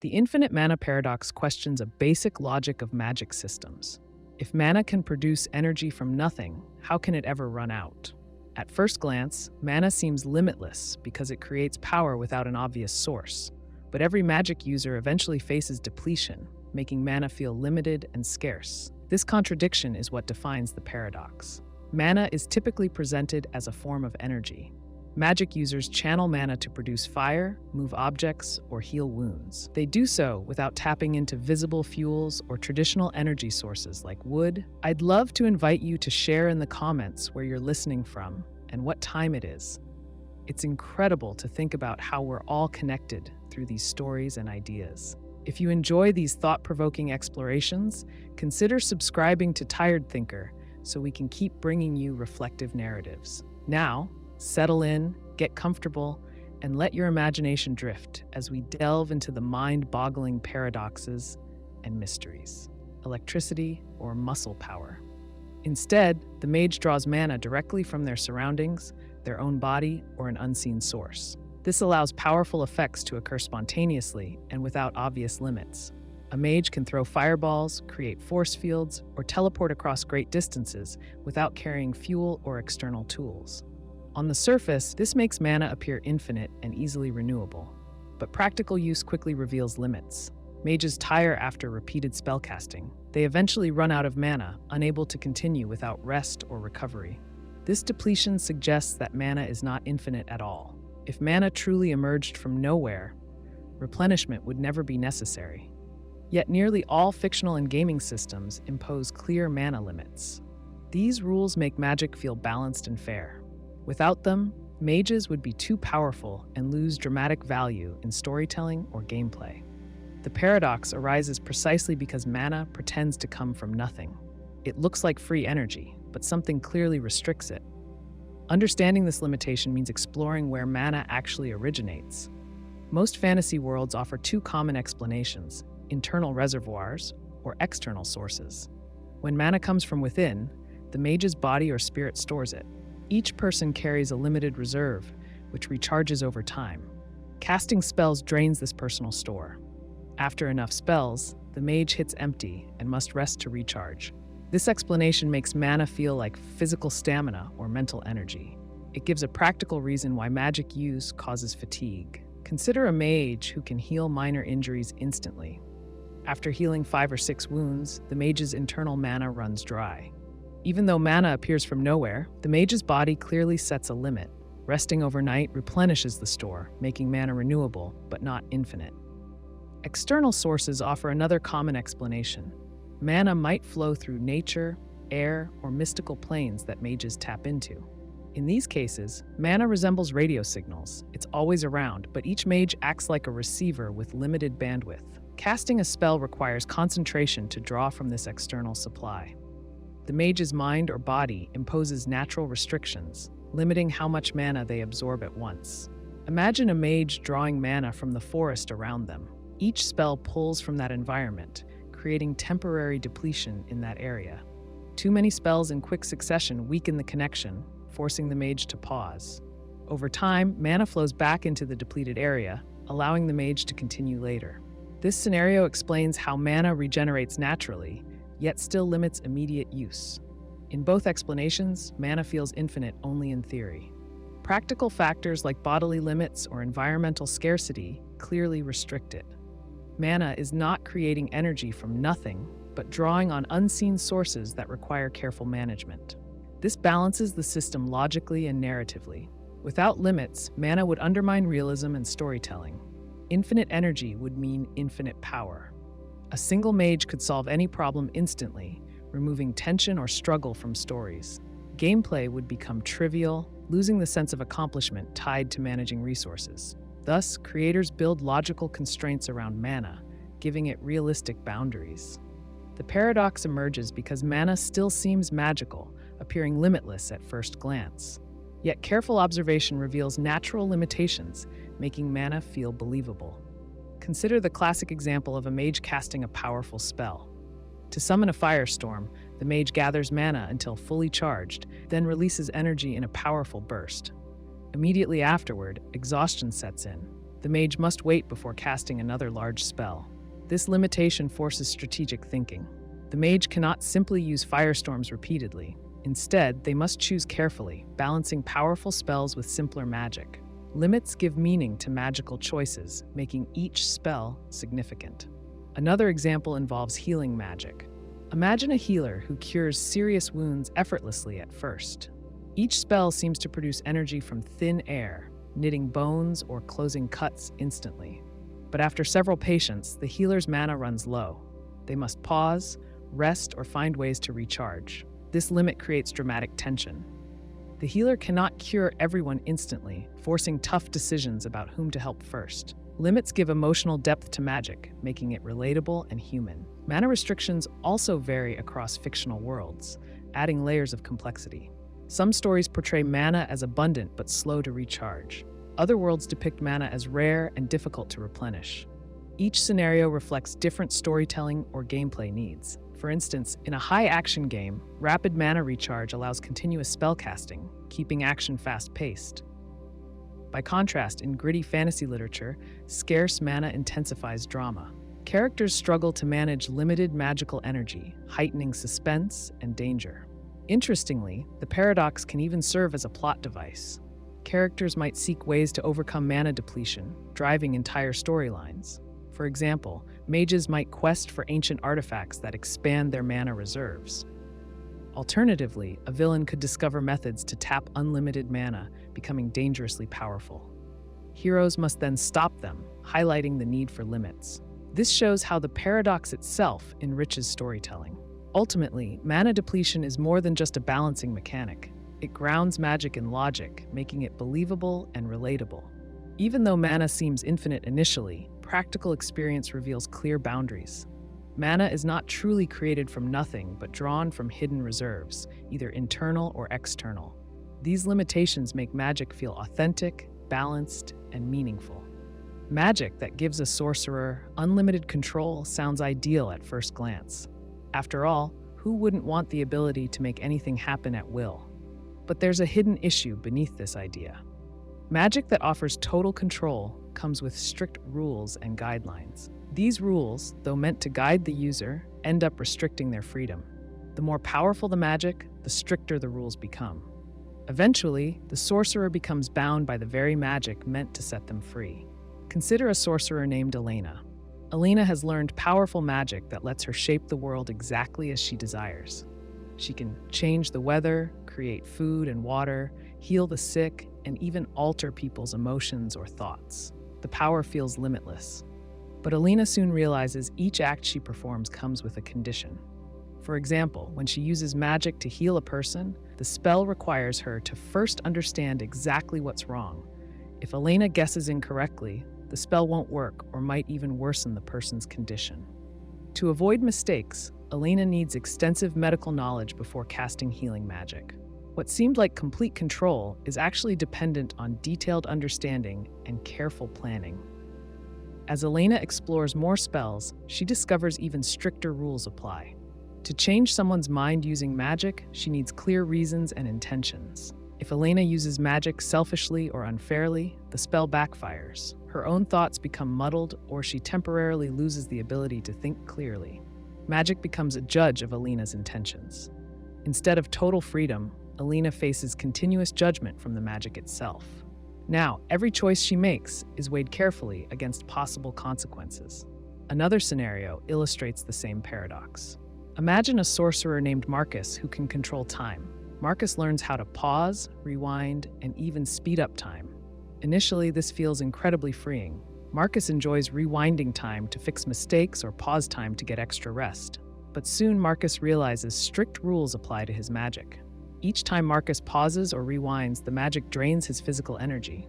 The infinite mana paradox questions a basic logic of magic systems. If mana can produce energy from nothing, how can it ever run out? At first glance, mana seems limitless because it creates power without an obvious source. But every magic user eventually faces depletion, making mana feel limited and scarce. This contradiction is what defines the paradox. Mana is typically presented as a form of energy. Magic users channel mana to produce fire, move objects, or heal wounds. They do so without tapping into visible fuels or traditional energy sources like wood. I'd love to invite you to share in the comments where you're listening from and what time it is. It's incredible to think about how we're all connected through these stories and ideas. If you enjoy these thought-provoking explorations, consider subscribing to Tired Thinker so we can keep bringing you reflective narratives. Now, settle in, get comfortable, and let your imagination drift as we delve into the mind-boggling paradoxes and mysteries. Electricity or muscle power. Instead, the mage draws mana directly from their surroundings, their own body, or an unseen source. This allows powerful effects to occur spontaneously and without obvious limits. A mage can throw fireballs, create force fields, or teleport across great distances without carrying fuel or external tools. On the surface, this makes mana appear infinite and easily renewable. But practical use quickly reveals limits. Mages tire after repeated spellcasting. They eventually run out of mana, unable to continue without rest or recovery. This depletion suggests that mana is not infinite at all. If mana truly emerged from nowhere, replenishment would never be necessary. Yet nearly all fictional and gaming systems impose clear mana limits. These rules make magic feel balanced and fair. Without them, mages would be too powerful and lose dramatic value in storytelling or gameplay. The paradox arises precisely because mana pretends to come from nothing. It looks like free energy, but something clearly restricts it. Understanding this limitation means exploring where mana actually originates. Most fantasy worlds offer two common explanations: internal reservoirs or external sources. When mana comes from within, the mage's body or spirit stores it. Each person carries a limited reserve, which recharges over time. Casting spells drains this personal store. After enough spells, the mage hits empty and must rest to recharge. This explanation makes mana feel like physical stamina or mental energy. It gives a practical reason why magic use causes fatigue. Consider a mage who can heal minor injuries instantly. After healing 5 or 6 wounds, the mage's internal mana runs dry. Even though mana appears from nowhere, the mage's body clearly sets a limit. Resting overnight replenishes the store, making mana renewable, but not infinite. External sources offer another common explanation. Mana might flow through nature, air, or mystical planes that mages tap into. In these cases, mana resembles radio signals. It's always around, but each mage acts like a receiver with limited bandwidth. Casting a spell requires concentration to draw from this external supply. The mage's mind or body imposes natural restrictions, limiting how much mana they absorb at once. Imagine a mage drawing mana from the forest around them. Each spell pulls from that environment, creating temporary depletion in that area. Too many spells in quick succession weaken the connection, forcing the mage to pause. Over time, mana flows back into the depleted area, allowing the mage to continue later. This scenario explains how mana regenerates naturally, yet still limits immediate use. In both explanations, mana feels infinite only in theory. Practical factors like bodily limits or environmental scarcity clearly restrict it. Mana is not creating energy from nothing, but drawing on unseen sources that require careful management. This balances the system logically and narratively. Without limits, mana would undermine realism and storytelling. Infinite energy would mean infinite power. A single mage could solve any problem instantly, removing tension or struggle from stories. Gameplay would become trivial, losing the sense of accomplishment tied to managing resources. Thus, creators build logical constraints around mana, giving it realistic boundaries. The paradox emerges because mana still seems magical, appearing limitless at first glance. Yet careful observation reveals natural limitations, making mana feel believable. Consider the classic example of a mage casting a powerful spell. To summon a firestorm, the mage gathers mana until fully charged, then releases energy in a powerful burst. Immediately afterward, exhaustion sets in. The mage must wait before casting another large spell. This limitation forces strategic thinking. The mage cannot simply use firestorms repeatedly. Instead, they must choose carefully, balancing powerful spells with simpler magic. Limits give meaning to magical choices, making each spell significant. Another example involves healing magic. Imagine a healer who cures serious wounds effortlessly at first. Each spell seems to produce energy from thin air, knitting bones or closing cuts instantly. But after several patients, the healer's mana runs low. They must pause, rest, or find ways to recharge. This limit creates dramatic tension. The healer cannot cure everyone instantly, forcing tough decisions about whom to help first. Limits give emotional depth to magic, making it relatable and human. Mana restrictions also vary across fictional worlds, adding layers of complexity. Some stories portray mana as abundant but slow to recharge. Other worlds depict mana as rare and difficult to replenish. Each scenario reflects different storytelling or gameplay needs. For instance, in a high-action game, rapid mana recharge allows continuous spellcasting, keeping action fast-paced. By contrast, in gritty fantasy literature, scarce mana intensifies drama. Characters struggle to manage limited magical energy, heightening suspense and danger. Interestingly, the paradox can even serve as a plot device. Characters might seek ways to overcome mana depletion, driving entire storylines. For example, mages might quest for ancient artifacts that expand their mana reserves. Alternatively, a villain could discover methods to tap unlimited mana, becoming dangerously powerful. Heroes must then stop them, highlighting the need for limits. This shows how the paradox itself enriches storytelling. Ultimately, mana depletion is more than just a balancing mechanic. It grounds magic in logic, making it believable and relatable. Even though mana seems infinite initially, practical experience reveals clear boundaries. Mana is not truly created from nothing, but drawn from hidden reserves, either internal or external. These limitations make magic feel authentic, balanced, and meaningful. Magic that gives a sorcerer unlimited control sounds ideal at first glance. After all, who wouldn't want the ability to make anything happen at will? But there's a hidden issue beneath this idea. Magic that offers total control comes with strict rules and guidelines. These rules, though meant to guide the user, end up restricting their freedom. The more powerful the magic, the stricter the rules become. Eventually, the sorcerer becomes bound by the very magic meant to set them free. Consider a sorcerer named Elena. Elena has learned powerful magic that lets her shape the world exactly as she desires. She can change the weather, create food and water, heal the sick, and even alter people's emotions or thoughts. The power feels limitless. But Elena soon realizes each act she performs comes with a condition. For example, when she uses magic to heal a person, the spell requires her to first understand exactly what's wrong. If Elena guesses incorrectly, the spell won't work or might even worsen the person's condition. To avoid mistakes, Elena needs extensive medical knowledge before casting healing magic. What seemed like complete control is actually dependent on detailed understanding and careful planning. As Elena explores more spells, she discovers even stricter rules apply. To change someone's mind using magic, she needs clear reasons and intentions. If Elena uses magic selfishly or unfairly, the spell backfires. Her own thoughts become muddled, or she temporarily loses the ability to think clearly. Magic becomes a judge of Elena's intentions. Instead of total freedom, Elena faces continuous judgment from the magic itself. Now, every choice she makes is weighed carefully against possible consequences. Another scenario illustrates the same paradox. Imagine a sorcerer named Marcus who can control time. Marcus learns how to pause, rewind, and even speed up time. Initially, this feels incredibly freeing. Marcus enjoys rewinding time to fix mistakes or pause time to get extra rest. But soon Marcus realizes strict rules apply to his magic. Each time Marcus pauses or rewinds, the magic drains his physical energy.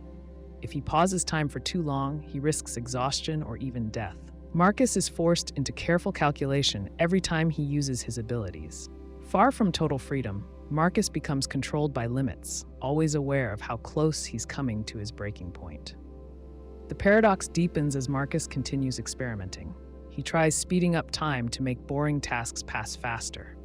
If he pauses time for too long, he risks exhaustion or even death. Marcus is forced into careful calculation every time he uses his abilities. Far from total freedom, Marcus becomes controlled by limits, always aware of how close he's coming to his breaking point. The paradox deepens as Marcus continues experimenting. He tries speeding up time to make boring tasks pass faster.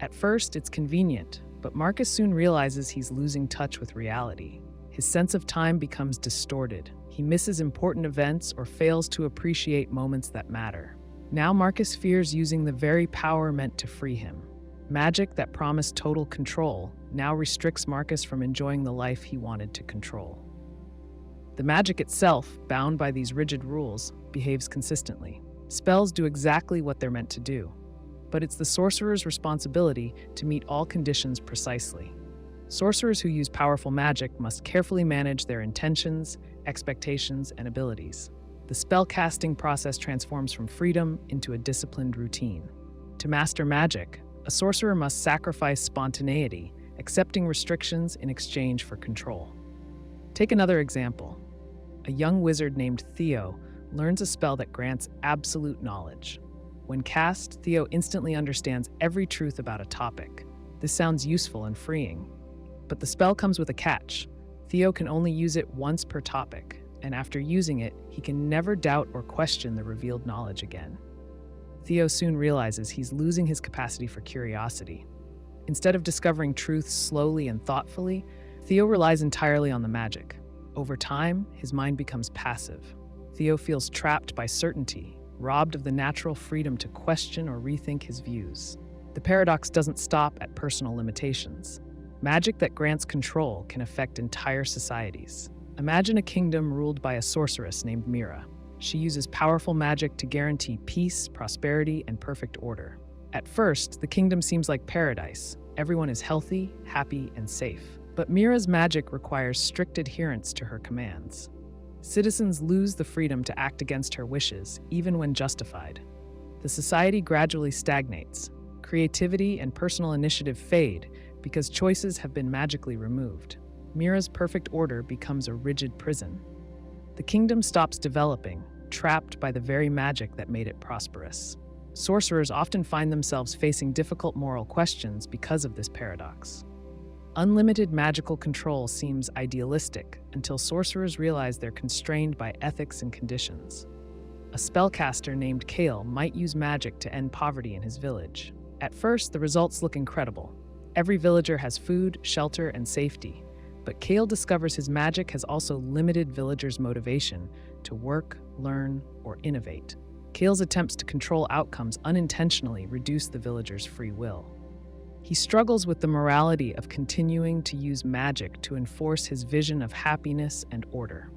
At first, it's convenient, but Marcus soon realizes he's losing touch with reality. His sense of time becomes distorted. He misses important events or fails to appreciate moments that matter. Now Marcus fears using the very power meant to free him. Magic that promised total control now restricts Marcus from enjoying the life he wanted to control. The magic itself, bound by these rigid rules, behaves consistently. Spells do exactly what they're meant to do, but it's the sorcerer's responsibility to meet all conditions precisely. Sorcerers who use powerful magic must carefully manage their intentions, expectations, and abilities. The spellcasting process transforms from freedom into a disciplined routine. To master magic, a sorcerer must sacrifice spontaneity, accepting restrictions in exchange for control. Take another example. A young wizard named Theo learns a spell that grants absolute knowledge. When cast, Theo instantly understands every truth about a topic. This sounds useful and freeing, but the spell comes with a catch. Theo can only use it once per topic, and after using it, he can never doubt or question the revealed knowledge again. Theo soon realizes he's losing his capacity for curiosity. Instead of discovering truth slowly and thoughtfully, Theo relies entirely on the magic. Over time, his mind becomes passive. Theo feels trapped by certainty, robbed of the natural freedom to question or rethink his views. The paradox doesn't stop at personal limitations. Magic that grants control can affect entire societies. Imagine a kingdom ruled by a sorceress named Mira. She uses powerful magic to guarantee peace, prosperity, and perfect order. At first, the kingdom seems like paradise. Everyone is healthy, happy, and safe. But Mira's magic requires strict adherence to her commands. Citizens lose the freedom to act against her wishes, even when justified. The society gradually stagnates. Creativity and personal initiative fade because choices have been magically removed. Mira's perfect order becomes a rigid prison. The kingdom stops developing, trapped by the very magic that made it prosperous. Sorcerers often find themselves facing difficult moral questions because of this paradox. Unlimited magical control seems idealistic until sorcerers realize they're constrained by ethics and conditions. A spellcaster named Kale might use magic to end poverty in his village. At first, the results look incredible. Every villager has food, shelter, and safety. But Kale discovers his magic has also limited villagers' motivation to work, learn, or innovate. Kale's attempts to control outcomes unintentionally reduce the villagers' free will. He struggles with the morality of continuing to use magic to enforce his vision of happiness and order.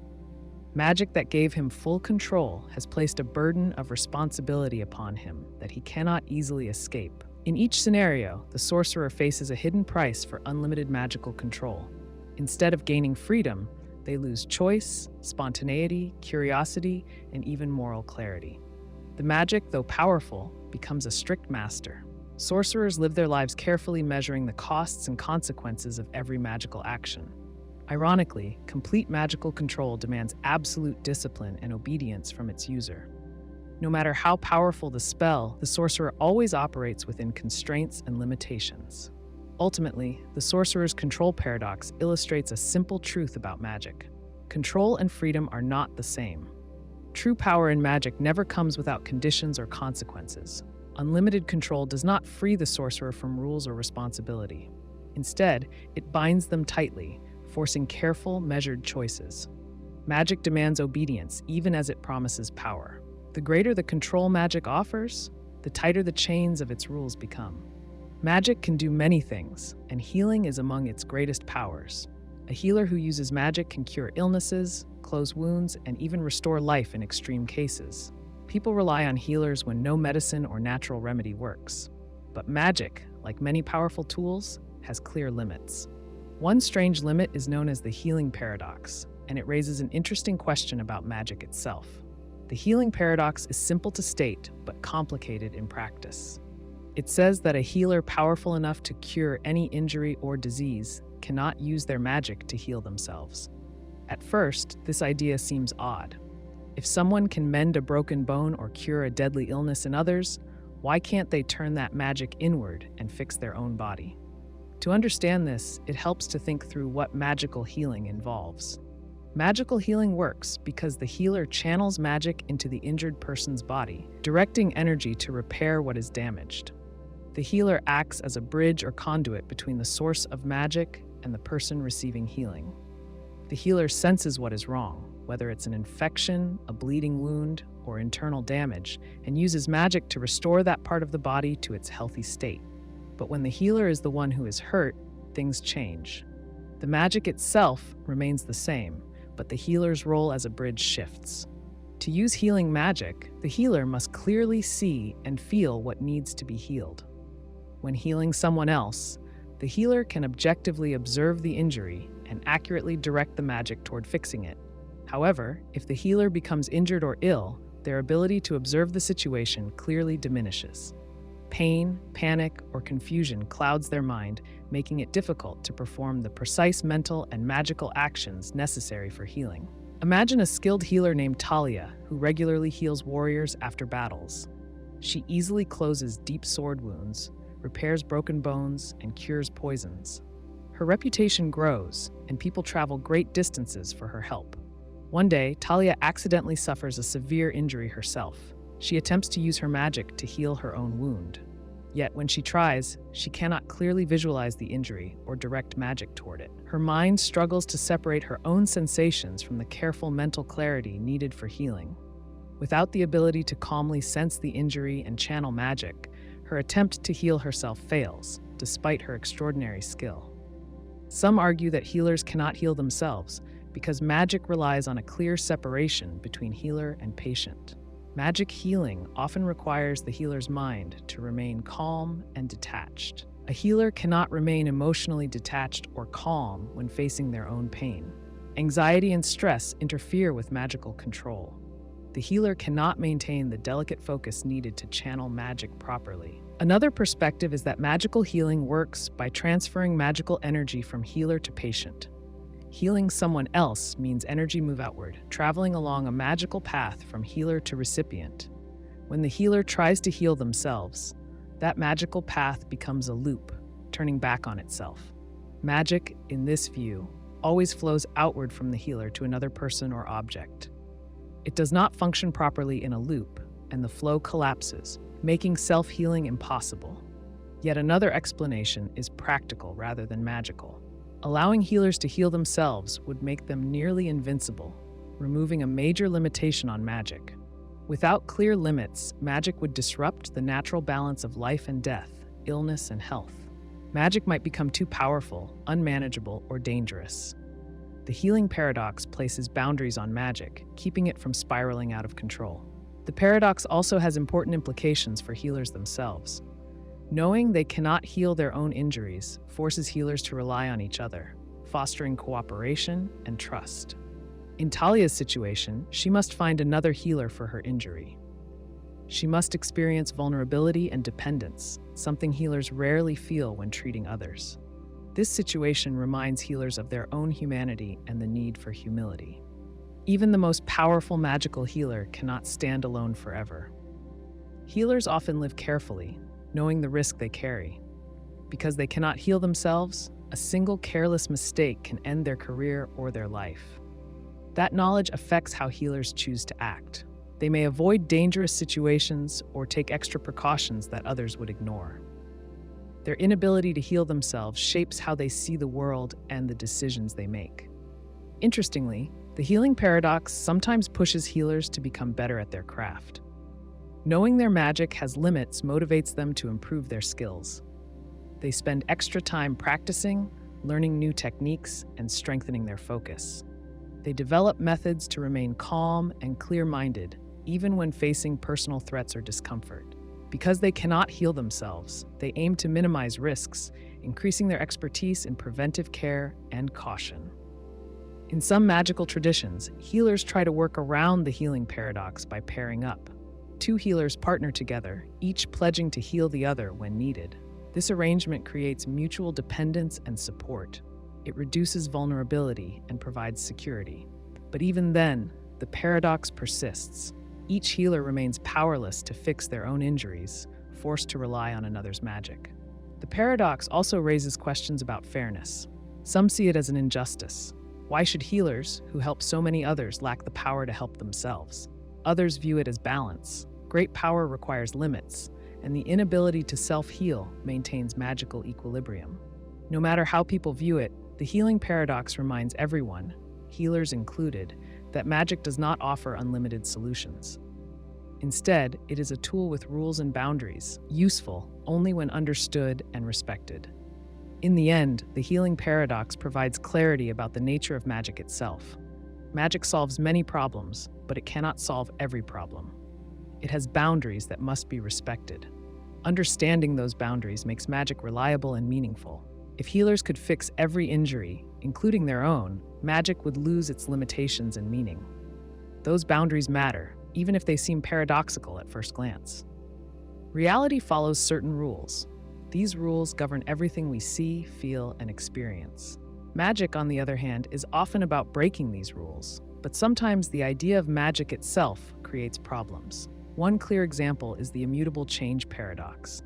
Magic that gave him full control has placed a burden of responsibility upon him that he cannot easily escape. In each scenario, the sorcerer faces a hidden price for unlimited magical control. Instead of gaining freedom, they lose choice, spontaneity, curiosity, and even moral clarity. The magic, though powerful, becomes a strict master. Sorcerers live their lives carefully measuring the costs and consequences of every magical action. Ironically, complete magical control demands absolute discipline and obedience from its user. No matter how powerful the spell, the sorcerer always operates within constraints and limitations. Ultimately, the sorcerer's control paradox illustrates a simple truth about magic. Control and freedom are not the same. True power in magic never comes without conditions or consequences. Unlimited control does not free the sorcerer from rules or responsibility. Instead, it binds them tightly, forcing careful, measured choices. Magic demands obedience, even as it promises power. The greater the control magic offers, the tighter the chains of its rules become. Magic can do many things, and healing is among its greatest powers. A healer who uses magic can cure illnesses, close wounds, and even restore life in extreme cases. People rely on healers when no medicine or natural remedy works. But magic, like many powerful tools, has clear limits. One strange limit is known as the healing paradox, and it raises an interesting question about magic itself. The healing paradox is simple to state, but complicated in practice. It says that a healer powerful enough to cure any injury or disease cannot use their magic to heal themselves. At first, this idea seems odd. If someone can mend a broken bone or cure a deadly illness in others, why can't they turn that magic inward and fix their own body? To understand this, it helps to think through what magical healing involves. Magical healing works because the healer channels magic into the injured person's body, directing energy to repair what is damaged. The healer acts as a bridge or conduit between the source of magic and the person receiving healing. The healer senses what is wrong, whether it's an infection, a bleeding wound, or internal damage, and uses magic to restore that part of the body to its healthy state. But when the healer is the one who is hurt, things change. The magic itself remains the same, but the healer's role as a bridge shifts. To use healing magic, the healer must clearly see and feel what needs to be healed. When healing someone else, the healer can objectively observe the injury and accurately direct the magic toward fixing it. However, if the healer becomes injured or ill, their ability to observe the situation clearly diminishes. Pain, panic, or confusion clouds their mind, making it difficult to perform the precise mental and magical actions necessary for healing. Imagine a skilled healer named Talia, who regularly heals warriors after battles. She easily closes deep sword wounds, repairs broken bones, and cures poisons. Her reputation grows, and people travel great distances for her help. One day, Talia accidentally suffers a severe injury herself. She attempts to use her magic to heal her own wound. Yet when she tries, she cannot clearly visualize the injury or direct magic toward it. Her mind struggles to separate her own sensations from the careful mental clarity needed for healing. Without the ability to calmly sense the injury and channel magic, her attempt to heal herself fails, despite her extraordinary skill. Some argue that healers cannot heal themselves because magic relies on a clear separation between healer and patient. Magic healing often requires the healer's mind to remain calm and detached. A healer cannot remain emotionally detached or calm when facing their own pain. Anxiety and stress interfere with magical control. The healer cannot maintain the delicate focus needed to channel magic properly. Another perspective is that magical healing works by transferring magical energy from healer to patient. Healing someone else means energy move outward, traveling along a magical path from healer to recipient. When the healer tries to heal themselves, that magical path becomes a loop, turning back on itself. Magic, in this view, always flows outward from the healer to another person or object. It does not function properly in a loop, and the flow collapses, making self-healing impossible. Yet another explanation is practical rather than magical. Allowing healers to heal themselves would make them nearly invincible, removing a major limitation on magic. Without clear limits, magic would disrupt the natural balance of life and death, illness and health. Magic might become too powerful, unmanageable, or dangerous. The healing paradox places boundaries on magic, keeping it from spiraling out of control. The paradox also has important implications for healers themselves. Knowing they cannot heal their own injuries forces healers to rely on each other, fostering cooperation and trust. In Talia's situation, she must find another healer for her injury. She must experience vulnerability and dependence, something healers rarely feel when treating others. This situation reminds healers of their own humanity and the need for humility. Even the most powerful magical healer cannot stand alone forever. Healers often live carefully, knowing the risk they carry. Because they cannot heal themselves, a single careless mistake can end their career or their life. That knowledge affects how healers choose to act. They may avoid dangerous situations or take extra precautions that others would ignore. Their inability to heal themselves shapes how they see the world and the decisions they make. Interestingly, the healing paradox sometimes pushes healers to become better at their craft. Knowing their magic has limits motivates them to improve their skills. They spend extra time practicing, learning new techniques, and strengthening their focus. They develop methods to remain calm and clear-minded, even when facing personal threats or discomfort. Because they cannot heal themselves, they aim to minimize risks, increasing their expertise in preventive care and caution. In some magical traditions, healers try to work around the healing paradox by pairing up. Two healers partner together, each pledging to heal the other when needed. This arrangement creates mutual dependence and support. It reduces vulnerability and provides security. But even then, the paradox persists. Each healer remains powerless to fix their own injuries, forced to rely on another's magic. The paradox also raises questions about fairness. Some see it as an injustice. Why should healers, who help so many others, lack the power to help themselves? Others view it as balance. Great power requires limits, and the inability to self-heal maintains magical equilibrium. No matter how people view it, the healing paradox reminds everyone, healers included, that magic does not offer unlimited solutions. Instead, it is a tool with rules and boundaries, useful only when understood and respected. In the end, the healing paradox provides clarity about the nature of magic itself. Magic solves many problems, but it cannot solve every problem. It has boundaries that must be respected. Understanding those boundaries makes magic reliable and meaningful. If healers could fix every injury, including their own, magic would lose its limitations and meaning. Those boundaries matter, even if they seem paradoxical at first glance. Reality follows certain rules. These rules govern everything we see, feel, and experience. Magic, on the other hand, is often about breaking these rules, but sometimes the idea of magic itself creates problems. One clear example is the Immutable Change Paradox.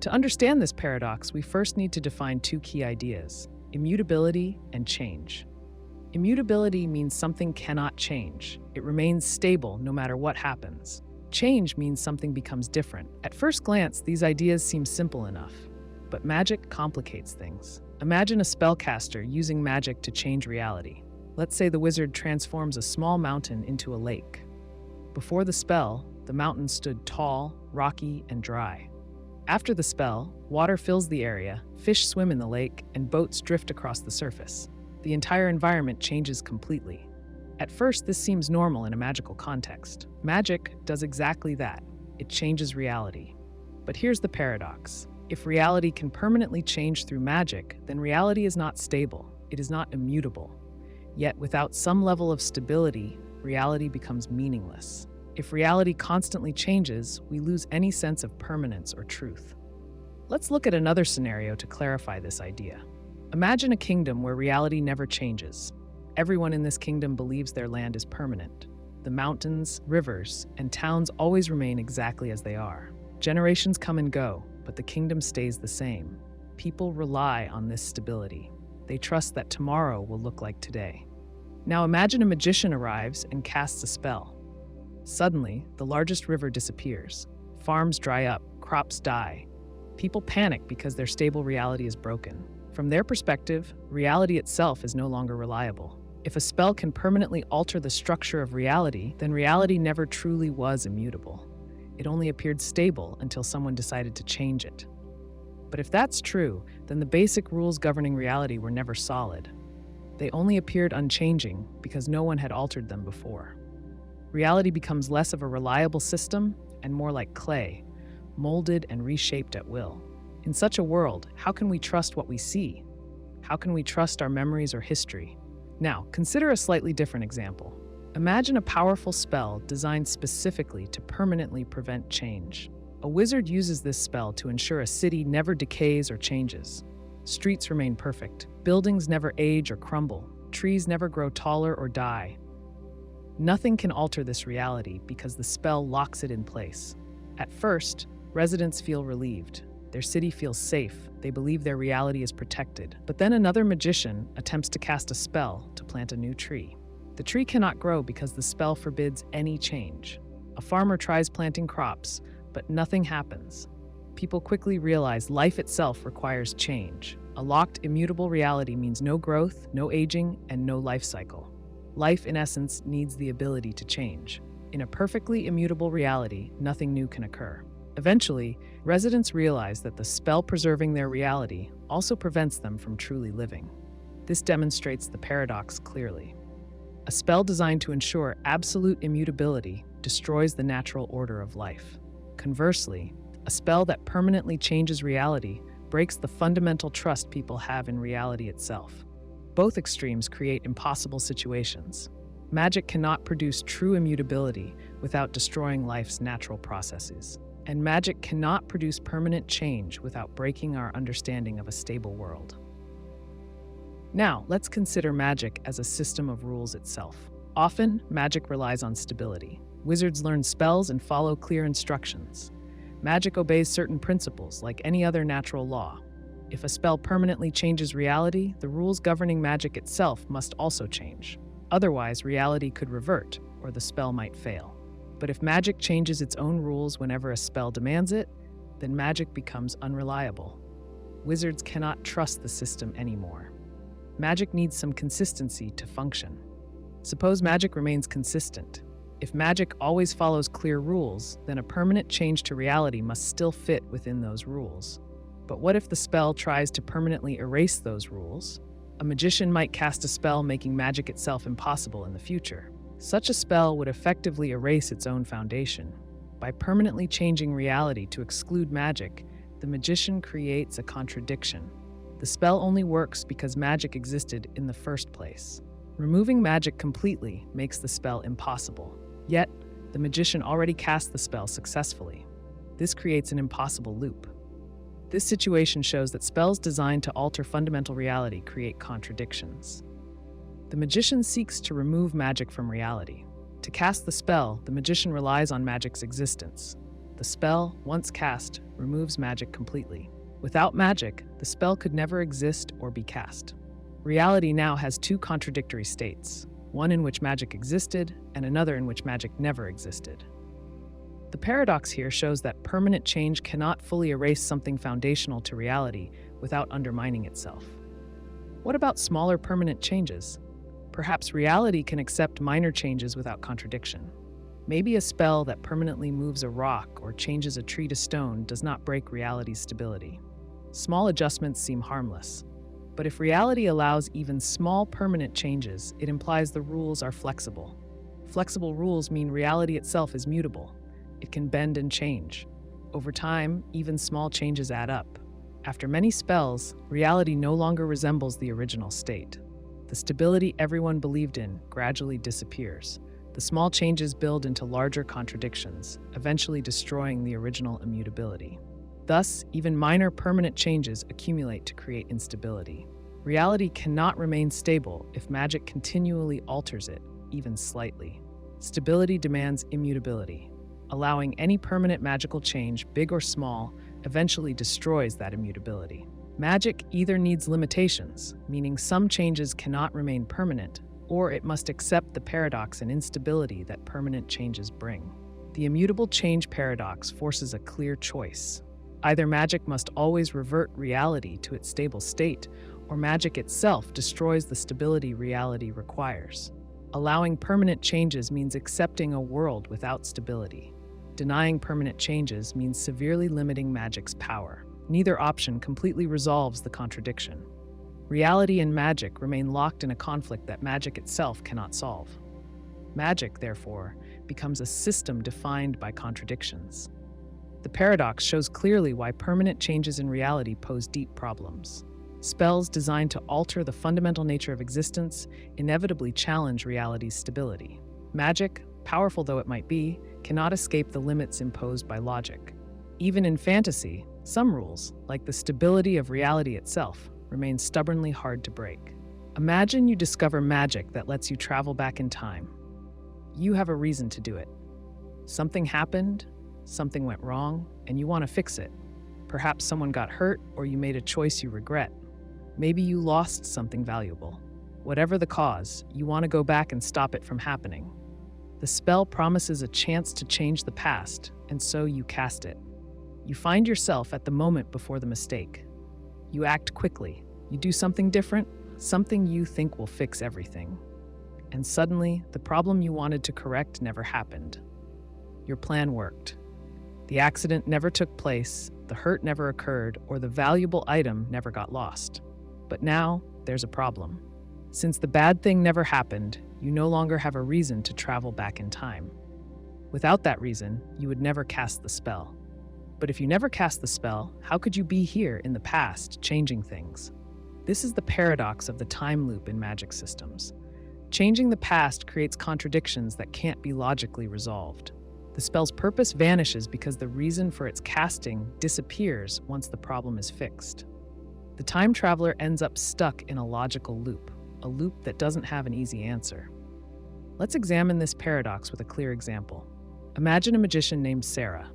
To understand this paradox, we first need to define two key ideas: immutability and change. Immutability means something cannot change. It remains stable no matter what happens. Change means something becomes different. At first glance, these ideas seem simple enough, but magic complicates things. Imagine a spellcaster using magic to change reality. Let's say the wizard transforms a small mountain into a lake. Before the spell, the mountain stood tall, rocky, and dry. After the spell, water fills the area, fish swim in the lake, and boats drift across the surface. The entire environment changes completely. At first, this seems normal in a magical context. Magic does exactly that. It changes reality. But here's the paradox. If reality can permanently change through magic, then reality is not stable. It is not immutable. Yet, without some level of stability, reality becomes meaningless. If reality constantly changes, we lose any sense of permanence or truth. Let's look at another scenario to clarify this idea. Imagine a kingdom where reality never changes. Everyone in this kingdom believes their land is permanent. The mountains, rivers, and towns always remain exactly as they are. Generations come and go, but the kingdom stays the same. People rely on this stability. They trust that tomorrow will look like today. Now imagine a magician arrives and casts a spell. Suddenly, the largest river disappears. Farms dry up, crops die. People panic because their stable reality is broken. From their perspective, reality itself is no longer reliable. If a spell can permanently alter the structure of reality, then reality never truly was immutable. It only appeared stable until someone decided to change it. But if that's true, then the basic rules governing reality were never solid. They only appeared unchanging because no one had altered them before. Reality becomes less of a reliable system and more like clay, molded and reshaped at will. In such a world, how can we trust what we see? How can we trust our memories or history? Now, consider a slightly different example. Imagine a powerful spell designed specifically to permanently prevent change. A wizard uses this spell to ensure a city never decays or changes. Streets remain perfect. Buildings never age or crumble. Trees never grow taller or die. Nothing can alter this reality because the spell locks it in place. At first, residents feel relieved. Their city feels safe. They believe their reality is protected. But then another magician attempts to cast a spell to plant a new tree. The tree cannot grow because the spell forbids any change. A farmer tries planting crops, but nothing happens. People quickly realize life itself requires change. A locked, immutable reality means no growth, no aging, and no life cycle. Life, in essence, needs the ability to change. In a perfectly immutable reality, nothing new can occur. Eventually, residents realize that the spell preserving their reality also prevents them from truly living. This demonstrates the paradox clearly. A spell designed to ensure absolute immutability destroys the natural order of life. Conversely, a spell that permanently changes reality breaks the fundamental trust people have in reality itself. Both extremes create impossible situations. Magic cannot produce true immutability without destroying life's natural processes. And magic cannot produce permanent change without breaking our understanding of a stable world. Now, let's consider magic as a system of rules itself. Often, magic relies on stability. Wizards learn spells and follow clear instructions. Magic obeys certain principles, like any other natural law. If a spell permanently changes reality, the rules governing magic itself must also change. Otherwise, reality could revert, or the spell might fail. But if magic changes its own rules whenever a spell demands it, then magic becomes unreliable. Wizards cannot trust the system anymore. Magic needs some consistency to function. Suppose magic remains consistent. If magic always follows clear rules, then a permanent change to reality must still fit within those rules. But what if the spell tries to permanently erase those rules? A magician might cast a spell making magic itself impossible in the future. Such a spell would effectively erase its own foundation. By permanently changing reality to exclude magic, the magician creates a contradiction. The spell only works because magic existed in the first place. Removing magic completely makes the spell impossible. Yet, the magician already cast the spell successfully. This creates an impossible loop. This situation shows that spells designed to alter fundamental reality create contradictions. The magician seeks to remove magic from reality. To cast the spell, the magician relies on magic's existence. The spell, once cast, removes magic completely. Without magic, the spell could never exist or be cast. Reality now has two contradictory states, one in which magic existed and another in which magic never existed. The paradox here shows that permanent change cannot fully erase something foundational to reality without undermining itself. What about smaller permanent changes? Perhaps reality can accept minor changes without contradiction. Maybe a spell that permanently moves a rock or changes a tree to stone does not break reality's stability. Small adjustments seem harmless. But if reality allows even small permanent changes, it implies the rules are flexible. Flexible rules mean reality itself is mutable. It can bend and change. Over time, even small changes add up. After many spells, reality no longer resembles the original state. The stability everyone believed in gradually disappears. The small changes build into larger contradictions, eventually destroying the original immutability. Thus, even minor permanent changes accumulate to create instability. Reality cannot remain stable if magic continually alters it, even slightly. Stability demands immutability. Allowing any permanent magical change, big or small, eventually destroys that immutability. Magic either needs limitations, meaning some changes cannot remain permanent, or it must accept the paradox and instability that permanent changes bring. The immutable change paradox forces a clear choice. Either magic must always revert reality to its stable state, or magic itself destroys the stability reality requires. Allowing permanent changes means accepting a world without stability. Denying permanent changes means severely limiting magic's power. Neither option completely resolves the contradiction. Reality and magic remain locked in a conflict that magic itself cannot solve. Magic, therefore, becomes a system defined by contradictions. The paradox shows clearly why permanent changes in reality pose deep problems. Spells designed to alter the fundamental nature of existence inevitably challenge reality's stability. Magic, powerful though it might be, cannot escape the limits imposed by logic. Even in fantasy, some rules, like the stability of reality itself, remain stubbornly hard to break. Imagine you discover magic that lets you travel back in time. You have a reason to do it. Something happened, something went wrong, and you want to fix it. Perhaps someone got hurt, or you made a choice you regret. Maybe you lost something valuable. Whatever the cause, you want to go back and stop it from happening. The spell promises a chance to change the past, and so you cast it. You find yourself at the moment before the mistake. You act quickly. You do something different, something you think will fix everything. And suddenly, the problem you wanted to correct never happened. Your plan worked. The accident never took place, the hurt never occurred, or the valuable item never got lost. But now, there's a problem. Since the bad thing never happened, you no longer have a reason to travel back in time. Without that reason, you would never cast the spell. But if you never cast the spell, how could you be here in the past, changing things? This is the paradox of the time loop in magic systems. Changing the past creates contradictions that can't be logically resolved. The spell's purpose vanishes because the reason for its casting disappears once the problem is fixed. The time traveler ends up stuck in a logical loop, a loop that doesn't have an easy answer. Let's examine this paradox with a clear example. Imagine a magician named Sarah.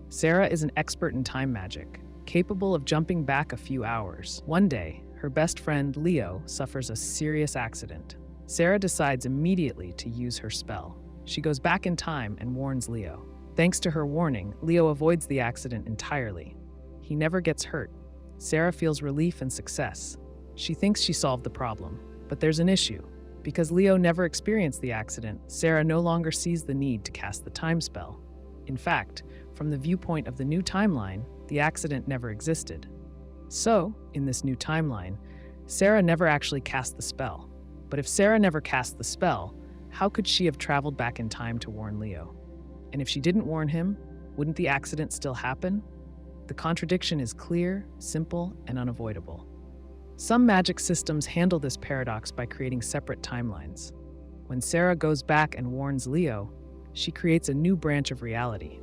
Sarah is an expert in time magic, capable of jumping back a few hours. One day, her best friend Leo suffers a serious accident. Sarah decides immediately to use her spell. She goes back in time and warns Leo. Thanks to her warning, Leo avoids the accident entirely. He never gets hurt. Sarah feels relief and success. She thinks she solved the problem, but there's an issue. Because Leo never experienced the accident, Sarah no longer sees the need to cast the time spell. In fact, from the viewpoint of the new timeline, the accident never existed. So, in this new timeline, Sarah never actually cast the spell. But if Sarah never cast the spell, how could she have traveled back in time to warn Leo? And if she didn't warn him, wouldn't the accident still happen? The contradiction is clear, simple, and unavoidable. Some magic systems handle this paradox by creating separate timelines. When Sarah goes back and warns Leo, she creates a new branch of reality.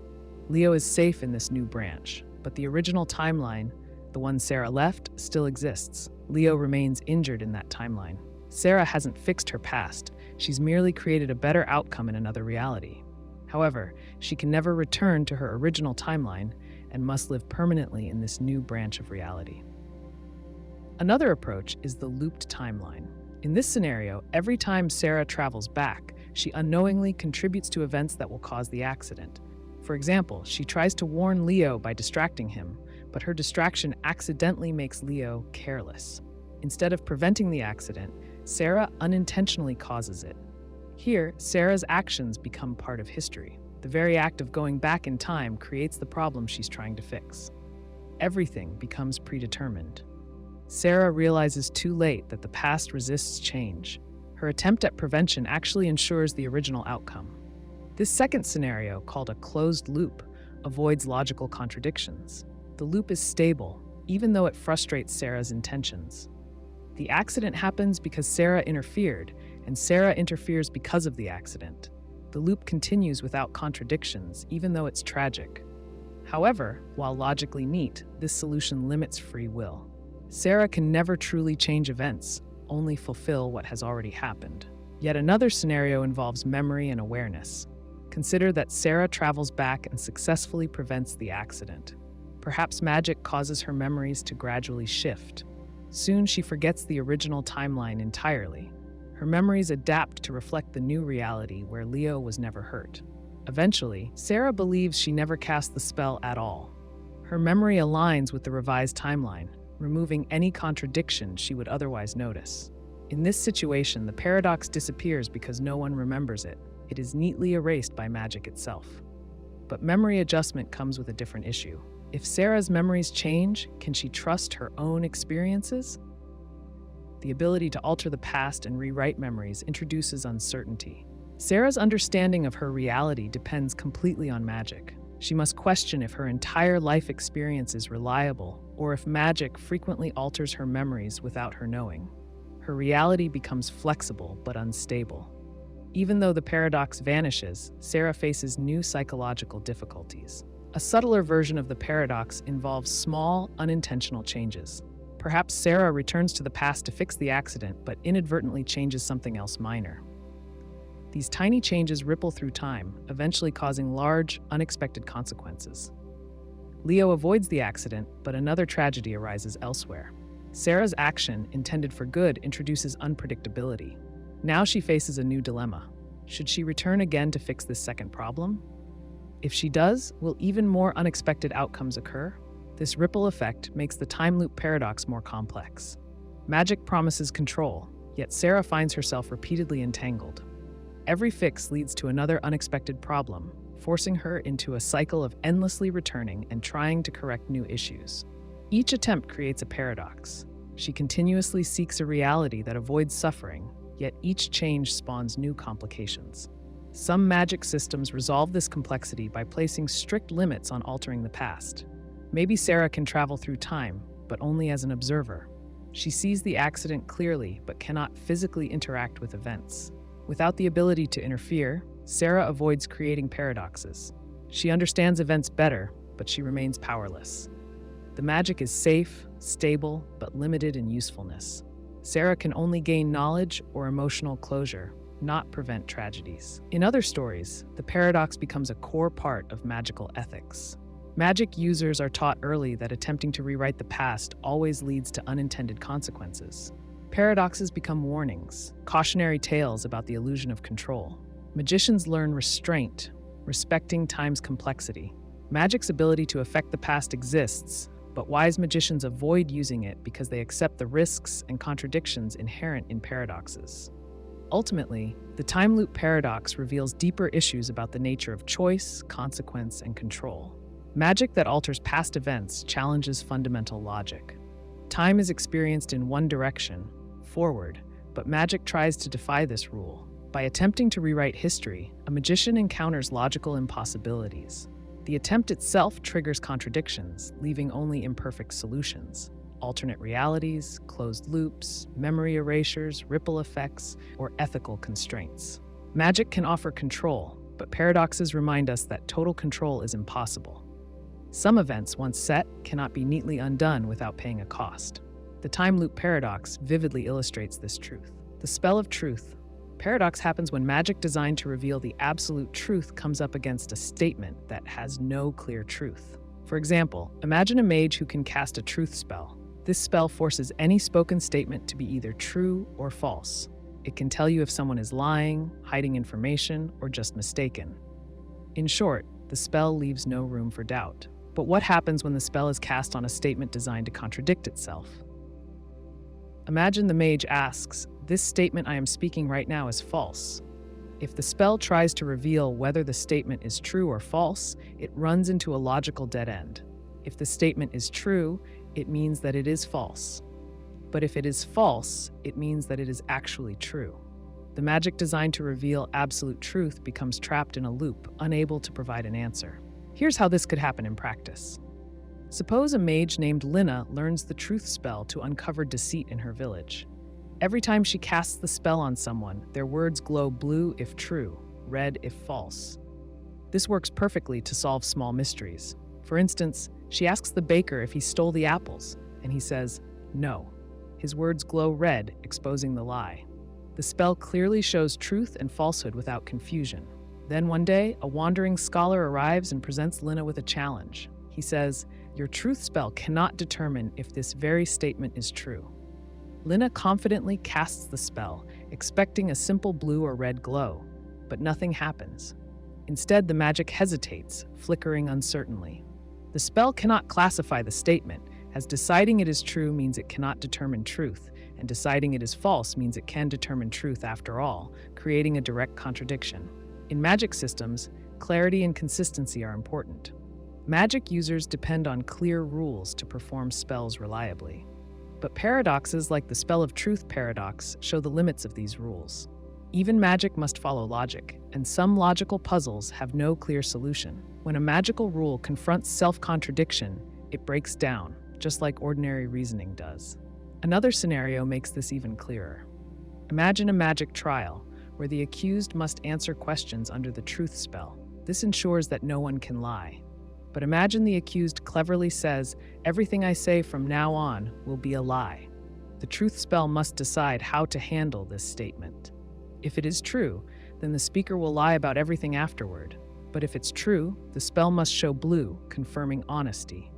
Leo is safe in this new branch, but the original timeline, the one Sarah left, still exists. Leo remains injured in that timeline. Sarah hasn't fixed her past, she's merely created a better outcome in another reality. However, she can never return to her original timeline and must live permanently in this new branch of reality. Another approach is the looped timeline. In this scenario, every time Sarah travels back, she unknowingly contributes to events that will cause the accident. For example, she tries to warn Leo by distracting him, but her distraction accidentally makes Leo careless. Instead of preventing the accident, Sarah unintentionally causes it. Here, Sarah's actions become part of history. The very act of going back in time creates the problem she's trying to fix. Everything becomes predetermined. Sarah realizes too late that the past resists change. Her attempt at prevention actually ensures the original outcome. This second scenario, called a closed loop, avoids logical contradictions. The loop is stable, even though it frustrates Sarah's intentions. The accident happens because Sarah interfered, and Sarah interferes because of the accident. The loop continues without contradictions, even though it's tragic. However, while logically neat, this solution limits free will. Sarah can never truly change events, only fulfill what has already happened. Yet another scenario involves memory and awareness. Consider that Sarah travels back and successfully prevents the accident. Perhaps magic causes her memories to gradually shift. Soon she forgets the original timeline entirely. Her memories adapt to reflect the new reality where Leo was never hurt. Eventually, Sarah believes she never cast the spell at all. Her memory aligns with the revised timeline, removing any contradiction she would otherwise notice. In this situation, the paradox disappears because no one remembers it. It is neatly erased by magic itself. But memory adjustment comes with a different issue. If Sarah's memories change, can she trust her own experiences? The ability to alter the past and rewrite memories introduces uncertainty. Sarah's understanding of her reality depends completely on magic. She must question if her entire life experience is reliable, or if magic frequently alters her memories without her knowing. Her reality becomes flexible but unstable. Even though the paradox vanishes, Sarah faces new psychological difficulties. A subtler version of the paradox involves small, unintentional changes. Perhaps Sarah returns to the past to fix the accident, but inadvertently changes something else minor. These tiny changes ripple through time, eventually causing large, unexpected consequences. Leo avoids the accident, but another tragedy arises elsewhere. Sarah's action, intended for good, introduces unpredictability. Now she faces a new dilemma. Should she return again to fix this second problem? If she does, will even more unexpected outcomes occur? This ripple effect makes the time loop paradox more complex. Magic promises control, yet Sarah finds herself repeatedly entangled. Every fix leads to another unexpected problem, forcing her into a cycle of endlessly returning and trying to correct new issues. Each attempt creates a paradox. She continuously seeks a reality that avoids suffering, yet each change spawns new complications. Some magic systems resolve this complexity by placing strict limits on altering the past. Maybe Sarah can travel through time, but only as an observer. She sees the accident clearly, but cannot physically interact with events. Without the ability to interfere, Sarah avoids creating paradoxes. She understands events better, but she remains powerless. The magic is safe, stable, but limited in usefulness. Sarah can only gain knowledge or emotional closure, not prevent tragedies. In other stories, the paradox becomes a core part of magical ethics. Magic users are taught early that attempting to rewrite the past always leads to unintended consequences. Paradoxes become warnings, cautionary tales about the illusion of control. Magicians learn restraint, respecting time's complexity. Magic's ability to affect the past exists, but wise magicians avoid using it because they accept the risks and contradictions inherent in paradoxes. Ultimately, the time loop paradox reveals deeper issues about the nature of choice, consequence, and control. Magic that alters past events challenges fundamental logic. Time is experienced in one direction, forward, but magic tries to defy this rule. By attempting to rewrite history, a magician encounters logical impossibilities. The attempt itself triggers contradictions, leaving only imperfect solutions. Alternate realities, closed loops, memory erasures, ripple effects, or ethical constraints. Magic can offer control, but paradoxes remind us that total control is impossible. Some events, once set, cannot be neatly undone without paying a cost. The time loop paradox vividly illustrates this truth. The spell of truth. Paradox happens when magic designed to reveal the absolute truth comes up against a statement that has no clear truth. For example, imagine a mage who can cast a truth spell. This spell forces any spoken statement to be either true or false. It can tell you if someone is lying, hiding information, or just mistaken. In short, the spell leaves no room for doubt. But what happens when the spell is cast on a statement designed to contradict itself? Imagine the mage asks, "This statement I am speaking right now is false." If the spell tries to reveal whether the statement is true or false, it runs into a logical dead end. If the statement is true, it means that it is false. But if it is false, it means that it is actually true. The magic designed to reveal absolute truth becomes trapped in a loop, unable to provide an answer. Here's how this could happen in practice. Suppose a mage named Lina learns the truth spell to uncover deceit in her village. Every time she casts the spell on someone, their words glow blue if true, red if false. This works perfectly to solve small mysteries. For instance, she asks the baker if he stole the apples, and he says, "No." His words glow red, exposing the lie. The spell clearly shows truth and falsehood without confusion. Then one day, a wandering scholar arrives and presents Lina with a challenge. He says, "Your truth spell cannot determine if this very statement is true." Lina confidently casts the spell, expecting a simple blue or red glow, but nothing happens. Instead, the magic hesitates, flickering uncertainly. The spell cannot classify the statement, as deciding it is true means it cannot determine truth, and deciding it is false means it can determine truth after all, creating a direct contradiction. In magic systems, clarity and consistency are important. Magic users depend on clear rules to perform spells reliably. But paradoxes like the Spell of Truth paradox show the limits of these rules. Even magic must follow logic, and some logical puzzles have no clear solution. When a magical rule confronts self-contradiction, it breaks down, just like ordinary reasoning does. Another scenario makes this even clearer. Imagine a magic trial, where the accused must answer questions under the truth spell. This ensures that no one can lie. But imagine the accused cleverly says, "Everything I say from now on will be a lie." The truth spell must decide how to handle this statement. If it is true, then the speaker will lie about everything afterward. But if it's true, the spell must show blue, confirming honesty.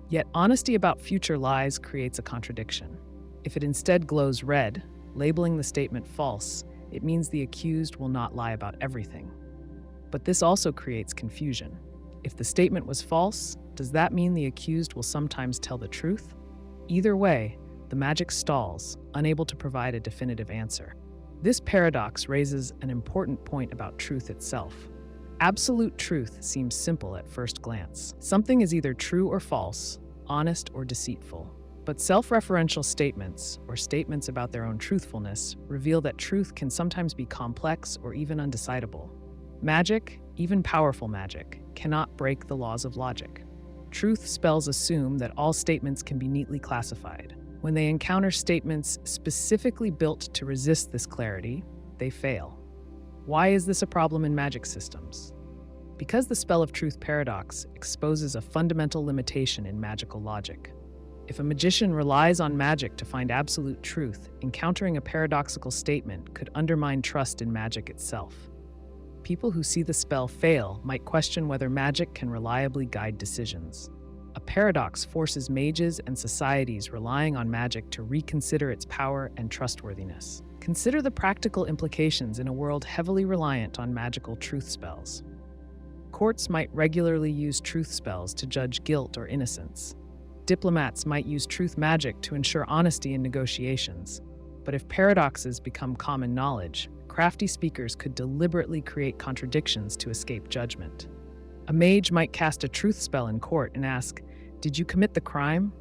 Yet honesty about future lies creates a contradiction. If it instead glows red, labeling the statement false, it means the accused will not lie about everything. But this also creates confusion. If the statement was false, does that mean the accused will sometimes tell the truth? Either way, the magic stalls, unable to provide a definitive answer. This paradox raises an important point about truth itself. Absolute truth seems simple at first glance. Something is either true or false, honest or deceitful. But self-referential statements, or statements about their own truthfulness, reveal that truth can sometimes be complex or even undecidable. Magic, even powerful magic, cannot break the laws of logic. Truth spells assume that all statements can be neatly classified. When they encounter statements specifically built to resist this clarity, they fail. Why is this a problem in magic systems? Because the Spell of Truth paradox exposes a fundamental limitation in magical logic. If a magician relies on magic to find absolute truth, encountering a paradoxical statement could undermine trust in magic itself. People who see the spell fail might question whether magic can reliably guide decisions. A paradox forces mages and societies relying on magic to reconsider its power and trustworthiness. Consider the practical implications in a world heavily reliant on magical truth spells. Courts might regularly use truth spells to judge guilt or innocence. Diplomats might use truth magic to ensure honesty in negotiations. But if paradoxes become common knowledge, crafty speakers could deliberately create contradictions to escape judgment. A mage might cast a truth spell in court and ask, "Did you commit the crime?"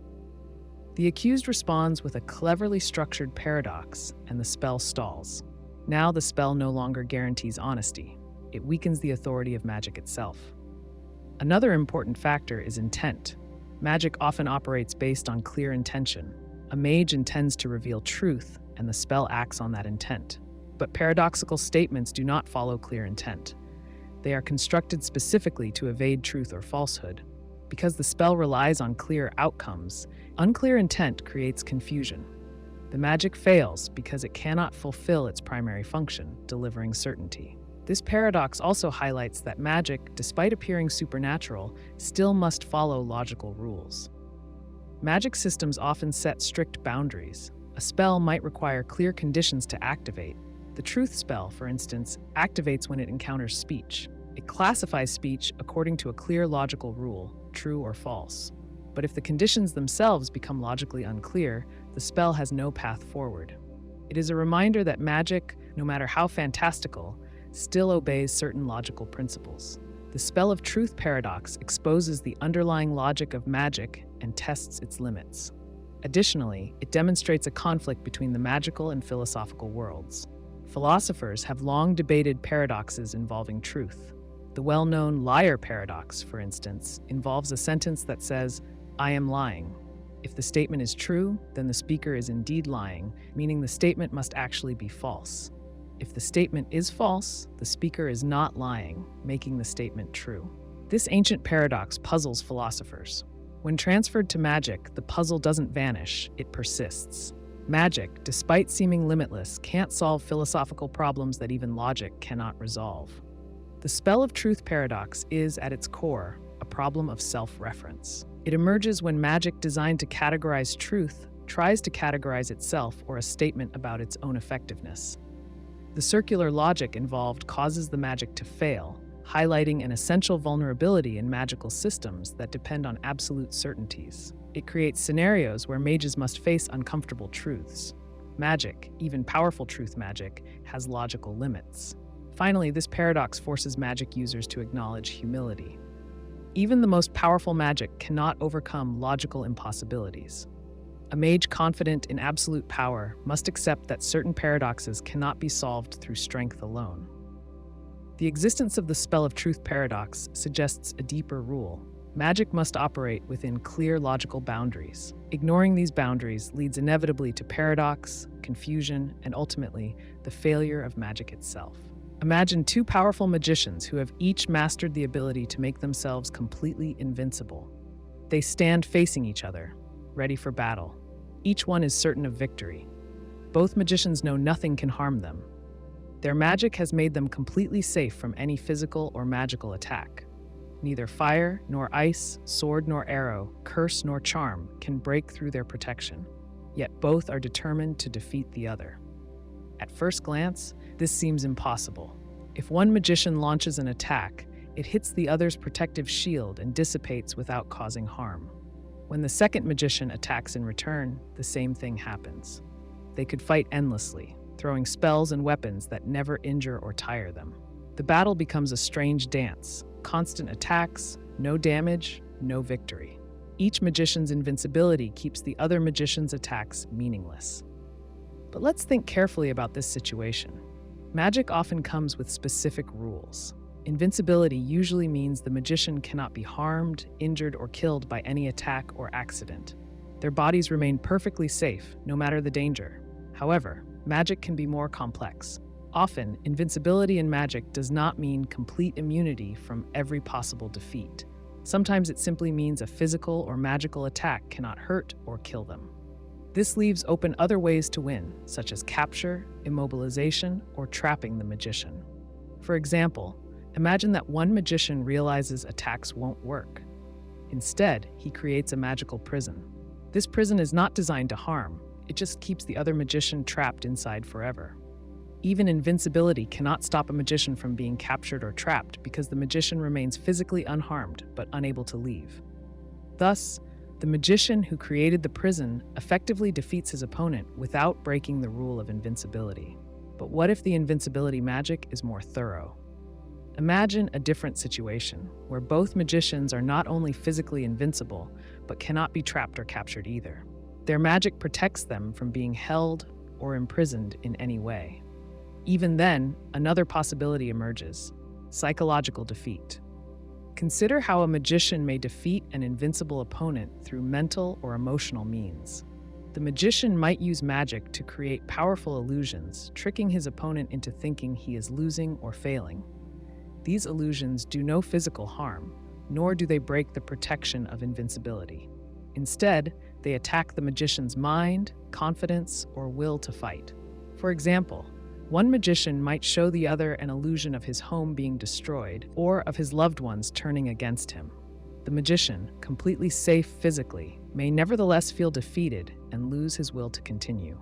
The accused responds with a cleverly structured paradox, and the spell stalls. Now the spell no longer guarantees honesty. It weakens the authority of magic itself. Another important factor is intent. Magic often operates based on clear intention. A mage intends to reveal truth, and the spell acts on that intent. But paradoxical statements do not follow clear intent. They are constructed specifically to evade truth or falsehood. Because the spell relies on clear outcomes, unclear intent creates confusion. The magic fails because it cannot fulfill its primary function, delivering certainty. This paradox also highlights that magic, despite appearing supernatural, still must follow logical rules. Magic systems often set strict boundaries. A spell might require clear conditions to activate. The truth spell, for instance, activates when it encounters speech. It classifies speech according to a clear logical rule, true or false. But if the conditions themselves become logically unclear, the spell has no path forward. It is a reminder that magic, no matter how fantastical, still obeys certain logical principles. The Spell of Truth Paradox exposes the underlying logic of magic and tests its limits. Additionally, it demonstrates a conflict between the magical and philosophical worlds. Philosophers have long debated paradoxes involving truth. The well-known liar paradox, for instance, involves a sentence that says, "I am lying." If the statement is true, then the speaker is indeed lying, meaning the statement must actually be false. If the statement is false, the speaker is not lying, making the statement true. This ancient paradox puzzles philosophers. When transferred to magic, the puzzle doesn't vanish, it persists. Magic, despite seeming limitless, can't solve philosophical problems that even logic cannot resolve. The Spell of Truth Paradox is, at its core, a problem of self-reference. It emerges when magic designed to categorize truth tries to categorize itself or a statement about its own effectiveness. The circular logic involved causes the magic to fail, highlighting an essential vulnerability in magical systems that depend on absolute certainties. It creates scenarios where mages must face uncomfortable truths. Magic, even powerful truth magic, has logical limits. Finally, this paradox forces magic users to acknowledge humility. Even the most powerful magic cannot overcome logical impossibilities. A mage confident in absolute power must accept that certain paradoxes cannot be solved through strength alone. The existence of the Spell of Truth Paradox suggests a deeper rule. Magic must operate within clear logical boundaries. Ignoring these boundaries leads inevitably to paradox, confusion, and ultimately, the failure of magic itself. Imagine two powerful magicians who have each mastered the ability to make themselves completely invincible. They stand facing each other, ready for battle. Each one is certain of victory. Both magicians know nothing can harm them. Their magic has made them completely safe from any physical or magical attack. Neither fire, nor ice, sword nor arrow, curse nor charm can break through their protection. Yet both are determined to defeat the other. At first glance, this seems impossible. If one magician launches an attack, it hits the other's protective shield and dissipates without causing harm. When the second magician attacks in return, the same thing happens. They could fight endlessly, throwing spells and weapons that never injure or tire them. The battle becomes a strange dance, constant attacks, no damage, no victory. Each magician's invincibility keeps the other magician's attacks meaningless. But let's think carefully about this situation. Magic often comes with specific rules. Invincibility usually means the magician cannot be harmed, injured, or killed by any attack or accident. Their bodies remain perfectly safe, no matter the danger. However, magic can be more complex. Often, invincibility in magic does not mean complete immunity from every possible defeat. Sometimes it simply means a physical or magical attack cannot hurt or kill them. This leaves open other ways to win, such as capture, immobilization, or trapping the magician. For example, imagine that one magician realizes attacks won't work. Instead, he creates a magical prison. This prison is not designed to harm, it just keeps the other magician trapped inside forever. Even invincibility cannot stop a magician from being captured or trapped because the magician remains physically unharmed but unable to leave. Thus, the magician who created the prison effectively defeats his opponent without breaking the rule of invincibility. But what if the invincibility magic is more thorough? Imagine a different situation, where both magicians are not only physically invincible, but cannot be trapped or captured either. Their magic protects them from being held or imprisoned in any way. Even then, another possibility emerges: psychological defeat. Consider how a magician may defeat an invincible opponent through mental or emotional means. The magician might use magic to create powerful illusions, tricking his opponent into thinking he is losing or failing. These illusions do no physical harm, nor do they break the protection of invincibility. Instead, they attack the magician's mind, confidence, or will to fight. For example, one magician might show the other an illusion of his home being destroyed or of his loved ones turning against him. The magician, completely safe physically, may nevertheless feel defeated and lose his will to continue.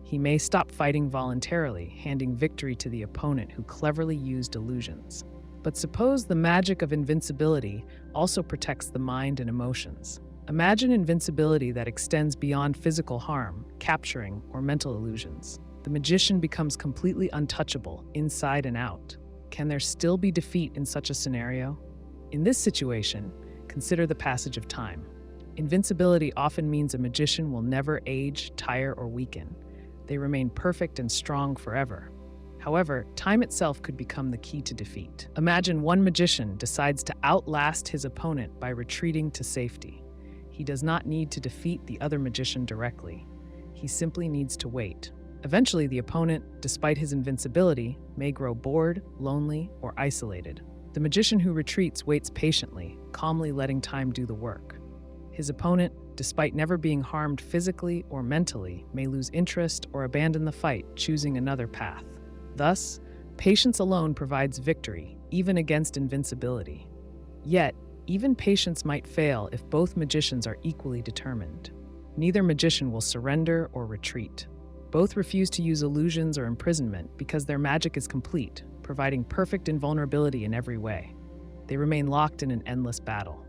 He may stop fighting voluntarily, handing victory to the opponent who cleverly used illusions. But suppose the magic of invincibility also protects the mind and emotions. Imagine invincibility that extends beyond physical harm, capturing, or mental illusions. The magician becomes completely untouchable, inside and out. Can there still be defeat in such a scenario? In this situation, consider the passage of time. Invincibility often means a magician will never age, tire, or weaken. They remain perfect and strong forever. However, time itself could become the key to defeat. Imagine one magician decides to outlast his opponent by retreating to safety. He does not need to defeat the other magician directly. He simply needs to wait. Eventually, the opponent, despite his invincibility, may grow bored, lonely, or isolated. The magician who retreats waits patiently, calmly letting time do the work. His opponent, despite never being harmed physically or mentally, may lose interest or abandon the fight, choosing another path. Thus, patience alone provides victory, even against invincibility. Yet, even patience might fail if both magicians are equally determined. Neither magician will surrender or retreat. Both refuse to use illusions or imprisonment because their magic is complete, providing perfect invulnerability in every way. They remain locked in an endless battle.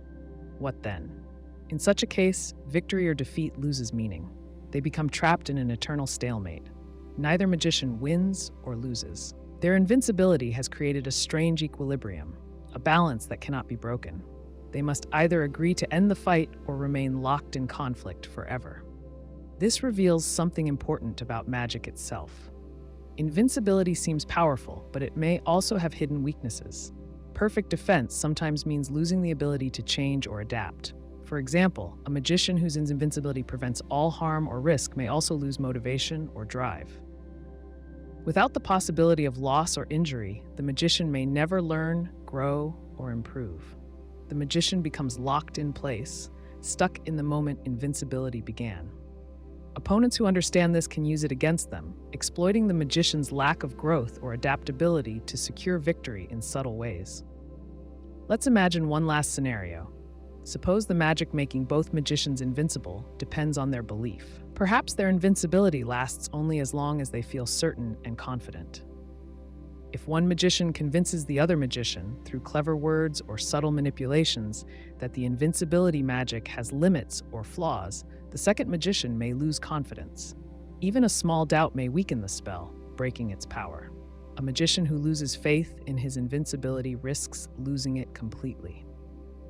What then? In such a case, victory or defeat loses meaning. They become trapped in an eternal stalemate. Neither magician wins or loses. Their invincibility has created a strange equilibrium, a balance that cannot be broken. They must either agree to end the fight or remain locked in conflict forever. This reveals something important about magic itself. Invincibility seems powerful, but it may also have hidden weaknesses. Perfect defense sometimes means losing the ability to change or adapt. For example, a magician whose invincibility prevents all harm or risk may also lose motivation or drive. Without the possibility of loss or injury, the magician may never learn, grow, or improve. The magician becomes locked in place, stuck in the moment invincibility began. Opponents who understand this can use it against them, exploiting the magician's lack of growth or adaptability to secure victory in subtle ways. Let's imagine one last scenario. Suppose the magic making both magicians invincible depends on their belief. Perhaps their invincibility lasts only as long as they feel certain and confident. If one magician convinces the other magician, through clever words or subtle manipulations, that the invincibility magic has limits or flaws, the second magician may lose confidence. Even a small doubt may weaken the spell, breaking its power. A magician who loses faith in his invincibility risks losing it completely.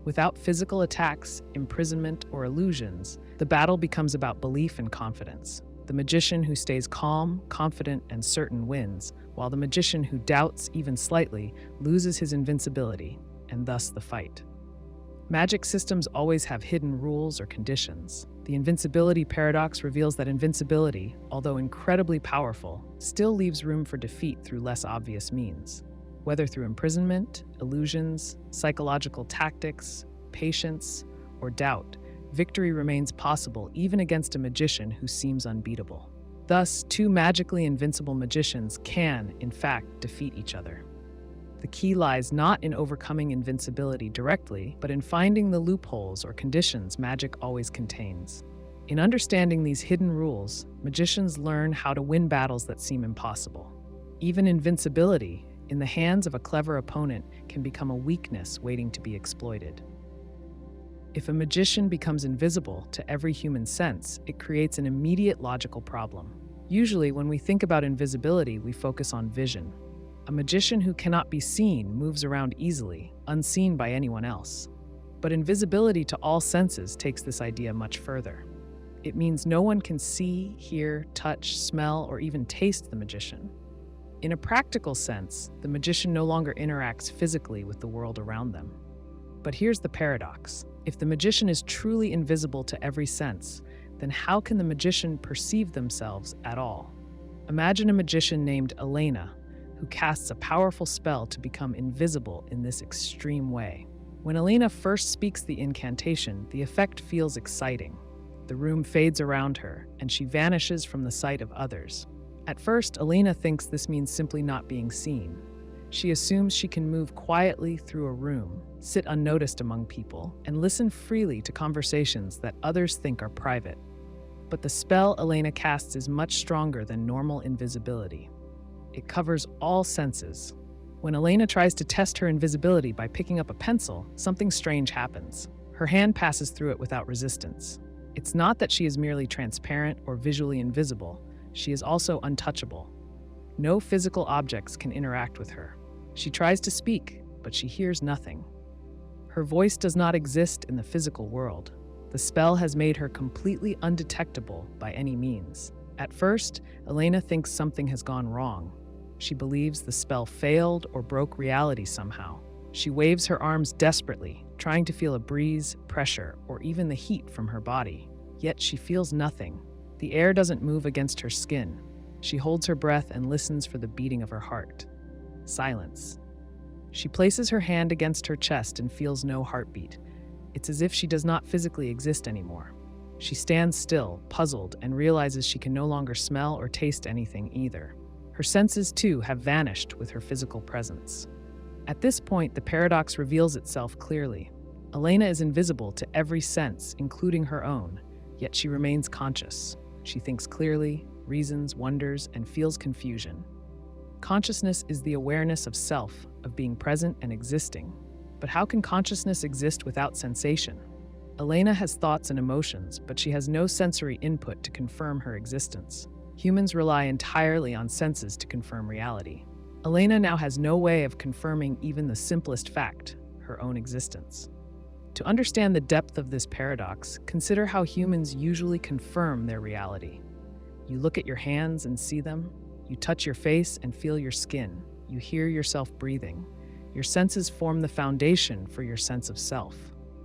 Without physical attacks, imprisonment, or illusions, the battle becomes about belief and confidence. The magician who stays calm, confident, and certain wins, while the magician who doubts even slightly loses his invincibility, and thus the fight. Magic systems always have hidden rules or conditions. The Invincibility Paradox reveals that invincibility, although incredibly powerful, still leaves room for defeat through less obvious means. Whether through imprisonment, illusions, psychological tactics, patience, or doubt, victory remains possible even against a magician who seems unbeatable. Thus, two magically invincible magicians can, in fact, defeat each other. The key lies not in overcoming invincibility directly, but in finding the loopholes or conditions magic always contains. In understanding these hidden rules, magicians learn how to win battles that seem impossible. Even invincibility, in the hands of a clever opponent, can become a weakness waiting to be exploited. If a magician becomes invisible to every human sense, it creates an immediate logical problem. Usually, when we think about invisibility, we focus on vision. A magician who cannot be seen moves around easily, unseen by anyone else. But invisibility to all senses takes this idea much further. It means no one can see, hear, touch, smell, or even taste the magician. In a practical sense, the magician no longer interacts physically with the world around them. But here's the paradox. If the magician is truly invisible to every sense, then how can the magician perceive themselves at all? Imagine a magician named Elena, who casts a powerful spell to become invisible in this extreme way. When Elena first speaks the incantation, the effect feels exciting. The room fades around her, and she vanishes from the sight of others. At first, Elena thinks this means simply not being seen. She assumes she can move quietly through a room, sit unnoticed among people, and listen freely to conversations that others think are private. But the spell Elena casts is much stronger than normal invisibility. It covers all senses. When Elena tries to test her invisibility by picking up a pencil, something strange happens. Her hand passes through it without resistance. It's not that she is merely transparent or visually invisible. She is also untouchable. No physical objects can interact with her. She tries to speak, but she hears nothing. Her voice does not exist in the physical world. The spell has made her completely undetectable by any means. At first, Elena thinks something has gone wrong. She believes the spell failed or broke reality somehow. She waves her arms desperately, trying to feel a breeze, pressure, or even the heat from her body. Yet she feels nothing. The air doesn't move against her skin. She holds her breath and listens for the beating of her heart. Silence. She places her hand against her chest and feels no heartbeat. It's as if she does not physically exist anymore. She stands still, puzzled, and realizes she can no longer smell or taste anything either. Her senses, too, have vanished with her physical presence. At this point, the paradox reveals itself clearly. Elena is invisible to every sense, including her own, yet she remains conscious. She thinks clearly, reasons, wonders, and feels confusion. Consciousness is the awareness of self, of being present and existing. But how can consciousness exist without sensation? Elena has thoughts and emotions, but she has no sensory input to confirm her existence. Humans rely entirely on senses to confirm reality. Elena now has no way of confirming even the simplest fact, her own existence. To understand the depth of this paradox, consider how humans usually confirm their reality. You look at your hands and see them. You touch your face and feel your skin. You hear yourself breathing. Your senses form the foundation for your sense of self.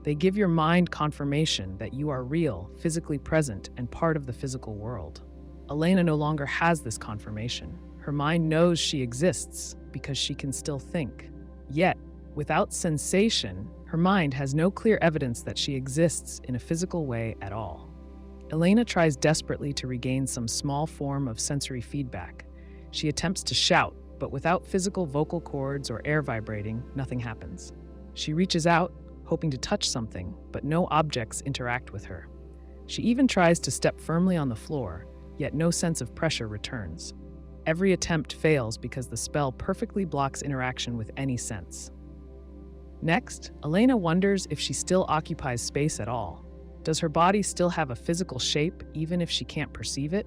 They give your mind confirmation that you are real, physically present, and part of the physical world. Elena no longer has this confirmation. Her mind knows she exists because she can still think. Yet, without sensation, her mind has no clear evidence that she exists in a physical way at all. Elena tries desperately to regain some small form of sensory feedback. She attempts to shout, but without physical vocal cords or air vibrating, nothing happens. She reaches out, hoping to touch something, but no objects interact with her. She even tries to step firmly on the floor, yet no sense of pressure returns. Every attempt fails because the spell perfectly blocks interaction with any sense. Next, Elena wonders if she still occupies space at all. Does her body still have a physical shape even if she can't perceive it?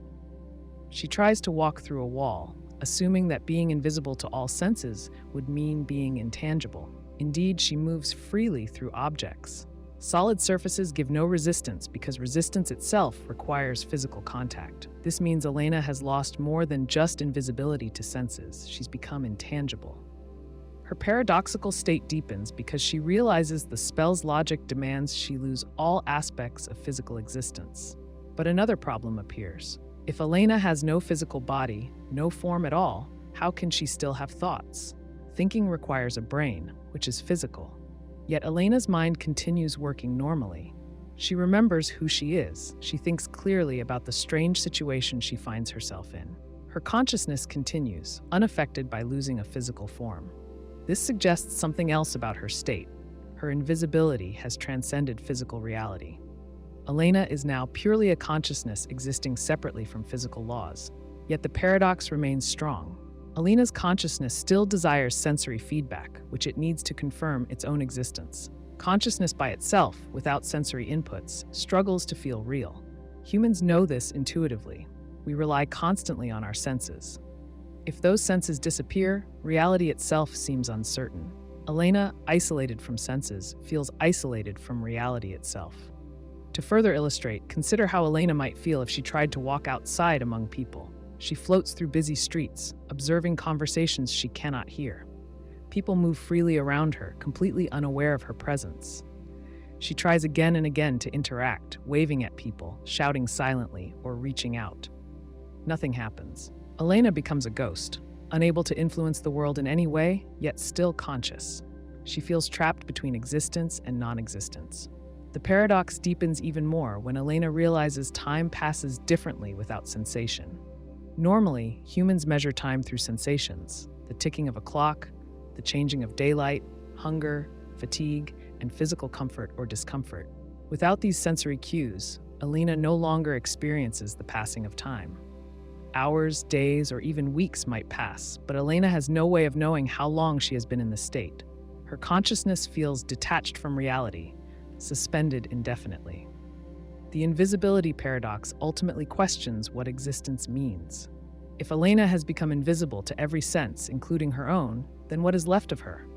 She tries to walk through a wall, assuming that being invisible to all senses would mean being intangible. Indeed, she moves freely through objects. Solid surfaces give no resistance because resistance itself requires physical contact. This means Elena has lost more than just invisibility to senses. She's become intangible. Her paradoxical state deepens because she realizes the spell's logic demands she lose all aspects of physical existence. But another problem appears. If Elena has no physical body, no form at all, how can she still have thoughts? Thinking requires a brain, which is physical. Yet Elena's mind continues working normally. She remembers who she is. She thinks clearly about the strange situation she finds herself in. Her consciousness continues, unaffected by losing a physical form. This suggests something else about her state. Her invisibility has transcended physical reality. Elena is now purely a consciousness existing separately from physical laws. Yet the paradox remains strong. Elena's consciousness still desires sensory feedback, which it needs to confirm its own existence. Consciousness by itself, without sensory inputs, struggles to feel real. Humans know this intuitively. We rely constantly on our senses. If those senses disappear, reality itself seems uncertain. Elena, isolated from senses, feels isolated from reality itself. To further illustrate, consider how Elena might feel if she tried to walk outside among people. She floats through busy streets, observing conversations she cannot hear. People move freely around her, completely unaware of her presence. She tries again and again to interact, waving at people, shouting silently, or reaching out. Nothing happens. Elena becomes a ghost, unable to influence the world in any way, yet still conscious. She feels trapped between existence and non-existence. The paradox deepens even more when Elena realizes time passes differently without sensation. Normally, humans measure time through sensations: the ticking of a clock, the changing of daylight, hunger, fatigue, and physical comfort or discomfort. Without these sensory cues, Elena no longer experiences the passing of time. Hours, days, or even weeks might pass, but Elena has no way of knowing how long she has been in this state. Her consciousness feels detached from reality, suspended indefinitely. The Invisibility Paradox ultimately questions what existence means. If Elena has become invisible to every sense, including her own, then what is left of her?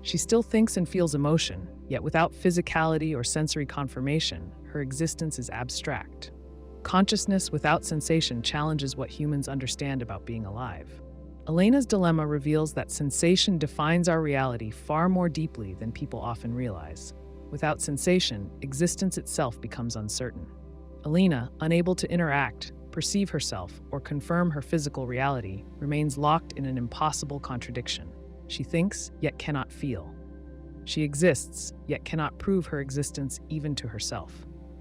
She still thinks and feels emotion, yet without physicality or sensory confirmation, her existence is abstract. Consciousness without sensation challenges what humans understand about being alive. Elena's dilemma reveals that sensation defines our reality far more deeply than people often realize. Without sensation, existence itself becomes uncertain. Elena, unable to interact, perceive herself, or confirm her physical reality, remains locked in an impossible contradiction. She thinks, yet cannot feel. She exists, yet cannot prove her existence even to herself.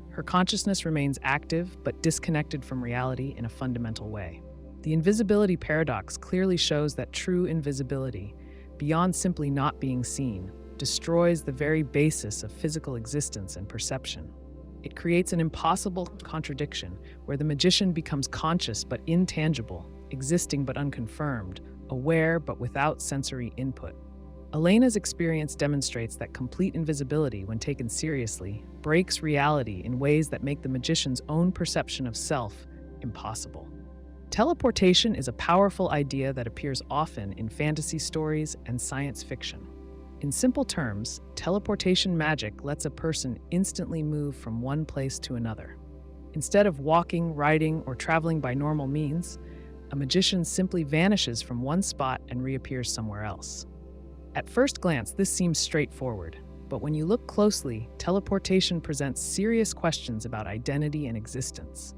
Her consciousness remains active, but disconnected from reality in a fundamental way. The Invisibility Paradox clearly shows that true invisibility, beyond simply not being seen, destroys the very basis of physical existence and perception. It creates an impossible contradiction where the magician becomes conscious but intangible, existing but unconfirmed, aware but without sensory input. Elena's experience demonstrates that complete invisibility, when taken seriously, breaks reality in ways that make the magician's own perception of self impossible. Teleportation is a powerful idea that appears often in fantasy stories and science fiction. In simple terms, teleportation magic lets a person instantly move from one place to another. Instead of walking, riding, or traveling by normal means, a magician simply vanishes from one spot and reappears somewhere else. At first glance, this seems straightforward, but when you look closely, teleportation presents serious questions about identity and existence.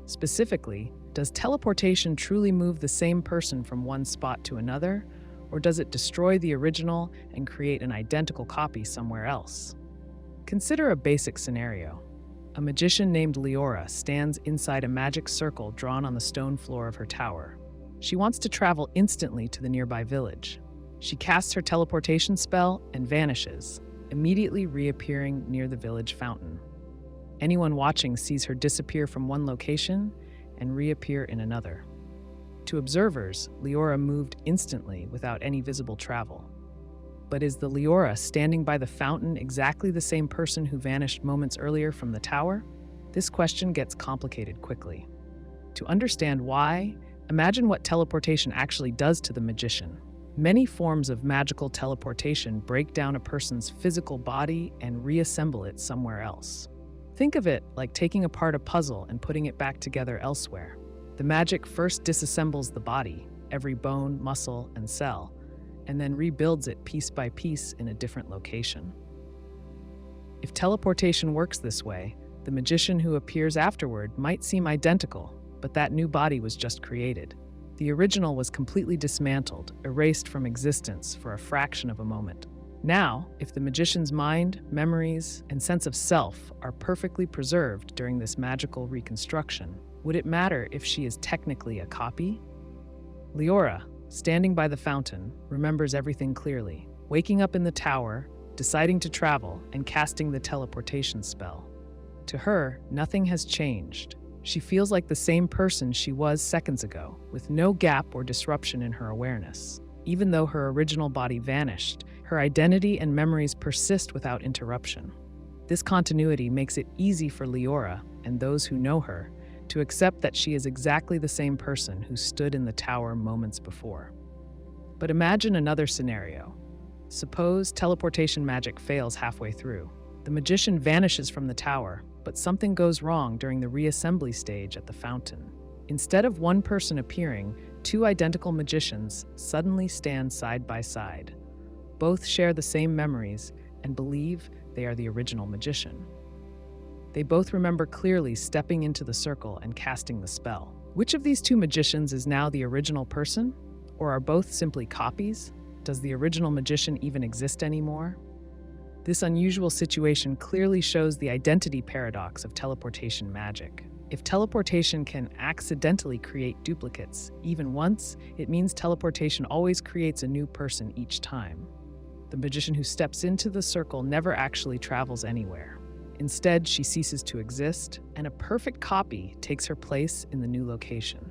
Specifically, does teleportation truly move the same person from one spot to another, or does it destroy the original and create an identical copy somewhere else? Consider a basic scenario. A magician named Leora stands inside a magic circle drawn on the stone floor of her tower. She wants to travel instantly to the nearby village. She casts her teleportation spell and vanishes, immediately reappearing near the village fountain. Anyone watching sees her disappear from one location and reappear in another. To observers, Leora moved instantly without any visible travel. But is the Leora standing by the fountain exactly the same person who vanished moments earlier from the tower? This question gets complicated quickly. To understand why, imagine what teleportation actually does to the magician. Many forms of magical teleportation break down a person's physical body and reassemble it somewhere else. Think of it like taking apart a puzzle and putting it back together elsewhere. The magic first disassembles the body, every bone, muscle, and cell, and then rebuilds it piece by piece in a different location. If teleportation works this way, the magician who appears afterward might seem identical, but that new body was just created. The original was completely dismantled, erased from existence for a fraction of a moment. Now, if the magician's mind, memories, and sense of self are perfectly preserved during this magical reconstruction, would it matter if she is technically a copy? Leora, standing by the fountain, remembers everything clearly, waking up in the tower, deciding to travel, and casting the teleportation spell. To her, nothing has changed. She feels like the same person she was seconds ago, with no gap or disruption in her awareness. Even though her original body vanished, her identity and memories persist without interruption. This continuity makes it easy for Leora, and those who know her, to to accept that she is exactly the same person who stood in the tower moments before. But imagine another scenario. Suppose teleportation magic fails halfway through. The magician vanishes from the tower, but something goes wrong during the reassembly stage at the fountain. Instead of one person appearing, two identical magicians suddenly stand side by side. Both share the same memories and believe they are the original magician. They both remember clearly stepping into the circle and casting the spell. Which of these two magicians is now the original person? Or are both simply copies? Does the original magician even exist anymore? This unusual situation clearly shows the identity paradox of teleportation magic. If teleportation can accidentally create duplicates, even once, it means teleportation always creates a new person each time. The magician who steps into the circle never actually travels anywhere. Instead, she ceases to exist, and a perfect copy takes her place in the new location.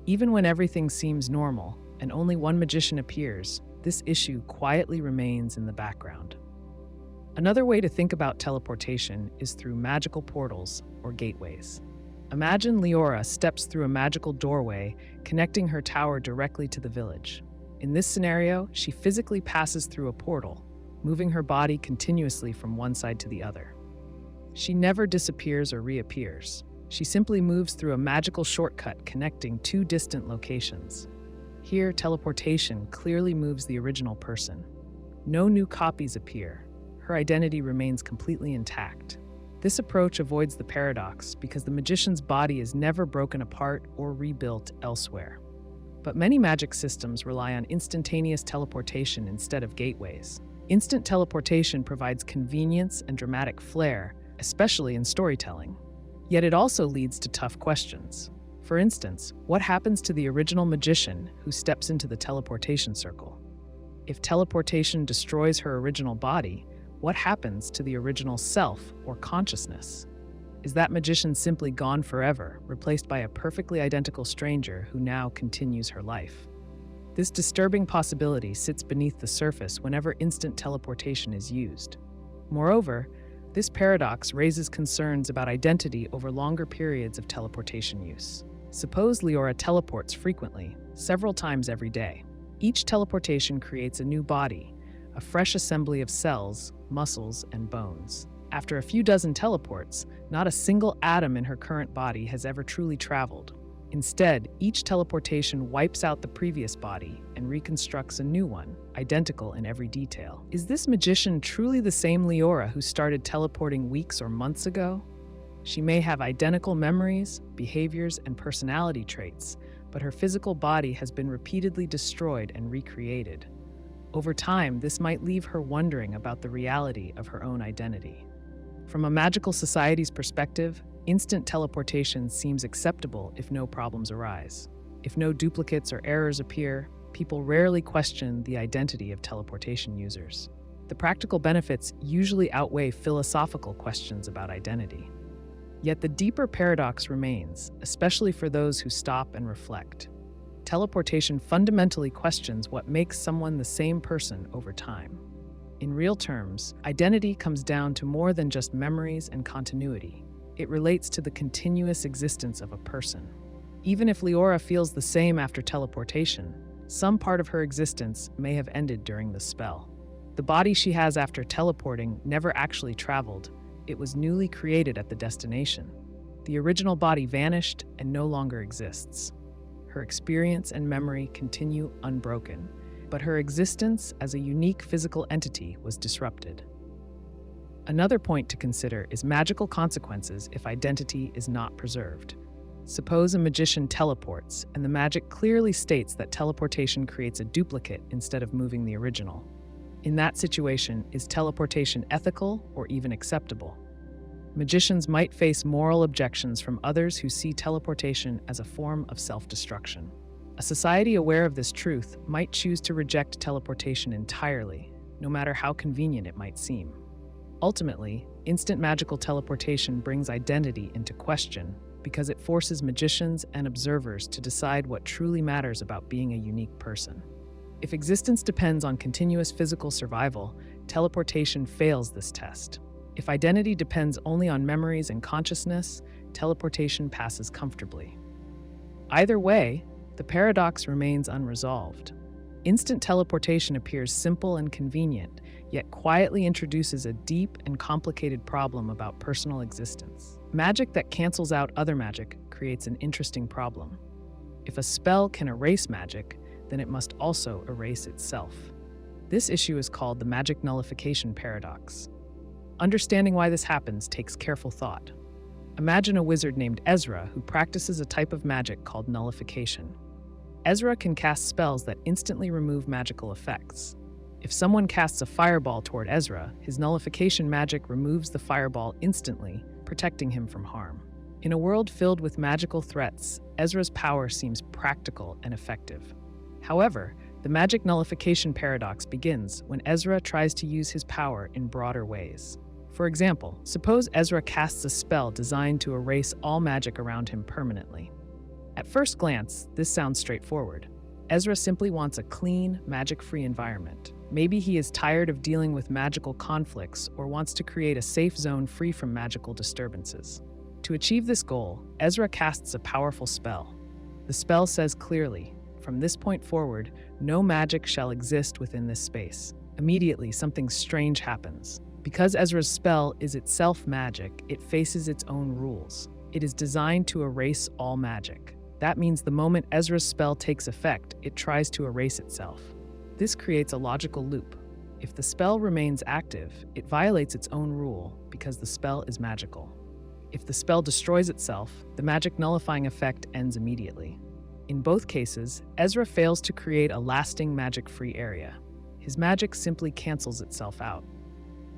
Even when everything seems normal, and only one magician appears, this issue quietly remains in the background. Another way to think about teleportation is through magical portals or gateways. Imagine Leora steps through a magical doorway connecting her tower directly to the village. In this scenario, she physically passes through a portal, moving her body continuously from one side to the other. She never disappears or reappears. She simply moves through a magical shortcut connecting two distant locations. Here, teleportation clearly moves the original person. No new copies appear. Her identity remains completely intact. This approach avoids the paradox because the magician's body is never broken apart or rebuilt elsewhere. But many magic systems rely on instantaneous teleportation instead of gateways. Instant teleportation provides convenience and dramatic flair, especially in storytelling. Yet it also leads to tough questions. For instance, what happens to the original magician who steps into the teleportation circle? If teleportation destroys her original body, what happens to the original self or consciousness? Is that magician simply gone forever, replaced by a perfectly identical stranger who now continues her life? This disturbing possibility sits beneath the surface whenever instant teleportation is used. Moreover, this paradox raises concerns about identity over longer periods of teleportation use. Suppose Leora teleports frequently, several times every day. Each teleportation creates a new body, a fresh assembly of cells, muscles, and bones. After a few dozen teleports, not a single atom in her current body has ever truly traveled. Instead, each teleportation wipes out the previous body and reconstructs a new one, identical in every detail. Is this magician truly the same Leora who started teleporting weeks or months ago? She may have identical memories, behaviors, and personality traits, but her physical body has been repeatedly destroyed and recreated. Over time, this might leave her wondering about the reality of her own identity. From a magical society's perspective, instant teleportation seems acceptable if no problems arise. If no duplicates or errors appear, people rarely question the identity of teleportation users. The practical benefits usually outweigh philosophical questions about identity. Yet the deeper paradox remains, especially for those who stop and reflect. Teleportation fundamentally questions what makes someone the same person over time. In real terms, identity comes down to more than just memories and continuity. It relates to the continuous existence of a person. Even if Leora feels the same after teleportation, some part of her existence may have ended during the spell. The body she has after teleporting never actually traveled. It was newly created at the destination. The original body vanished and no longer exists. Her experience and memory continue unbroken, but her existence as a unique physical entity was disrupted. Another point to consider is magical consequences if identity is not preserved. Suppose a magician teleports, and the magic clearly states that teleportation creates a duplicate instead of moving the original. In that situation, is teleportation ethical or even acceptable? Magicians might face moral objections from others who see teleportation as a form of self-destruction. A society aware of this truth might choose to reject teleportation entirely, no matter how convenient it might seem. Ultimately, instant magical teleportation brings identity into question because it forces magicians and observers to decide what truly matters about being a unique person. If existence depends on continuous physical survival, teleportation fails this test. If identity depends only on memories and consciousness, teleportation passes comfortably. Either way, the paradox remains unresolved. Instant teleportation appears simple and convenient, yet quietly introduces a deep and complicated problem about personal existence. Magic that cancels out other magic creates an interesting problem. If a spell can erase magic, then it must also erase itself. This issue is called the Magic Nullification Paradox. Understanding why this happens takes careful thought. Imagine a wizard named Ezra who practices a type of magic called nullification. Ezra can cast spells that instantly remove magical effects. If someone casts a fireball toward Ezra, his nullification magic removes the fireball instantly, protecting him from harm. In a world filled with magical threats, Ezra's power seems practical and effective. However, the Magic Nullification Paradox begins when Ezra tries to use his power in broader ways. For example, suppose Ezra casts a spell designed to erase all magic around him permanently. At first glance, this sounds straightforward. Ezra simply wants a clean, magic-free environment. Maybe he is tired of dealing with magical conflicts or wants to create a safe zone free from magical disturbances. To achieve this goal, Ezra casts a powerful spell. The spell says clearly, "From this point forward, no magic shall exist within this space." Immediately, something strange happens. Because Ezra's spell is itself magic, it faces its own rules. It is designed to erase all magic. That means the moment Ezra's spell takes effect, it tries to erase itself. This creates a logical loop. If the spell remains active, it violates its own rule because the spell is magical. If the spell destroys itself, the magic nullifying effect ends immediately. In both cases, Ezra fails to create a lasting magic-free area. His magic simply cancels itself out.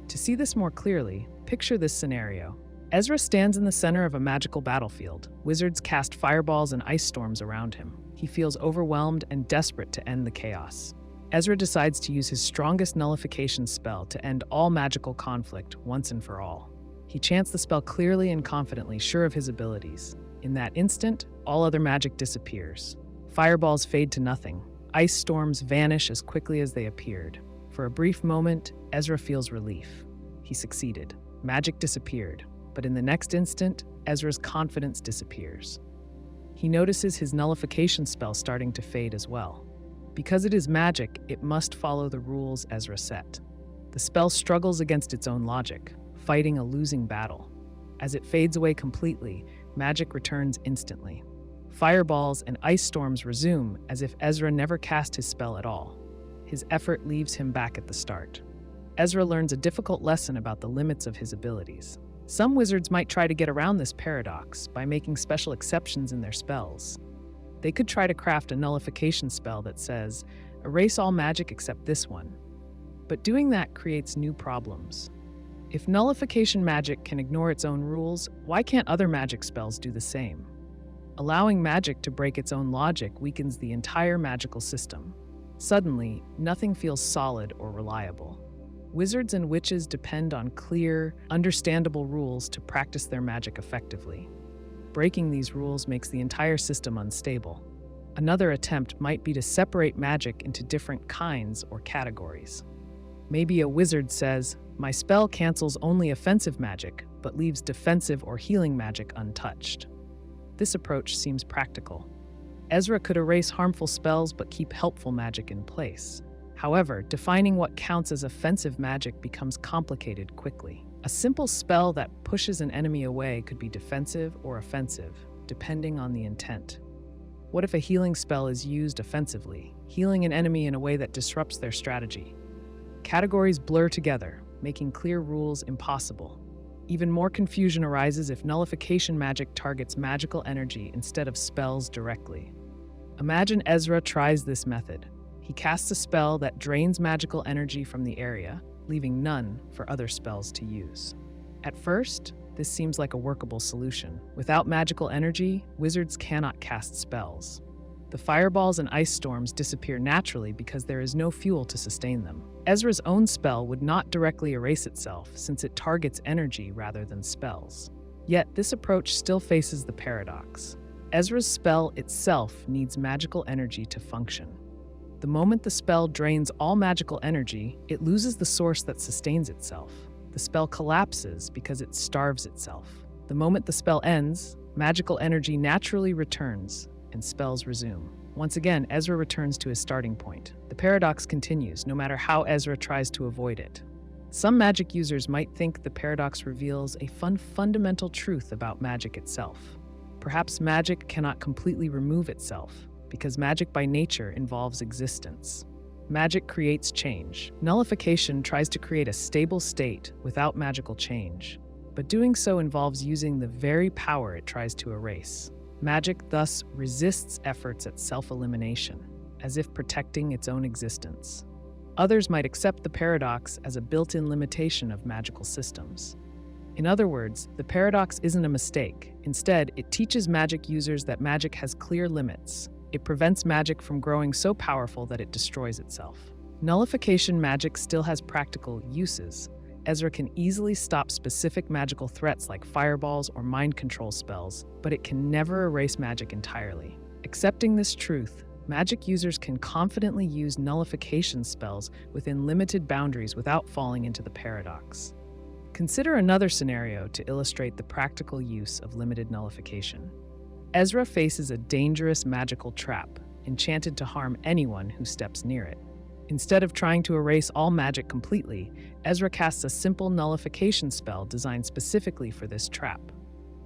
To see this more clearly, picture this scenario. Ezra stands in the center of a magical battlefield. Wizards cast fireballs and ice storms around him. He feels overwhelmed and desperate to end the chaos. Ezra decides to use his strongest nullification spell to end all magical conflict once and for all. He chants the spell clearly and confidently, sure of his abilities. In that instant, all other magic disappears. Fireballs fade to nothing. Ice storms vanish as quickly as they appeared. For a brief moment, Ezra feels relief. He succeeded. Magic disappeared. But in the next instant, Ezra's confidence disappears. He notices his nullification spell starting to fade as well. Because it is magic, it must follow the rules Ezra set. The spell struggles against its own logic, fighting a losing battle. As it fades away completely, magic returns instantly. Fireballs and ice storms resume as if Ezra never cast his spell at all. His effort leaves him back at the start. Ezra learns a difficult lesson about the limits of his abilities. Some wizards might try to get around this paradox by making special exceptions in their spells. They could try to craft a nullification spell that says, erase all magic except this one. But doing that creates new problems. If nullification magic can ignore its own rules, why can't other magic spells do the same? Allowing magic to break its own logic weakens the entire magical system. Suddenly, nothing feels solid or reliable. Wizards and witches depend on clear, understandable rules to practice their magic effectively. Breaking these rules makes the entire system unstable. Another attempt might be to separate magic into different kinds or categories. Maybe a wizard says, "My spell cancels only offensive magic, but leaves defensive or healing magic untouched." This approach seems practical. Ezra could erase harmful spells but keep helpful magic in place. However, defining what counts as offensive magic becomes complicated quickly. A simple spell that pushes an enemy away could be defensive or offensive, depending on the intent. What if a healing spell is used offensively, healing an enemy in a way that disrupts their strategy? Categories blur together, making clear rules impossible. Even more confusion arises if nullification magic targets magical energy instead of spells directly. Imagine Ezra tries this method. He casts a spell that drains magical energy from the area, leaving none for other spells to use. At first, this seems like a workable solution. Without magical energy, wizards cannot cast spells. The fireballs and ice storms disappear naturally because there is no fuel to sustain them. Ezra's own spell would not directly erase itself since it targets energy rather than spells. Yet this approach still faces the paradox. Ezra's spell itself needs magical energy to function. The moment the spell drains all magical energy, it loses the source that sustains itself. The spell collapses because it starves itself. The moment the spell ends, magical energy naturally returns and spells resume. Once again, Ezra returns to his starting point. The paradox continues, no matter how Ezra tries to avoid it. Some magic users might think the paradox reveals a fundamental truth about magic itself. Perhaps magic cannot completely remove itself, because magic by nature involves existence. Magic creates change. Nullification tries to create a stable state without magical change, but doing so involves using the very power it tries to erase. Magic thus resists efforts at self-elimination, as if protecting its own existence. Others might accept the paradox as a built-in limitation of magical systems. In other words, the paradox isn't a mistake. Instead, it teaches magic users that magic has clear limits. It prevents magic from growing so powerful that it destroys itself. Nullification magic still has practical uses. Ezra can easily stop specific magical threats like fireballs or mind control spells, but it can never erase magic entirely. Accepting this truth, magic users can confidently use nullification spells within limited boundaries without falling into the paradox. Consider another scenario to illustrate the practical use of limited nullification. Ezra faces a dangerous magical trap, enchanted to harm anyone who steps near it. Instead of trying to erase all magic completely, Ezra casts a simple nullification spell designed specifically for this trap.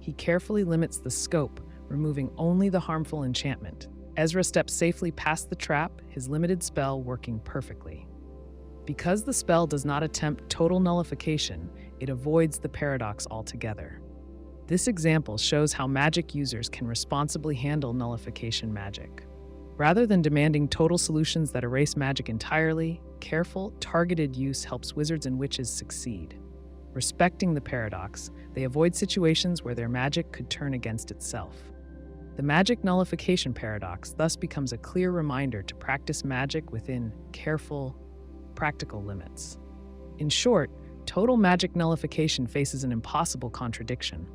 He carefully limits the scope, removing only the harmful enchantment. Ezra steps safely past the trap, his limited spell working perfectly. Because the spell does not attempt total nullification, it avoids the paradox altogether. This example shows how magic users can responsibly handle nullification magic. Rather than demanding total solutions that erase magic entirely, careful, targeted use helps wizards and witches succeed. Respecting the paradox, they avoid situations where their magic could turn against itself. The magic nullification paradox thus becomes a clear reminder to practice magic within careful, practical limits. In short, total magic nullification faces an impossible contradiction.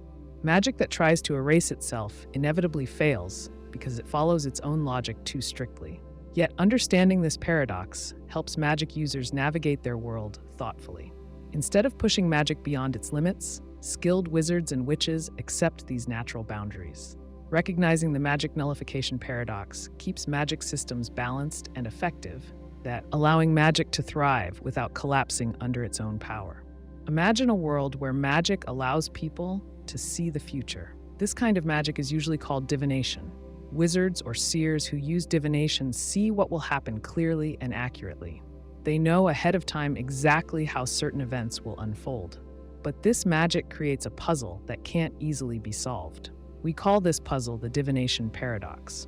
Magic that tries to erase itself inevitably fails because it follows its own logic too strictly. Yet understanding this paradox helps magic users navigate their world thoughtfully. Instead of pushing magic beyond its limits, skilled wizards and witches accept these natural boundaries. Recognizing the magic nullification paradox keeps magic systems balanced and effective, that allowing magic to thrive without collapsing under its own power. Imagine a world where magic allows people to see the future. This kind of magic is usually called divination. Wizards or seers who use divination see what will happen clearly and accurately. They know ahead of time exactly how certain events will unfold. But this magic creates a puzzle that can't easily be solved. We call this puzzle the Divination Paradox.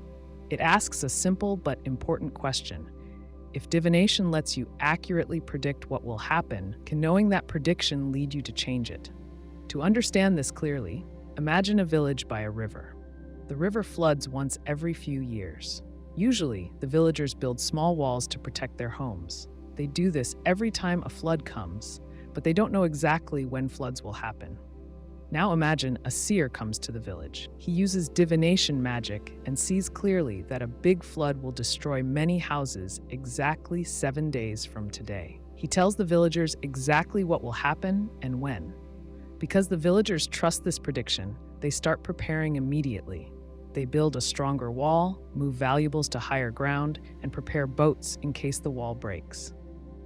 It asks a simple but important question. If divination lets you accurately predict what will happen, can knowing that prediction lead you to change it? To understand this clearly, imagine a village by a river. The river floods once every few years. Usually, the villagers build small walls to protect their homes. They do this every time a flood comes, but they don't know exactly when floods will happen. Now imagine a seer comes to the village. He uses divination magic and sees clearly that a big flood will destroy many houses exactly 7 days from today. He tells the villagers exactly what will happen and when. Because the villagers trust this prediction, they start preparing immediately. They build a stronger wall, move valuables to higher ground, and prepare boats in case the wall breaks.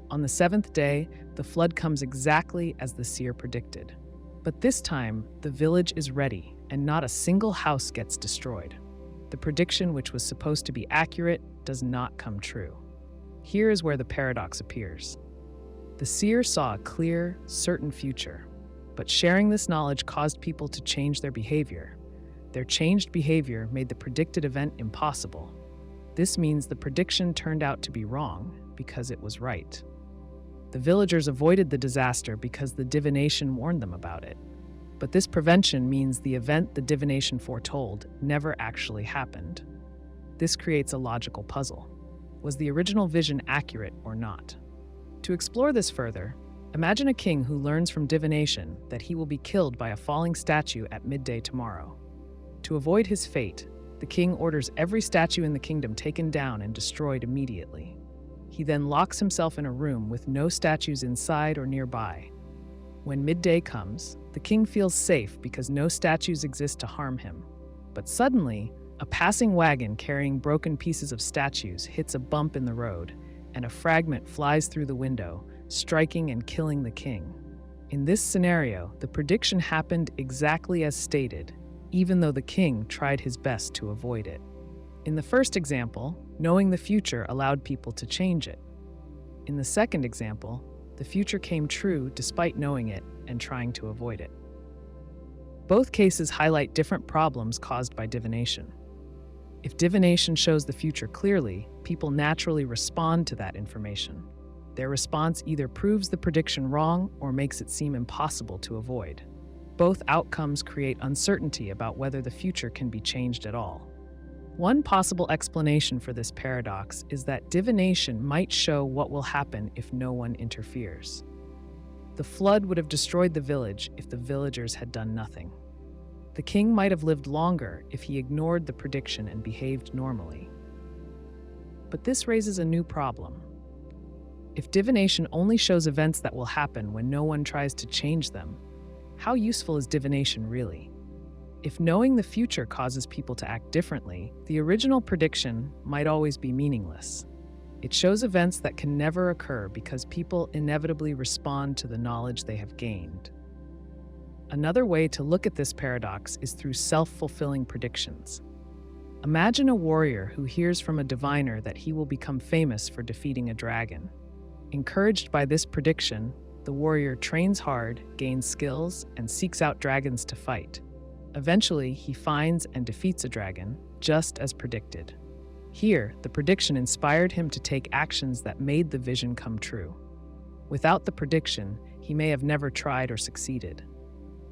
On the 7th day, the flood comes exactly as the seer predicted. But this time, the village is ready, and not a single house gets destroyed. The prediction, which was supposed to be accurate, does not come true. Here is where the paradox appears. The seer saw a clear, certain future, but sharing this knowledge caused people to change their behavior. Their changed behavior made the predicted event impossible. This means the prediction turned out to be wrong because it was right. The villagers avoided the disaster because the divination warned them about it. But this prevention means the event the divination foretold never actually happened. This creates a logical puzzle. Was the original vision accurate or not? To explore this further, imagine a king who learns from divination that he will be killed by a falling statue at midday tomorrow. To avoid his fate, the king orders every statue in the kingdom taken down and destroyed immediately. He then locks himself in a room with no statues inside or nearby. When midday comes, the The king feels safe because no statues exist to harm him. But suddenly, a passing wagon carrying broken pieces of statues hits a bump in the road, and a fragment flies through the window, striking and killing the king. In this scenario, the prediction happened exactly as stated, even though the king tried his best to avoid it. In the first example, knowing the future allowed people to change it. In the second example, the future came true despite knowing it and trying to avoid it. Both cases highlight different problems caused by divination. If divination shows the future clearly, people naturally respond to that information. Their response either proves the prediction wrong or makes it seem impossible to avoid. Both outcomes create uncertainty about whether the future can be changed at all. One possible explanation for this paradox is that divination might show what will happen if no one interferes. The flood would have destroyed the village if the villagers had done nothing. The king might have lived longer if he ignored the prediction and behaved normally. But this raises a new problem. If divination only shows events that will happen when no one tries to change them, how useful is divination really? If knowing the future causes people to act differently, the original prediction might always be meaningless. It shows events that can never occur because people inevitably respond to the knowledge they have gained. Another way to look at this paradox is through self-fulfilling predictions. Imagine a warrior who hears from a diviner that he will become famous for defeating a dragon. Encouraged by this prediction, the warrior trains hard, gains skills, and seeks out dragons to fight. Eventually, he finds and defeats a dragon, just as predicted. Here, the prediction inspired him to take actions that made the vision come true. Without the prediction, he may have never tried or succeeded.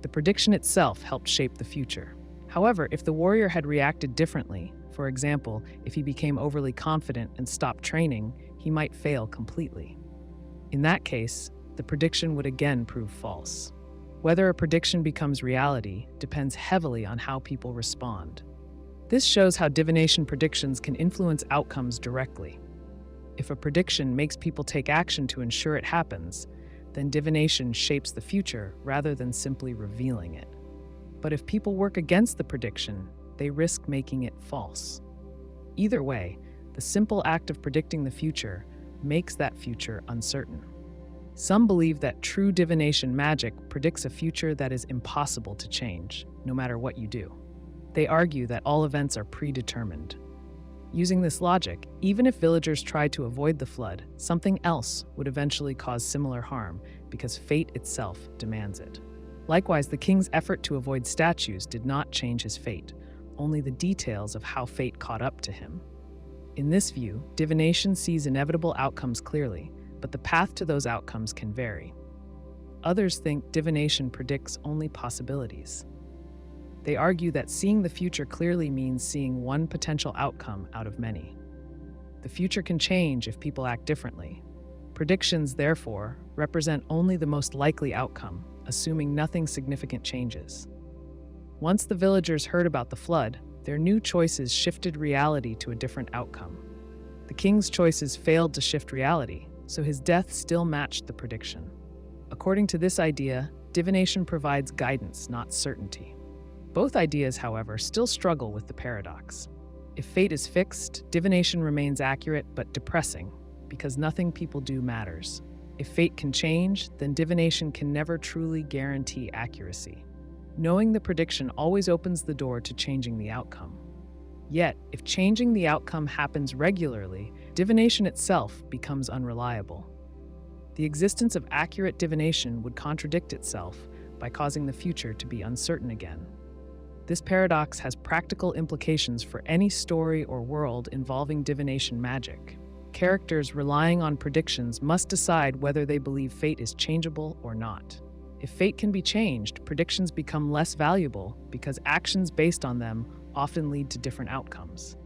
The prediction itself helped shape the future. However, if the warrior had reacted differently, for example, if he became overly confident and stopped training, he might fail completely. In that case, the prediction would again prove false. Whether a prediction becomes reality depends heavily on how people respond. This shows how divination predictions can influence outcomes directly. If a prediction makes people take action to ensure it happens, then divination shapes the future rather than simply revealing it. But if people work against the prediction, they risk making it false. Either way, the simple act of predicting the future makes that future uncertain. Some believe that true divination magic predicts a future that is impossible to change, no matter what you do. They argue that all events are predetermined. Using this logic, even if villagers tried to avoid the flood, something else would eventually cause similar harm because fate itself demands it. Likewise, the king's effort to avoid statues did not change his fate, only the details of how fate caught up to him. In this view, divination sees inevitable outcomes clearly, but the path to those outcomes can vary. Others think divination predicts only possibilities. They argue that seeing the future clearly means seeing one potential outcome out of many. The future can change if people act differently. Predictions, therefore, represent only the most likely outcome, assuming nothing significant changes. Once the villagers heard about the flood, their new choices shifted reality to a different outcome. The king's choices failed to shift reality, so his death still matched the prediction. According to this idea, divination provides guidance, not certainty. Both ideas, however, still struggle with the paradox. If fate is fixed, divination remains accurate but depressing, because nothing people do matters. If fate can change, then divination can never truly guarantee accuracy. Knowing the prediction always opens the door to changing the outcome. Yet, if changing the outcome happens regularly, divination itself becomes unreliable. The existence of accurate divination would contradict itself by causing the future to be uncertain again. This paradox has practical implications for any story or world involving divination magic. Characters relying on predictions must decide whether they believe fate is changeable or not. If fate can be changed, predictions become less valuable because actions based on them often lead to different outcomes.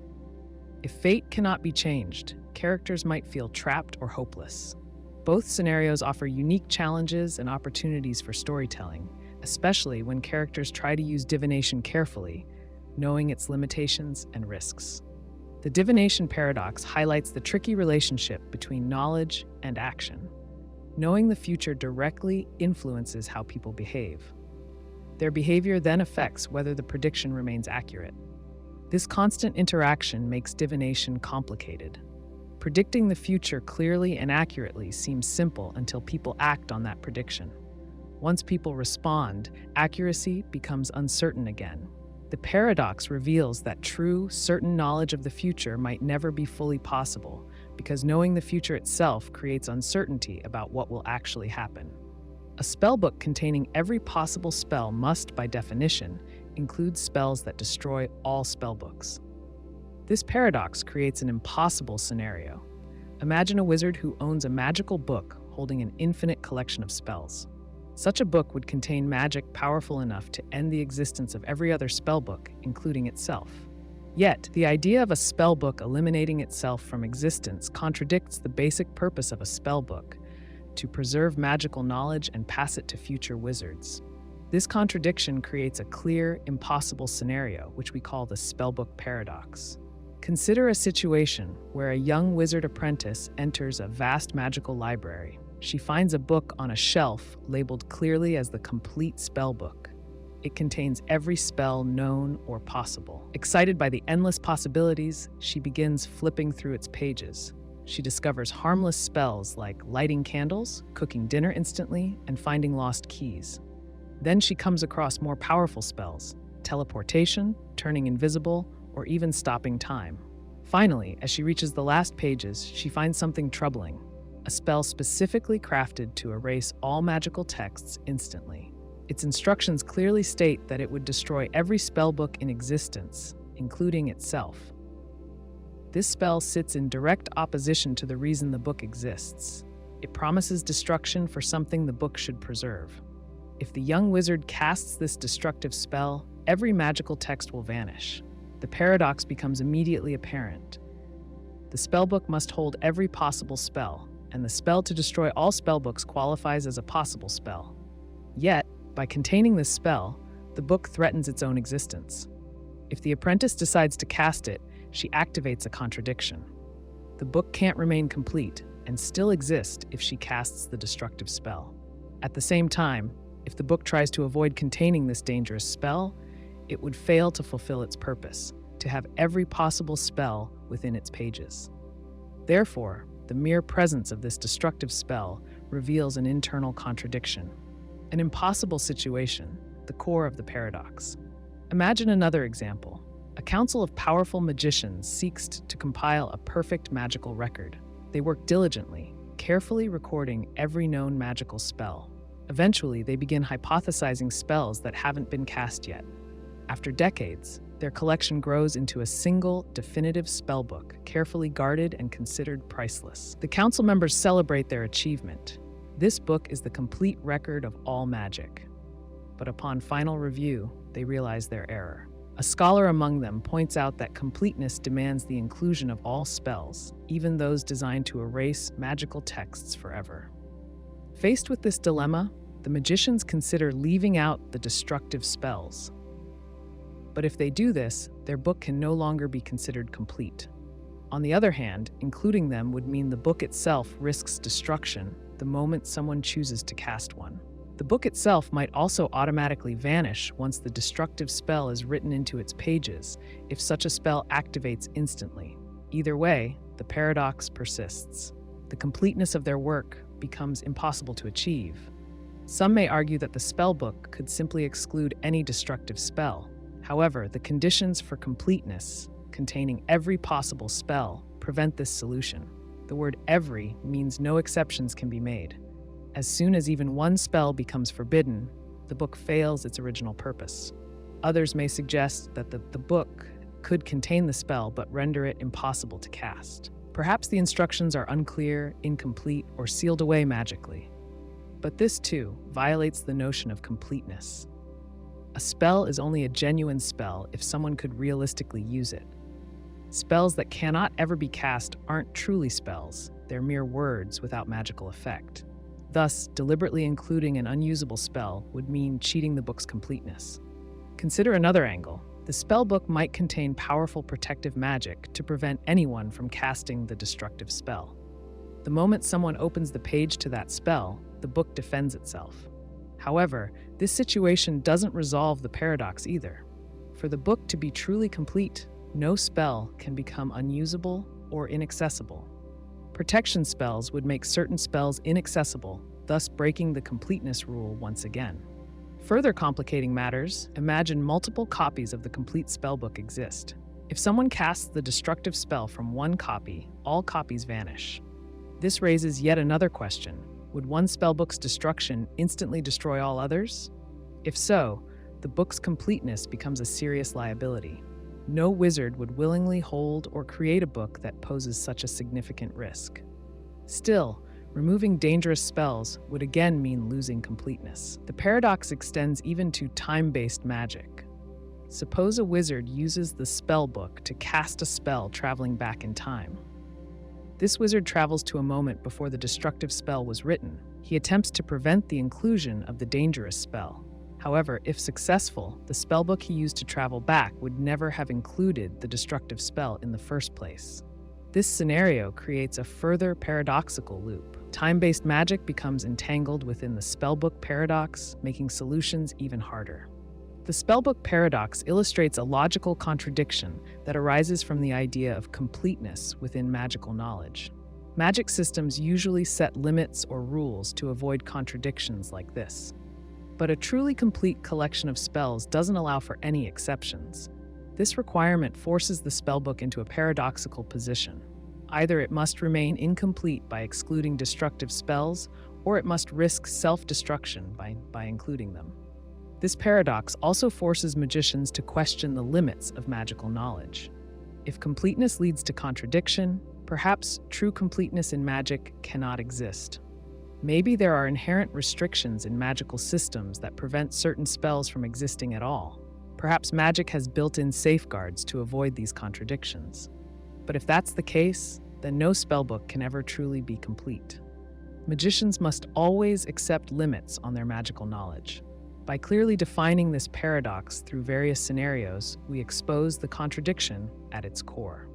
If fate cannot be changed, characters might feel trapped or hopeless. Both scenarios offer unique challenges and opportunities for storytelling, especially when characters try to use divination carefully, knowing its limitations and risks. The Divination Paradox highlights the tricky relationship between knowledge and action. Knowing the future directly influences how people behave. Their behavior then affects whether the prediction remains accurate. This constant interaction makes divination complicated. Predicting the future clearly and accurately seems simple until people act on that prediction. Once people respond, accuracy becomes uncertain again. The paradox reveals that true, certain knowledge of the future might never be fully possible, because knowing the future itself creates uncertainty about what will actually happen. A spellbook containing every possible spell must, by definition, include spells that destroy all spellbooks. This paradox creates an impossible scenario. Imagine a wizard who owns a magical book holding an infinite collection of spells. Such a book would contain magic powerful enough to end the existence of every other spellbook, including itself. Yet, the idea of a spellbook eliminating itself from existence contradicts the basic purpose of a spellbook: to preserve magical knowledge and pass it to future wizards. This contradiction creates a clear, impossible scenario, which we call the Spellbook Paradox. Consider a situation where a young wizard apprentice enters a vast magical library. She finds a book on a shelf labeled clearly as the complete spellbook. It contains every spell known or possible. Excited by the endless possibilities, she begins flipping through its pages. She discovers harmless spells like lighting candles, cooking dinner instantly, and finding lost keys. Then she comes across more powerful spells: teleportation, turning invisible, or even stopping time. Finally, as she reaches the last pages, she finds something troubling: a spell specifically crafted to erase all magical texts instantly. Its instructions clearly state that it would destroy every spellbook in existence, including itself. This spell sits in direct opposition to the reason the book exists. It promises destruction for something the book should preserve. If the young wizard casts this destructive spell, every magical text will vanish. The paradox becomes immediately apparent. The spellbook must hold every possible spell, and the spell to destroy all spellbooks qualifies as a possible spell. Yet, by containing this spell, the book threatens its own existence. If the apprentice decides to cast it, she activates a contradiction. The book can't remain complete and still exist if she casts the destructive spell. At the same time, if the book tries to avoid containing this dangerous spell, it would fail to fulfill its purpose, to have every possible spell within its pages. Therefore, the mere presence of this destructive spell reveals an internal contradiction, an impossible situation, the core of the paradox. Imagine another example. A council of powerful magicians seeks to compile a perfect magical record. They work diligently, carefully recording every known magical spell. Eventually, they begin hypothesizing spells that haven't been cast yet. After decades, their collection grows into a single, definitive spellbook, carefully guarded and considered priceless. The council members celebrate their achievement. This book is the complete record of all magic. But upon final review, they realize their error. A scholar among them points out that completeness demands the inclusion of all spells, even those designed to erase magical texts forever. Faced with this dilemma, the magicians consider leaving out the destructive spells. But if they do this, their book can no longer be considered complete. On the other hand, including them would mean the book itself risks destruction the moment someone chooses to cast one. The book itself might also automatically vanish once the destructive spell is written into its pages, if such a spell activates instantly. Either way, the paradox persists. The completeness of their work becomes impossible to achieve. Some may argue that the spellbook could simply exclude any destructive spell. However, the conditions for completeness, containing every possible spell, prevent this solution. The word "every" means no exceptions can be made. As soon as even one spell becomes forbidden, the book fails its original purpose. Others may suggest that the book could contain the spell but render it impossible to cast. Perhaps the instructions are unclear, incomplete, or sealed away magically. But this, too, violates the notion of completeness. A spell is only a genuine spell if someone could realistically use it. Spells that cannot ever be cast aren't truly spells, they're mere words without magical effect. Thus, deliberately including an unusable spell would mean cheating the book's completeness. Consider another angle. The spellbook might contain powerful protective magic to prevent anyone from casting the destructive spell. The moment someone opens the page to that spell, the book defends itself. However, This situation doesn't resolve the paradox either. For the book to be truly complete, no spell can become unusable or inaccessible. Protection spells would make certain spells inaccessible, thus breaking the completeness rule once again. Further complicating matters, imagine multiple copies of the complete spellbook exist. If someone casts the destructive spell from one copy, all copies vanish. This raises yet another question. Would one spellbook's destruction instantly destroy all others? If so, the book's completeness becomes a serious liability. No wizard would willingly hold or create a book that poses such a significant risk. Still, removing dangerous spells would again mean losing completeness. The paradox extends even to time-based magic. Suppose a wizard uses the spellbook to cast a spell traveling back in time. This wizard travels to a moment before the destructive spell was written. He attempts to prevent the inclusion of the dangerous spell. However, if successful, the spellbook he used to travel back would never have included the destructive spell in the first place. This scenario creates a further paradoxical loop. Time-based magic becomes entangled within the Spellbook Paradox, making solutions even harder. The Spellbook Paradox illustrates a logical contradiction that arises from the idea of completeness within magical knowledge. Magic systems usually set limits or rules to avoid contradictions like this. But a truly complete collection of spells doesn't allow for any exceptions. This requirement forces the spellbook into a paradoxical position. Either it must remain incomplete by excluding destructive spells, or it must risk self-destruction by including them. This paradox also forces magicians to question the limits of magical knowledge. If completeness leads to contradiction, perhaps true completeness in magic cannot exist. Maybe there are inherent restrictions in magical systems that prevent certain spells from existing at all. Perhaps magic has built-in safeguards to avoid these contradictions. But if that's the case, then no spellbook can ever truly be complete. Magicians must always accept limits on their magical knowledge. By clearly defining this paradox through various scenarios, we expose the contradiction at its core.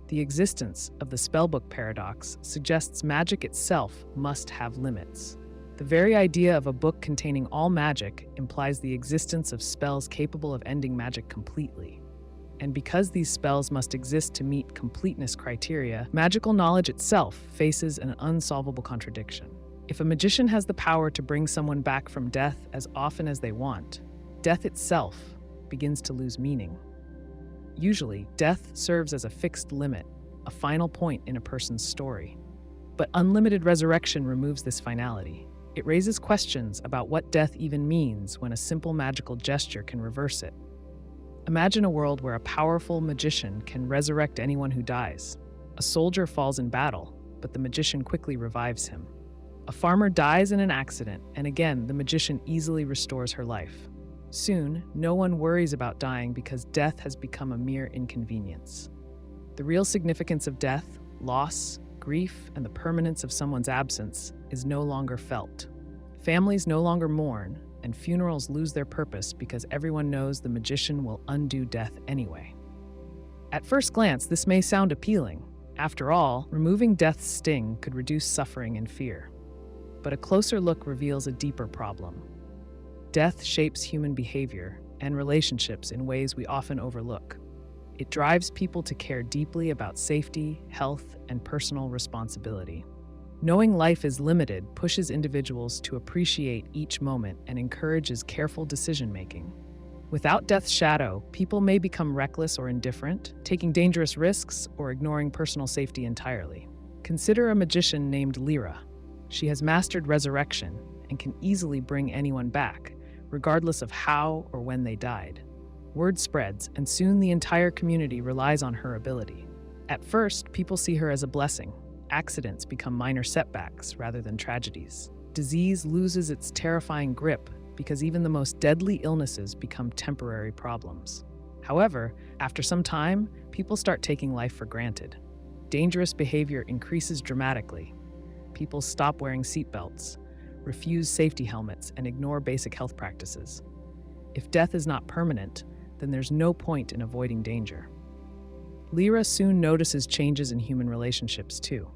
The existence of the Spellbook Paradox suggests magic itself must have limits. The very idea of a book containing all magic implies the existence of spells capable of ending magic completely. And because these spells must exist to meet completeness criteria, magical knowledge itself faces an unsolvable contradiction. If a magician has the power to bring someone back from death as often as they want, death itself begins to lose meaning. Usually, death serves as a fixed limit, a final point in a person's story. But unlimited resurrection removes this finality. It raises questions about what death even means when a simple magical gesture can reverse it. Imagine a world where a powerful magician can resurrect anyone who dies. A soldier falls in battle, but the magician quickly revives him. A farmer dies in an accident, and again, the magician easily restores her life. Soon, no one worries about dying because death has become a mere inconvenience. The real significance of death, loss, grief, and the permanence of someone's absence is no longer felt. Families no longer mourn, and funerals lose their purpose because everyone knows the magician will undo death anyway. At first glance, this may sound appealing. After all, removing death's sting could reduce suffering and fear. But a closer look reveals a deeper problem. Death shapes human behavior and relationships in ways we often overlook. It drives people to care deeply about safety, health, and personal responsibility. Knowing life is limited pushes individuals to appreciate each moment and encourages careful decision-making. Without death's shadow, people may become reckless or indifferent, taking dangerous risks or ignoring personal safety entirely. Consider a magician named Lyra. She has mastered resurrection and can easily bring anyone back, regardless of how or when they died. Word spreads, and soon the entire community relies on her ability. At first, people see her as a blessing. Accidents become minor setbacks rather than tragedies. Disease loses its terrifying grip because even the most deadly illnesses become temporary problems. However, after some time, people start taking life for granted. Dangerous behavior increases dramatically. People stop wearing seatbelts, refuse safety helmets, and ignore basic health practices. If death is not permanent, then there's no point in avoiding danger. Lyra soon notices changes in human relationships too.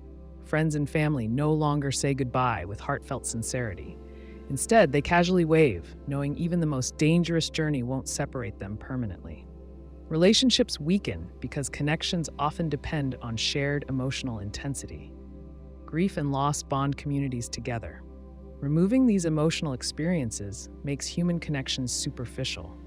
Friends and family no longer say goodbye with heartfelt sincerity. Instead, they casually wave, knowing even the most dangerous journey won't separate them permanently. Relationships weaken because connections often depend on shared emotional intensity. Grief and loss bond communities together. Removing these emotional experiences makes human connections superficial.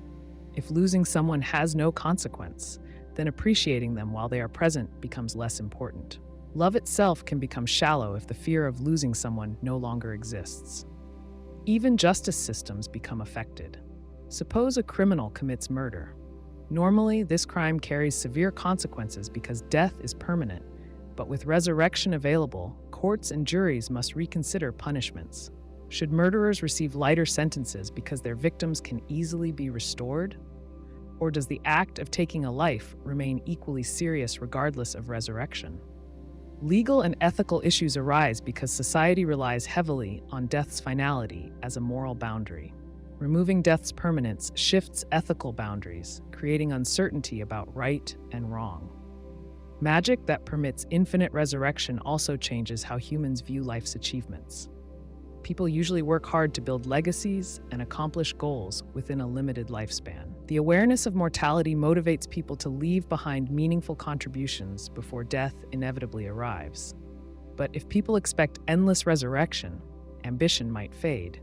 If losing someone has no consequence, then appreciating them while they are present becomes less important. Love itself can become shallow if the fear of losing someone no longer exists. Even justice systems become affected. Suppose a criminal commits murder. Normally, this crime carries severe consequences because death is permanent, but with resurrection available, courts and juries must reconsider punishments. Should murderers receive lighter sentences because their victims can easily be restored? Or does the act of taking a life remain equally serious regardless of resurrection? Legal and ethical issues arise because society relies heavily on death's finality as a moral boundary. Removing death's permanence shifts ethical boundaries, creating uncertainty about right and wrong. Magic that permits infinite resurrection also changes how humans view life's achievements. People usually work hard to build legacies and accomplish goals within a limited lifespan. The awareness of mortality motivates people to leave behind meaningful contributions before death inevitably arrives. But if people expect endless resurrection, ambition might fade.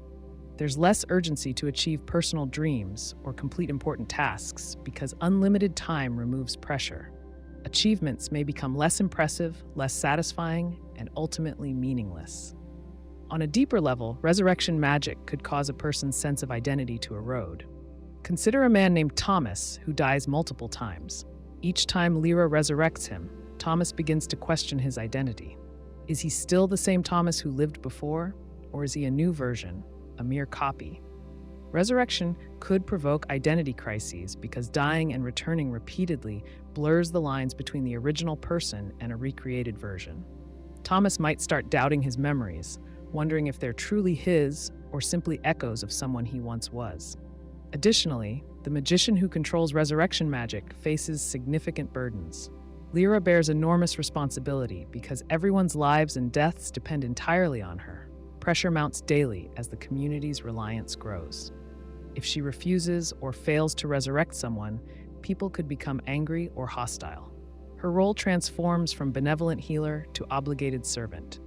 There's less urgency to achieve personal dreams or complete important tasks because unlimited time removes pressure. Achievements may become less impressive, less satisfying, and ultimately meaningless. On a deeper level, resurrection magic could cause a person's sense of identity to erode. Consider a man named Thomas who dies multiple times. Each time Lyra resurrects him, Thomas begins to question his identity. Is he still the same Thomas who lived before, or is he a new version, a mere copy? Resurrection could provoke identity crises because dying and returning repeatedly blurs the lines between the original person and a recreated version. Thomas might start doubting his memories, wondering if they're truly his or simply echoes of someone he once was. Additionally, the magician who controls resurrection magic faces significant burdens. Lyra bears enormous responsibility because everyone's lives and deaths depend entirely on her. Pressure mounts daily as the community's reliance grows. If she refuses or fails to resurrect someone, people could become angry or hostile. Her role transforms from benevolent healer to obligated servant.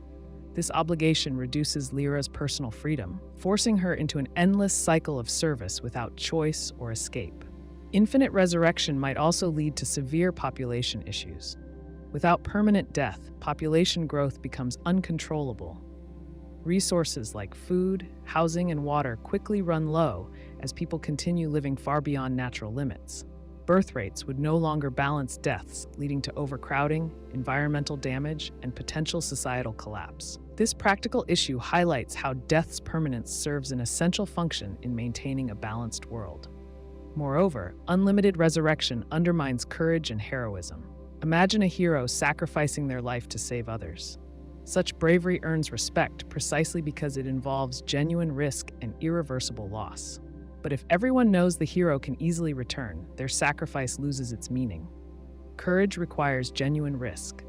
This obligation reduces Lyra's personal freedom, forcing her into an endless cycle of service without choice or escape. Infinite resurrection might also lead to severe population issues. Without permanent death, population growth becomes uncontrollable. Resources like food, housing, and water quickly run low as people continue living far beyond natural limits. Birth rates would no longer balance deaths, leading to overcrowding, environmental damage, and potential societal collapse. This practical issue highlights how death's permanence serves an essential function in maintaining a balanced world. Moreover, unlimited resurrection undermines courage and heroism. Imagine a hero sacrificing their life to save others. Such bravery earns respect precisely because it involves genuine risk and irreversible loss. But if everyone knows the hero can easily return, their sacrifice loses its meaning. Courage requires genuine risk.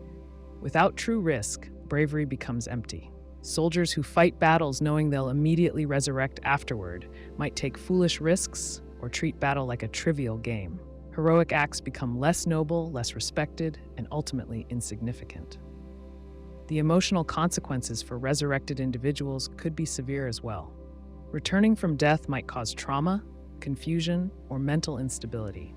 Without true risk, bravery becomes empty. Soldiers who fight battles knowing they'll immediately resurrect afterward might take foolish risks or treat battle like a trivial game. Heroic acts become less noble, less respected, and ultimately insignificant. The emotional consequences for resurrected individuals could be severe as well. Returning from death might cause trauma, confusion, or mental instability.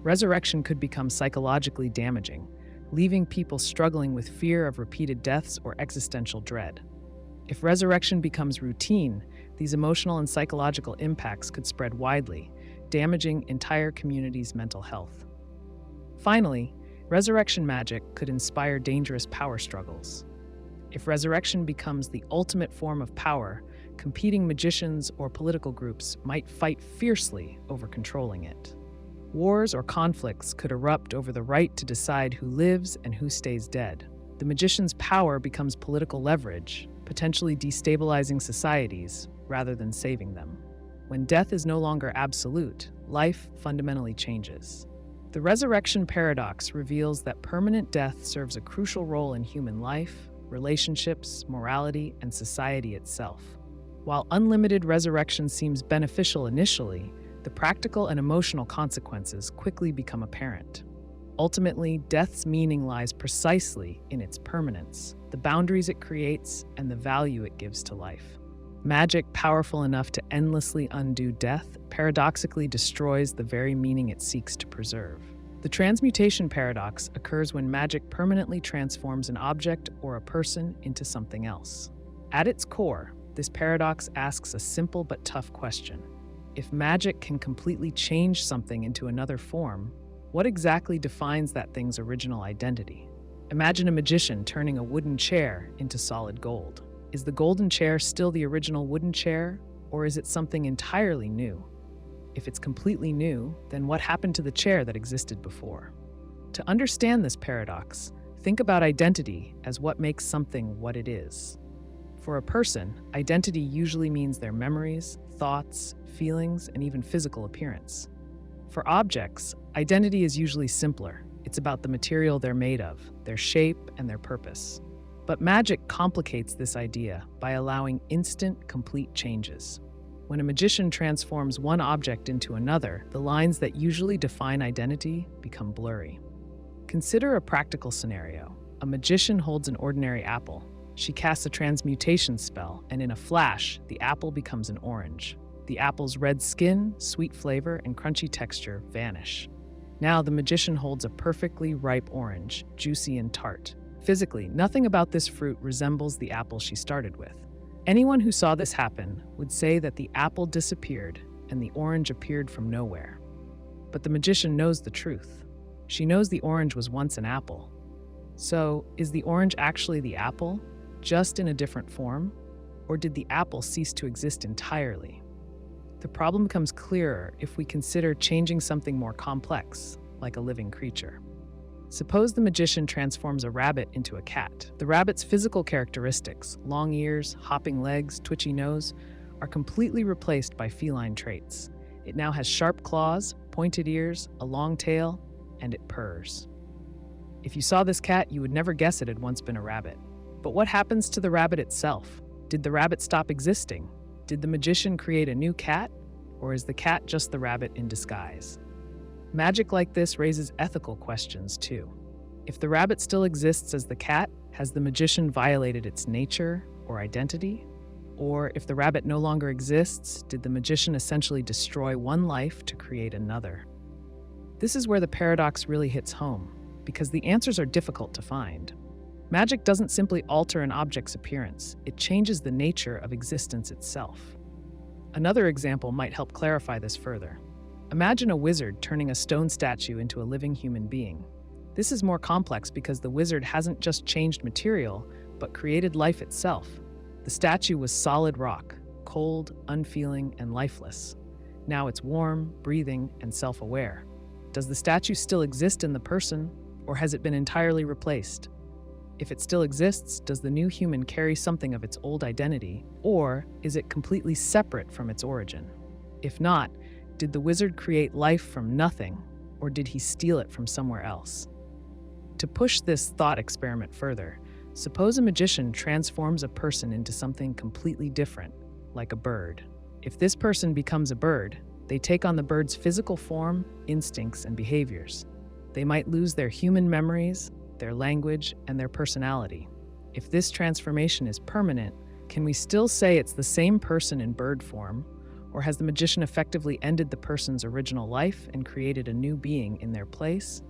Resurrection could become psychologically damaging, leaving people struggling with fear of repeated deaths or existential dread. If resurrection becomes routine, these emotional and psychological impacts could spread widely, damaging entire communities' mental health. Finally, resurrection magic could inspire dangerous power struggles. If resurrection becomes the ultimate form of power, competing magicians or political groups might fight fiercely over controlling it. Wars or conflicts could erupt over the right to decide who lives and who stays dead. The magician's power becomes political leverage, potentially destabilizing societies rather than saving them. When death is no longer absolute, life fundamentally changes. The Resurrection Paradox reveals that permanent death serves a crucial role in human life, relationships, morality, and society itself. While unlimited resurrection seems beneficial initially, the practical and emotional consequences quickly become apparent. Ultimately, death's meaning lies precisely in its permanence, the boundaries it creates, and the value it gives to life. Magic, powerful enough to endlessly undo death, paradoxically destroys the very meaning it seeks to preserve. The Transmutation Paradox occurs when magic permanently transforms an object or a person into something else. At its core, this paradox asks a simple but tough question. If magic can completely change something into another form, what exactly defines that thing's original identity? Imagine a magician turning a wooden chair into solid gold. Is the golden chair still the original wooden chair, or is it something entirely new? If it's completely new, then what happened to the chair that existed before? To understand this paradox, think about identity as what makes something what it is. For a person, identity usually means their memories, thoughts, feelings, and even physical appearance. For objects, identity is usually simpler. It's about the material they're made of, their shape, and their purpose. But magic complicates this idea by allowing instant, complete changes. When a magician transforms one object into another, the lines that usually define identity become blurry. Consider a practical scenario. A magician holds an ordinary apple. She casts a transmutation spell, and in a flash, the apple becomes an orange. The apple's red skin, sweet flavor, and crunchy texture vanish. Now the magician holds a perfectly ripe orange, juicy and tart. Physically, nothing about this fruit resembles the apple she started with. Anyone who saw this happen would say that the apple disappeared and the orange appeared from nowhere. But the magician knows the truth. She knows the orange was once an apple. So, is the orange actually the apple, just in a different form? Or did the apple cease to exist entirely? The problem becomes clearer if we consider changing something more complex, like a living creature. Suppose the magician transforms a rabbit into a cat. The rabbit's physical characteristics, long ears, hopping legs, twitchy nose, are completely replaced by feline traits. It now has sharp claws, pointed ears, a long tail, and it purrs. If you saw this cat, you would never guess it had once been a rabbit. But what happens to the rabbit itself? Did the rabbit stop existing? Did the magician create a new cat? Or is the cat just the rabbit in disguise? Magic like this raises ethical questions, too. If the rabbit still exists as the cat, has the magician violated its nature or identity? Or if the rabbit no longer exists, did the magician essentially destroy one life to create another? This is where the paradox really hits home, because the answers are difficult to find. Magic doesn't simply alter an object's appearance, it changes the nature of existence itself. Another example might help clarify this further. Imagine a wizard turning a stone statue into a living human being. This is more complex because the wizard hasn't just changed material, but created life itself. The statue was solid rock, cold, unfeeling, and lifeless. Now it's warm, breathing, and self-aware. Does the statue still exist in the person, or has it been entirely replaced? If it still exists, does the new human carry something of its old identity, or is it completely separate from its origin? If not, did the wizard create life from nothing, or did he steal it from somewhere else? To push this thought experiment further, suppose a magician transforms a person into something completely different, like a bird. If this person becomes a bird, they take on the bird's physical form, instincts, and behaviors. They might lose their human memories, their language, and their personality. If this transformation is permanent, can we still say it's the same person in bird form, or has the magician effectively ended the person's original life and created a new being in their place?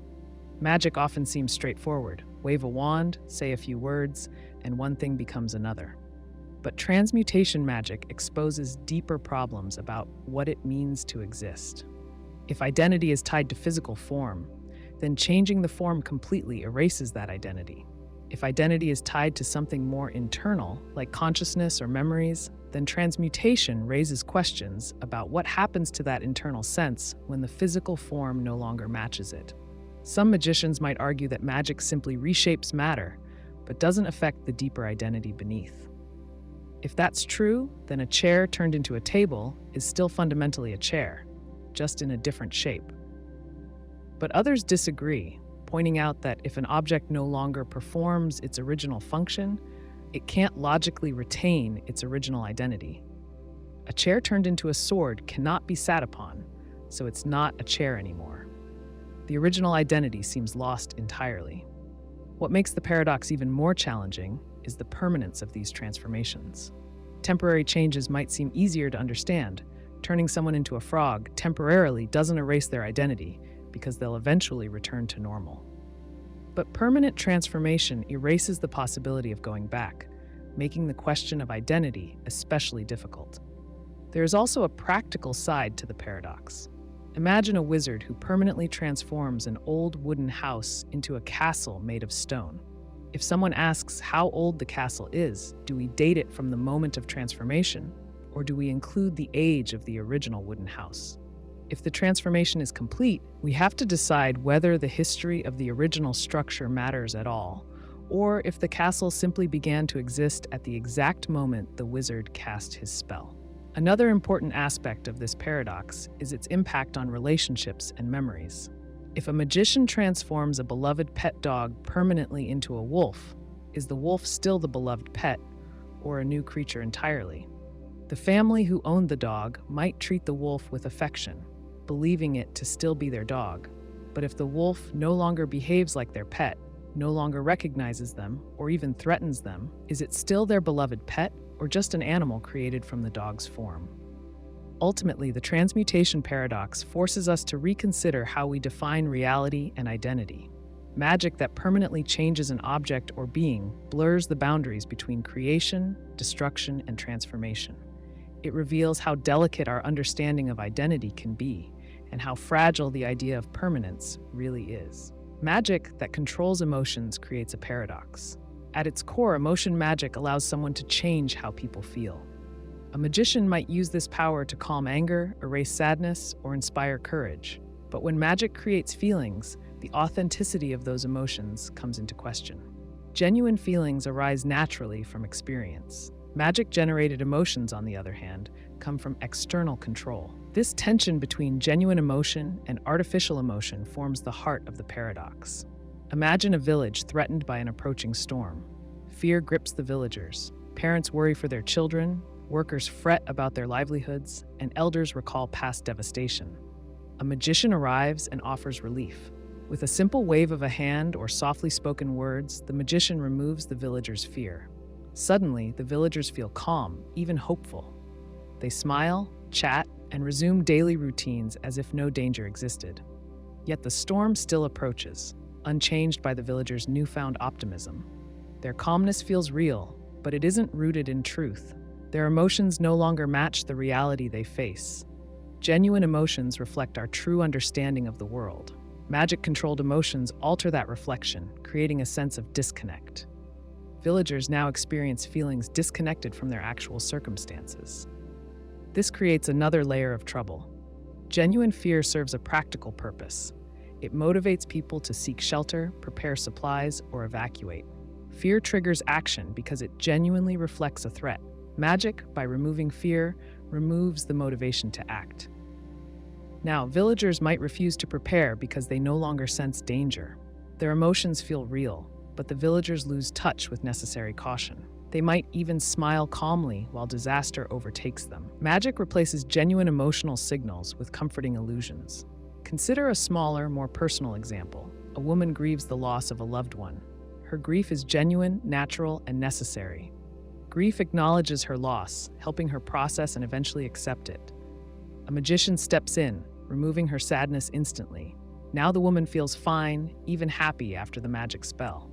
Magic often seems straightforward. Wave a wand, say a few words, and one thing becomes another. But transmutation magic exposes deeper problems about what it means to exist. If identity is tied to physical form, then changing the form completely erases that identity. If identity is tied to something more internal, like consciousness or memories, then transmutation raises questions about what happens to that internal sense when the physical form no longer matches it. Some magicians might argue that magic simply reshapes matter, but doesn't affect the deeper identity beneath. If that's true, then a chair turned into a table is still fundamentally a chair, just in a different shape. But others disagree, pointing out that if an object no longer performs its original function, it can't logically retain its original identity. A chair turned into a sword cannot be sat upon, so it's not a chair anymore. The original identity seems lost entirely. What makes the paradox even more challenging is the permanence of these transformations. Temporary changes might seem easier to understand. Turning someone into a frog temporarily doesn't erase their identity because they'll eventually return to normal. But permanent transformation erases the possibility of going back, making the question of identity especially difficult. There is also a practical side to the paradox. Imagine a wizard who permanently transforms an old wooden house into a castle made of stone. If someone asks how old the castle is, do we date it from the moment of transformation, or do we include the age of the original wooden house? If the transformation is complete, we have to decide whether the history of the original structure matters at all, or if the castle simply began to exist at the exact moment the wizard cast his spell. Another important aspect of this paradox is its impact on relationships and memories. If a magician transforms a beloved pet dog permanently into a wolf, is the wolf still the beloved pet, or a new creature entirely? The family who owned the dog might treat the wolf with affection, believing it to still be their dog. But if the wolf no longer behaves like their pet, no longer recognizes them, or even threatens them, is it still their beloved pet, or just an animal created from the dog's form? Ultimately, the Transmutation Paradox forces us to reconsider how we define reality and identity. Magic that permanently changes an object or being blurs the boundaries between creation, destruction, and transformation. It reveals how delicate our understanding of identity can be, and how fragile the idea of permanence really is. Magic that controls emotions creates a paradox. At its core, emotion magic allows someone to change how people feel. A magician might use this power to calm anger, erase sadness, or inspire courage. But when magic creates feelings, the authenticity of those emotions comes into question. Genuine feelings arise naturally from experience. Magic-generated emotions, on the other hand, come from external control. This tension between genuine emotion and artificial emotion forms the heart of the paradox. Imagine a village threatened by an approaching storm. Fear grips the villagers. Parents worry for their children, workers fret about their livelihoods, and elders recall past devastation. A magician arrives and offers relief. With a simple wave of a hand or softly spoken words, the magician removes the villagers' fear. Suddenly, the villagers feel calm, even hopeful. They smile, chat, and resume daily routines as if no danger existed. Yet the storm still approaches, unchanged by the villagers' newfound optimism. Their calmness feels real, but it isn't rooted in truth. Their emotions no longer match the reality they face. Genuine emotions reflect our true understanding of the world. Magic-controlled emotions alter that reflection, creating a sense of disconnect. Villagers now experience feelings disconnected from their actual circumstances. This creates another layer of trouble. Genuine fear serves a practical purpose. It motivates people to seek shelter, prepare supplies, or evacuate. Fear triggers action because it genuinely reflects a threat. Magic, by removing fear, removes the motivation to act. Now, villagers might refuse to prepare because they no longer sense danger. Their emotions feel real, but the villagers lose touch with necessary caution. They might even smile calmly while disaster overtakes them. Magic replaces genuine emotional signals with comforting illusions. Consider a smaller, more personal example. A woman grieves the loss of a loved one. Her grief is genuine, natural, and necessary. Grief acknowledges her loss, helping her process and eventually accept it. A magician steps in, removing her sadness instantly. Now the woman feels fine, even happy after the magic spell.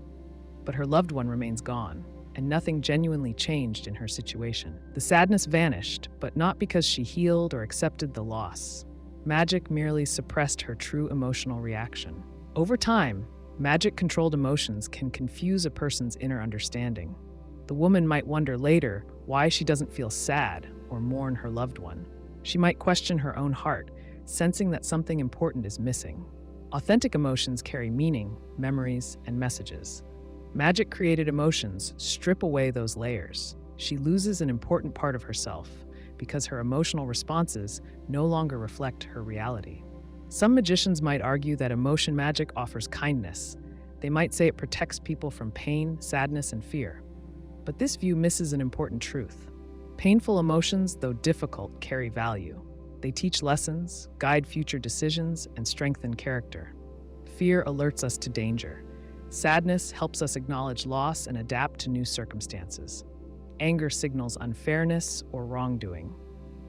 But her loved one remains gone, and nothing genuinely changed in her situation. The sadness vanished, but not because she healed or accepted the loss. Magic merely suppressed her true emotional reaction. Over time, magic-controlled emotions can confuse a person's inner understanding. The woman might wonder later why she doesn't feel sad or mourn her loved one. She might question her own heart, sensing that something important is missing. Authentic emotions carry meaning, memories, and messages. Magic-created emotions strip away those layers. She loses an important part of herself because her emotional responses no longer reflect her reality. Some magicians might argue that emotion magic offers kindness. They might say it protects people from pain, sadness, and fear. But this view misses an important truth. Painful emotions, though difficult, carry value. They teach lessons, guide future decisions, and strengthen character. Fear alerts us to danger. Sadness helps us acknowledge loss and adapt to new circumstances. Anger signals unfairness or wrongdoing.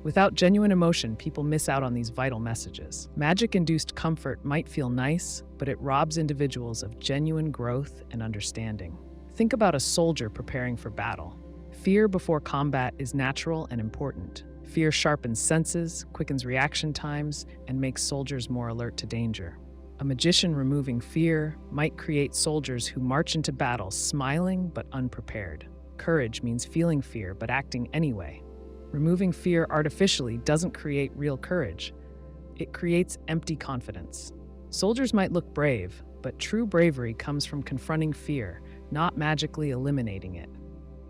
Without genuine emotion, people miss out on these vital messages. Magic-induced comfort might feel nice, but it robs individuals of genuine growth and understanding. Think about a soldier preparing for battle. Fear before combat is natural and important. Fear sharpens senses, quickens reaction times, and makes soldiers more alert to danger. A magician removing fear might create soldiers who march into battle smiling but unprepared. Courage means feeling fear but acting anyway. Removing fear artificially doesn't create real courage. It creates empty confidence. Soldiers might look brave, but true bravery comes from confronting fear, not magically eliminating it.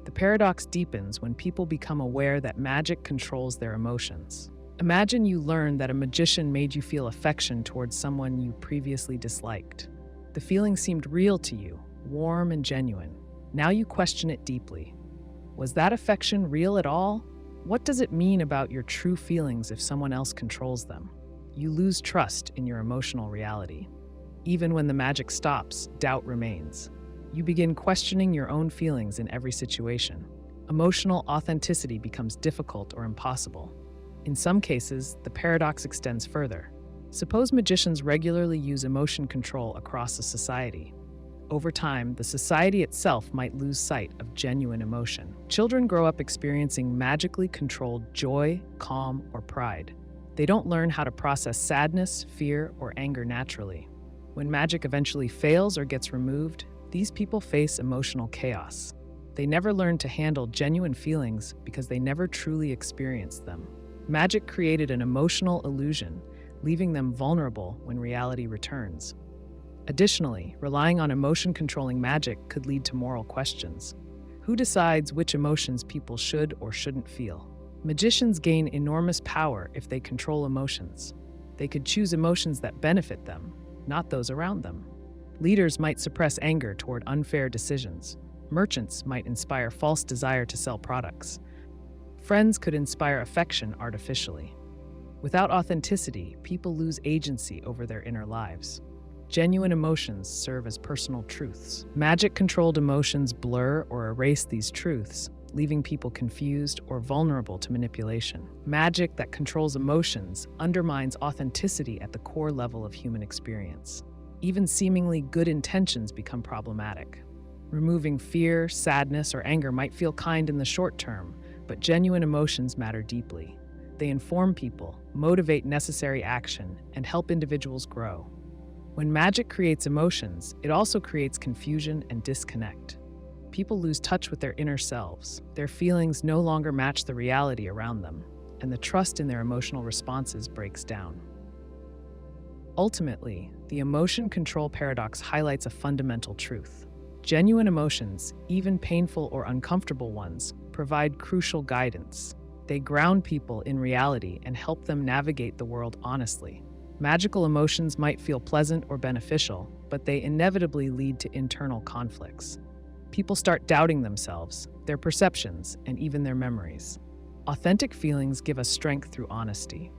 The paradox deepens when people become aware that magic controls their emotions. Imagine you learn that a magician made you feel affection towards someone you previously disliked. The feeling seemed real to you, warm and genuine. Now you question it deeply. Was that affection real at all? What does it mean about your true feelings if someone else controls them? You lose trust in your emotional reality. Even when the magic stops, doubt remains. You begin questioning your own feelings in every situation. Emotional authenticity becomes difficult or impossible. In some cases, the paradox extends further. Suppose magicians regularly use emotion control across a society. Over time, the society itself might lose sight of genuine emotion. Children grow up experiencing magically controlled joy, calm, or pride. They don't learn how to process sadness, fear, or anger naturally. When magic eventually fails or gets removed, these people face emotional chaos. They never learn to handle genuine feelings because they never truly experienced them. Magic created an emotional illusion, leaving them vulnerable when reality returns. Additionally, relying on emotion-controlling magic could lead to moral questions. Who decides which emotions people should or shouldn't feel? Magicians gain enormous power if they control emotions. They could choose emotions that benefit them, not those around them. Leaders might suppress anger toward unfair decisions. Merchants might inspire false desire to sell products. Friends could inspire affection artificially. Without authenticity, people lose agency over their inner lives. Genuine emotions serve as personal truths. Magic-controlled emotions blur or erase these truths, leaving people confused or vulnerable to manipulation. Magic that controls emotions undermines authenticity at the core level of human experience. Even seemingly good intentions become problematic. Removing fear, sadness, or anger might feel kind in the short term, but genuine emotions matter deeply. They inform people, motivate necessary action, and help individuals grow. When magic creates emotions, it also creates confusion and disconnect. People lose touch with their inner selves. Their feelings no longer match the reality around them, and the trust in their emotional responses breaks down. Ultimately, the emotion control paradox highlights a fundamental truth. Genuine emotions, even painful or uncomfortable ones, provide crucial guidance. They ground people in reality and help them navigate the world honestly. Magical emotions might feel pleasant or beneficial, but they inevitably lead to internal conflicts. People start doubting themselves, their perceptions, and even their memories. Authentic feelings give us strength through honesty.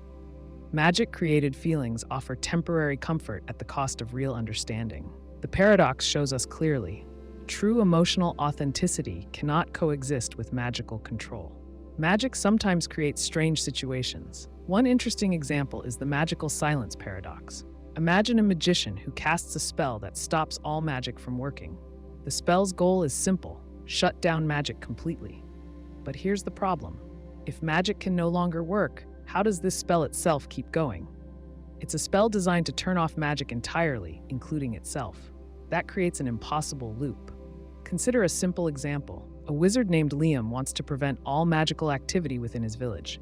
Magic-created feelings offer temporary comfort at the cost of real understanding. The paradox shows us clearly: true emotional authenticity cannot coexist with magical control. Magic sometimes creates strange situations. One interesting example is the magical silence paradox. Imagine a magician who casts a spell that stops all magic from working. The spell's goal is simple: shut down magic completely. But here's the problem. If magic can no longer work, how does this spell itself keep going? It's a spell designed to turn off magic entirely, including itself. That creates an impossible loop. Consider a simple example. A wizard named Liam wants to prevent all magical activity within his village.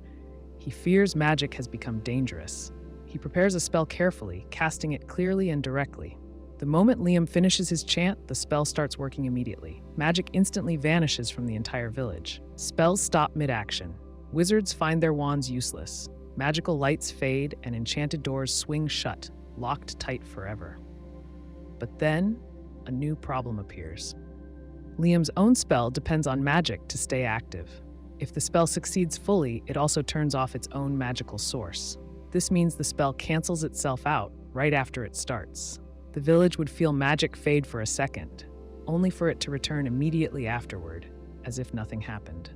He fears magic has become dangerous. He prepares a spell carefully, casting it clearly and directly. The moment Liam finishes his chant, the spell starts working immediately. Magic instantly vanishes from the entire village. Spells stop mid-action. Wizards find their wands useless. Magical lights fade and enchanted doors swing shut, locked tight forever. But then, a new problem appears. Liam's own spell depends on magic to stay active. If the spell succeeds fully, it also turns off its own magical source. This means the spell cancels itself out right after it starts. The village would feel magic fade for a second, only for it to return immediately afterward, as if nothing happened.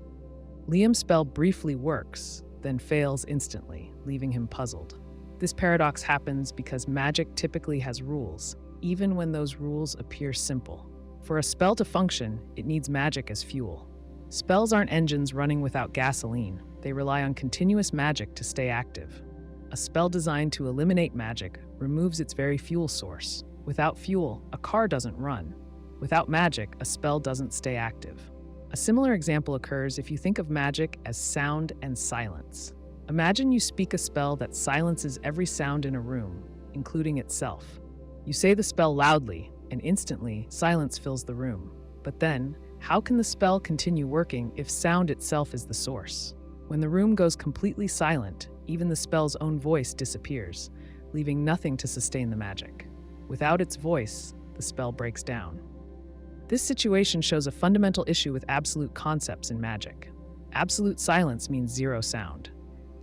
Liam's spell briefly works, then fails instantly, leaving him puzzled. This paradox happens because magic typically has rules, even when those rules appear simple. For a spell to function, it needs magic as fuel. Spells aren't engines running without gasoline. They rely on continuous magic to stay active. A spell designed to eliminate magic removes its very fuel source. Without fuel, a car doesn't run. Without magic, a spell doesn't stay active. A similar example occurs if you think of magic as sound and silence. Imagine you speak a spell that silences every sound in a room, including itself. You say the spell loudly, and instantly, silence fills the room. But then, how can the spell continue working if sound itself is the source? When the room goes completely silent, even the spell's own voice disappears, leaving nothing to sustain the magic. Without its voice, the spell breaks down. This situation shows a fundamental issue with absolute concepts in magic. Absolute silence means zero sound.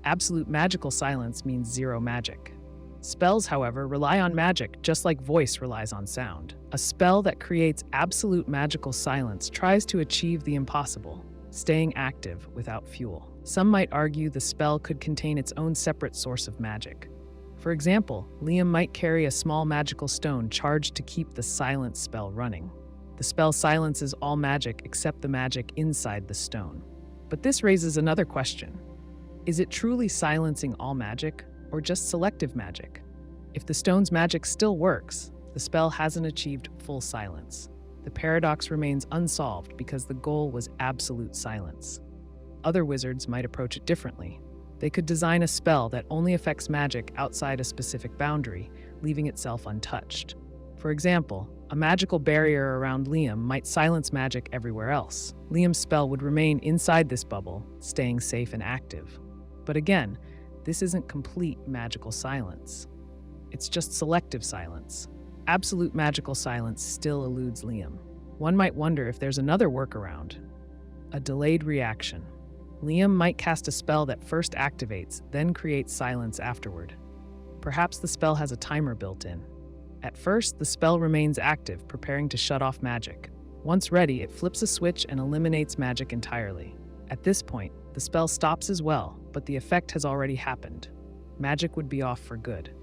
Absolute magical silence means zero magic. Spells, however, rely on magic just like voice relies on sound. A spell that creates absolute magical silence tries to achieve the impossible, staying active without fuel. Some might argue the spell could contain its own separate source of magic. For example, Liam might carry a small magical stone charged to keep the silence spell running. The spell silences all magic except the magic inside the stone. But this raises another question. Is it truly silencing all magic, or just selective magic? If the stone's magic still works, the spell hasn't achieved full silence. The paradox remains unsolved because the goal was absolute silence. Other wizards might approach it differently. They could design a spell that only affects magic outside a specific boundary, leaving itself untouched. For example, a magical barrier around Liam might silence magic everywhere else. Liam's spell would remain inside this bubble, staying safe and active. But again, this isn't complete magical silence. It's just selective silence. Absolute magical silence still eludes Liam. One might wonder if there's another workaround. A delayed reaction. Liam might cast a spell that first activates, then creates silence afterward. Perhaps the spell has a timer built in. At first, the spell remains active, preparing to shut off magic. Once ready, it flips a switch and eliminates magic entirely. At this point, the spell stops as well, but the effect has already happened. Magic would be off for good.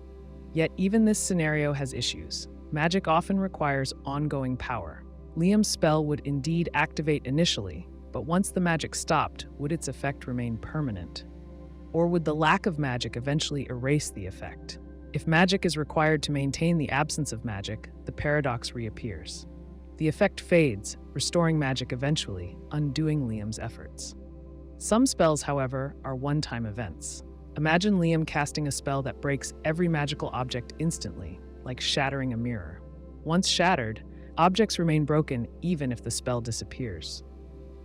Yet even this scenario has issues. Magic often requires ongoing power. Liam's spell would indeed activate initially, but once the magic stopped, would its effect remain permanent? Or would the lack of magic eventually erase the effect? If magic is required to maintain the absence of magic, the paradox reappears. The effect fades, restoring magic eventually, undoing Liam's efforts. Some spells, however, are one-time events. Imagine Liam casting a spell that breaks every magical object instantly, like shattering a mirror. Once shattered, objects remain broken even if the spell disappears.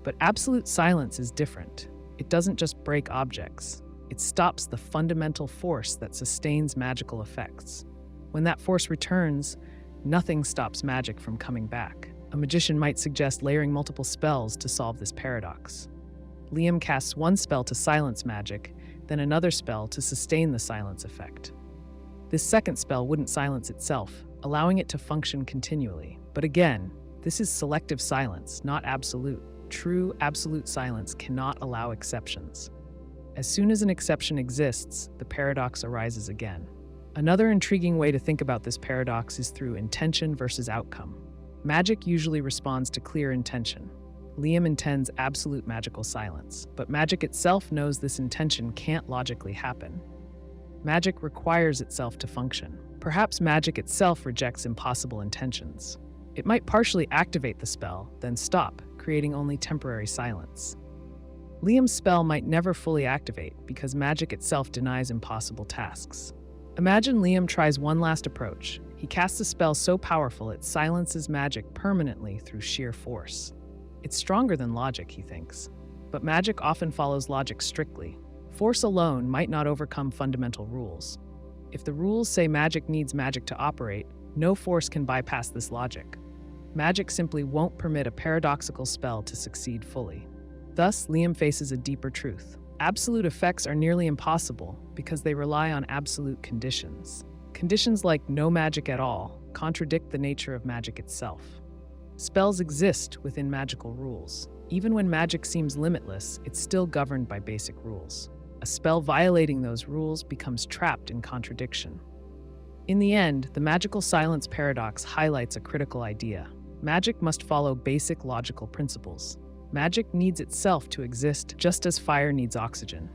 But absolute silence is different. It doesn't just break objects. It stops the fundamental force that sustains magical effects. When that force returns, nothing stops magic from coming back. A magician might suggest layering multiple spells to solve this paradox. Liam casts one spell to silence magic, then another spell to sustain the silence effect. This second spell wouldn't silence itself, allowing it to function continually. But again, this is selective silence, not absolute. True, absolute silence cannot allow exceptions. As soon as an exception exists, the paradox arises again. Another intriguing way to think about this paradox is through intention versus outcome. Magic usually responds to clear intention. Liam intends absolute magical silence, but magic itself knows this intention can't logically happen. Magic requires itself to function. Perhaps magic itself rejects impossible intentions. It might partially activate the spell, then stop, creating only temporary silence. Liam's spell might never fully activate because magic itself denies impossible tasks. Imagine Liam tries one last approach. He casts a spell so powerful it silences magic permanently through sheer force. It's stronger than logic, he thinks. But magic often follows logic strictly. Force alone might not overcome fundamental rules. If the rules say magic needs magic to operate, no force can bypass this logic. Magic simply won't permit a paradoxical spell to succeed fully. Thus, Liam faces a deeper truth. Absolute effects are nearly impossible because they rely on absolute conditions. Conditions like no magic at all contradict the nature of magic itself. Spells exist within magical rules. Even when magic seems limitless, it's still governed by basic rules. A spell violating those rules becomes trapped in contradiction. In the end, the magical silence paradox highlights a critical idea. Magic must follow basic logical principles. Magic needs itself to exist just as fire needs oxygen.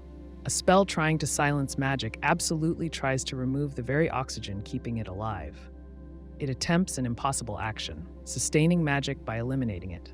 A spell trying to silence magic absolutely tries to remove the very oxygen keeping it alive. It attempts an impossible action, sustaining magic by eliminating it.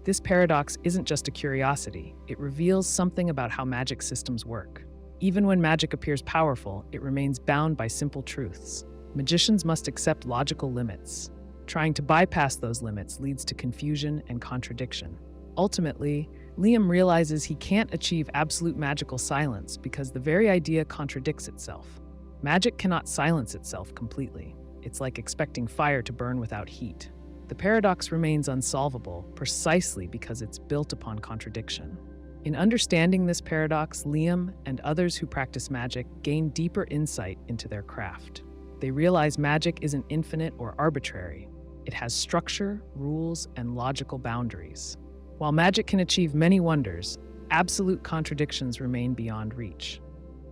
This paradox isn't just a curiosity, it reveals something about how magic systems work. Even when magic appears powerful, it remains bound by simple truths. Magicians must accept logical limits. Trying to bypass those limits leads to confusion and contradiction. Ultimately, Liam realizes he can't achieve absolute magical silence because the very idea contradicts itself. Magic cannot silence itself completely. It's like expecting fire to burn without heat. The paradox remains unsolvable precisely because it's built upon contradiction. In understanding this paradox, Liam and others who practice magic gain deeper insight into their craft. They realize magic isn't infinite or arbitrary. It has structure, rules, and logical boundaries. While magic can achieve many wonders, absolute contradictions remain beyond reach.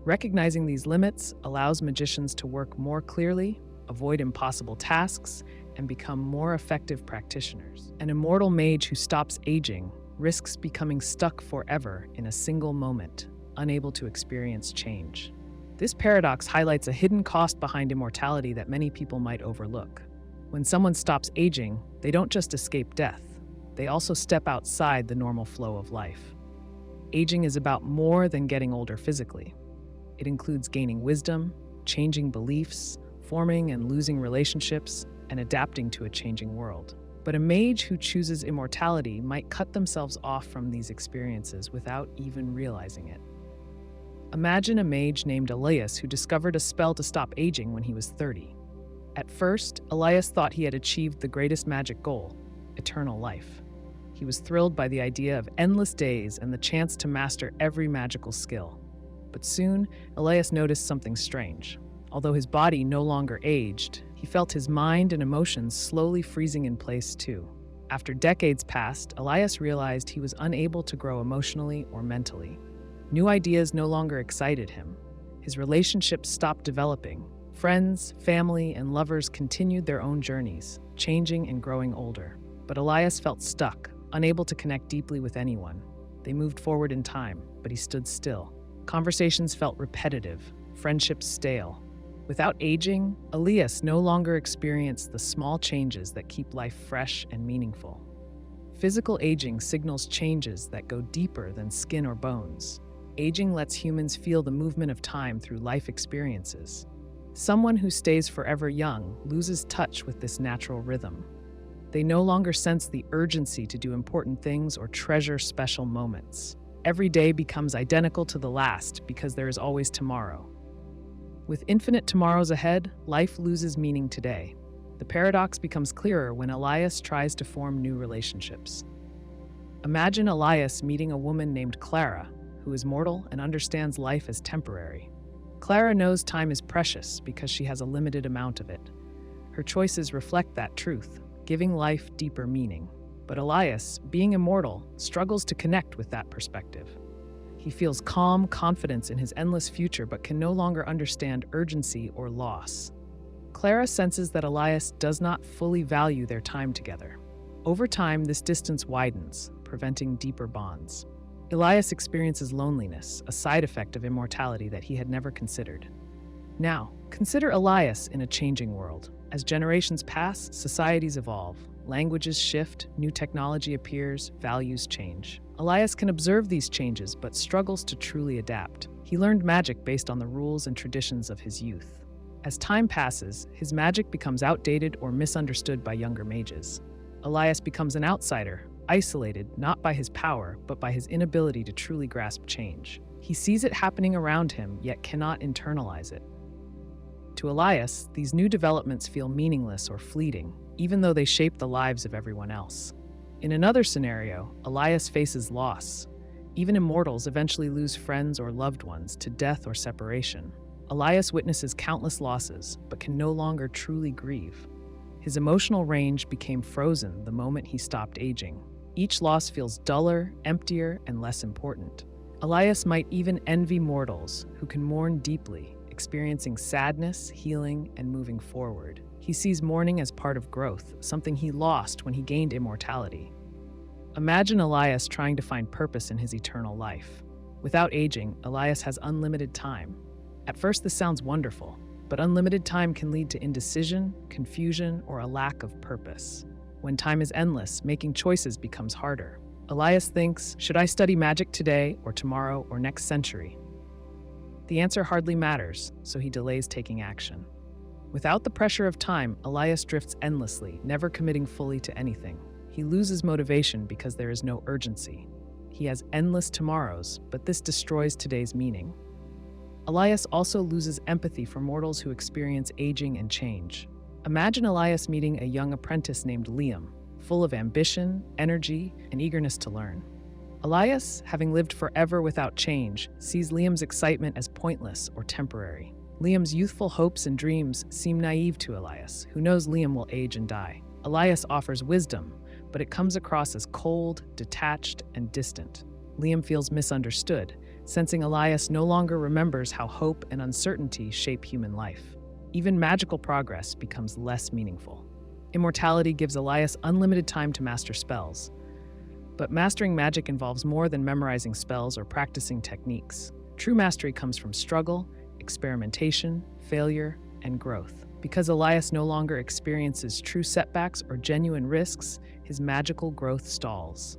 Recognizing these limits allows magicians to work more clearly, avoid impossible tasks, and become more effective practitioners. An immortal mage who stops aging risks becoming stuck forever in a single moment, unable to experience change. This paradox highlights a hidden cost behind immortality that many people might overlook. When someone stops aging, they don't just escape death. They also step outside the normal flow of life. Aging is about more than getting older physically. It includes gaining wisdom, changing beliefs, forming and losing relationships, and adapting to a changing world. But a mage who chooses immortality might cut themselves off from these experiences without even realizing it. Imagine a mage named Elias who discovered a spell to stop aging when he was 30. At first, Elias thought he had achieved the greatest magic goal, eternal life. He was thrilled by the idea of endless days and the chance to master every magical skill. But soon, Elias noticed something strange. Although his body no longer aged, he felt his mind and emotions slowly freezing in place too. After decades passed, Elias realized he was unable to grow emotionally or mentally. New ideas no longer excited him. His relationships stopped developing. Friends, family, and lovers continued their own journeys, changing and growing older. But Elias felt stuck, unable to connect deeply with anyone. They moved forward in time, but he stood still. Conversations felt repetitive, friendships stale. Without aging, Elias no longer experienced the small changes that keep life fresh and meaningful. Physical aging signals changes that go deeper than skin or bones. Aging lets humans feel the movement of time through life experiences. Someone who stays forever young loses touch with this natural rhythm. They no longer sense the urgency to do important things or treasure special moments. Every day becomes identical to the last because there is always tomorrow. With infinite tomorrows ahead, life loses meaning today. The paradox becomes clearer when Elias tries to form new relationships. Imagine Elias meeting a woman named Clara, who is mortal and understands life as temporary. Clara knows time is precious because she has a limited amount of it. Her choices reflect that truth, giving life deeper meaning. But Elias, being immortal, struggles to connect with that perspective. He feels calm confidence in his endless future but can no longer understand urgency or loss. Clara senses that Elias does not fully value their time together. Over time, this distance widens, preventing deeper bonds. Elias experiences loneliness, a side effect of immortality that he had never considered. Now, consider Elias in a changing world. As generations pass, societies evolve. Languages shift, new technology appears, values change. Elias can observe these changes but struggles to truly adapt. He learned magic based on the rules and traditions of his youth. As time passes, his magic becomes outdated or misunderstood by younger mages. Elias becomes an outsider, isolated not by his power but by his inability to truly grasp change. He sees it happening around him yet cannot internalize it. To Elias, these new developments feel meaningless or fleeting, even though they shape the lives of everyone else. In another scenario, Elias faces loss. Even immortals eventually lose friends or loved ones to death or separation. Elias witnesses countless losses, but can no longer truly grieve. His emotional range became frozen the moment he stopped aging. Each loss feels duller, emptier, and less important. Elias might even envy mortals who can mourn deeply, experiencing sadness, healing, and moving forward. He sees mourning as part of growth, something he lost when he gained immortality. Imagine Elias trying to find purpose in his eternal life. Without aging, Elias has unlimited time. At first, this sounds wonderful, but unlimited time can lead to indecision, confusion, or a lack of purpose. When time is endless, making choices becomes harder. Elias thinks, should I study magic today, or tomorrow, or next century? The answer hardly matters, so he delays taking action. Without the pressure of time, Elias drifts endlessly, never committing fully to anything. He loses motivation because there is no urgency. He has endless tomorrows, but this destroys today's meaning. Elias also loses empathy for mortals who experience aging and change. Imagine Elias meeting a young apprentice named Liam, full of ambition, energy, and eagerness to learn. Elias, having lived forever without change, sees Liam's excitement as pointless or temporary. Liam's youthful hopes and dreams seem naive to Elias, who knows Liam will age and die. Elias offers wisdom, but it comes across as cold, detached, and distant. Liam feels misunderstood, sensing Elias no longer remembers how hope and uncertainty shape human life. Even magical progress becomes less meaningful. Immortality gives Elias unlimited time to master spells. But mastering magic involves more than memorizing spells or practicing techniques. True mastery comes from struggle, experimentation, failure, and growth. Because Elias no longer experiences true setbacks or genuine risks, his magical growth stalls.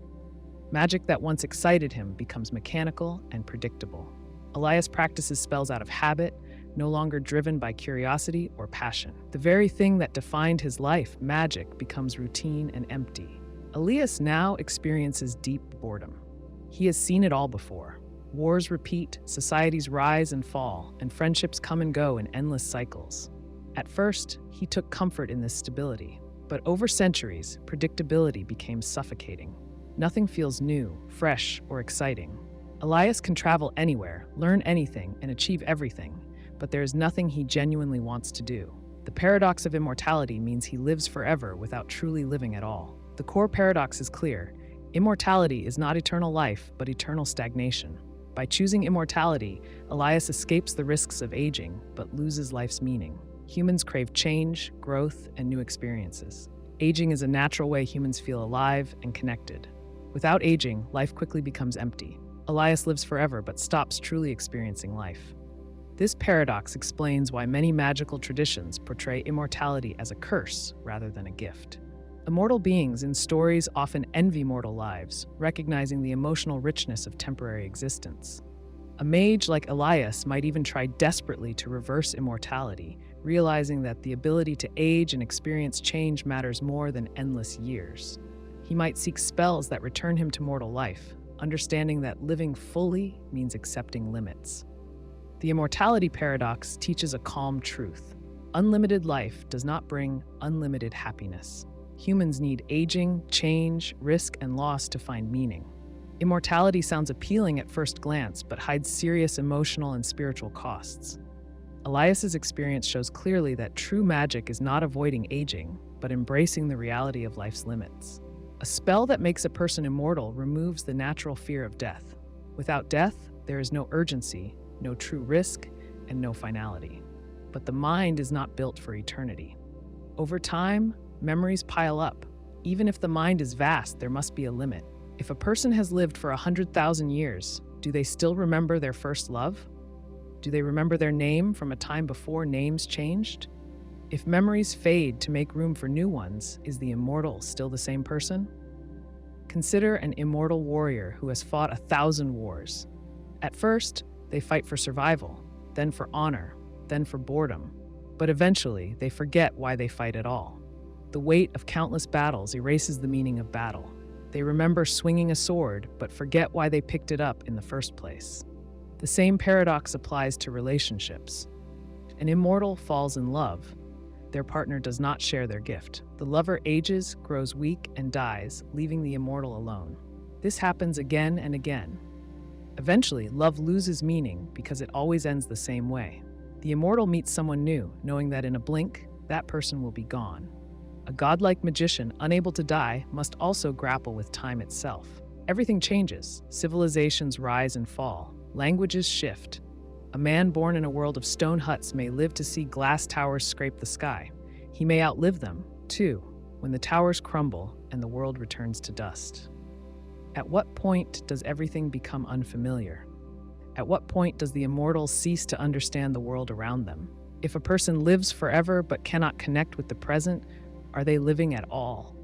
Magic that once excited him becomes mechanical and predictable. Elias practices spells out of habit, no longer driven by curiosity or passion. The very thing that defined his life, magic, becomes routine and empty. Elias now experiences deep boredom. He has seen it all before. Wars repeat, societies rise and fall, and friendships come and go in endless cycles. At first, he took comfort in this stability, but over centuries, predictability became suffocating. Nothing feels new, fresh, or exciting. Elias can travel anywhere, learn anything, and achieve everything, but there is nothing he genuinely wants to do. The paradox of immortality means he lives forever without truly living at all. The core paradox is clear. Immortality is not eternal life, but eternal stagnation. By choosing immortality, Elias escapes the risks of aging, but loses life's meaning. Humans crave change, growth, and new experiences. Aging is a natural way humans feel alive and connected. Without aging, life quickly becomes empty. Elias lives forever but stops truly experiencing life. This paradox explains why many magical traditions portray immortality as a curse rather than a gift. Immortal beings in stories often envy mortal lives, recognizing the emotional richness of temporary existence. A mage like Elias might even try desperately to reverse immortality, realizing that the ability to age and experience change matters more than endless years. He might seek spells that return him to mortal life, understanding that living fully means accepting limits. The Immortality Paradox teaches a calm truth. Unlimited life does not bring unlimited happiness. Humans need aging, change, risk, and loss to find meaning. Immortality sounds appealing at first glance, but hides serious emotional and spiritual costs. Elias's experience shows clearly that true magic is not avoiding aging, but embracing the reality of life's limits. A spell that makes a person immortal removes the natural fear of death. Without death, there is no urgency, no true risk, and no finality. But the mind is not built for eternity. Over time, memories pile up. Even if the mind is vast, there must be a limit. If a person has lived for 100,000 years, do they still remember their first love? Do they remember their name from a time before names changed? If memories fade to make room for new ones, is the immortal still the same person? Consider an immortal warrior who has fought 1,000 wars. At first, they fight for survival, then for honor, then for boredom. But eventually, they forget why they fight at all. The weight of countless battles erases the meaning of battle. They remember swinging a sword, but forget why they picked it up in the first place. The same paradox applies to relationships. An immortal falls in love. Their partner does not share their gift. The lover ages, grows weak, and dies, leaving the immortal alone. This happens again and again. Eventually, love loses meaning because it always ends the same way. The immortal meets someone new, knowing that in a blink, that person will be gone. A godlike magician, unable to die, must also grapple with time itself. Everything changes. Civilizations rise and fall. Languages shift. A man born in a world of stone huts may live to see glass towers scrape the sky. He may outlive them, too, when the towers crumble and the world returns to dust. At what point does everything become unfamiliar? At what point does the immortal cease to understand the world around them? If a person lives forever but cannot connect with the present, are they living at all?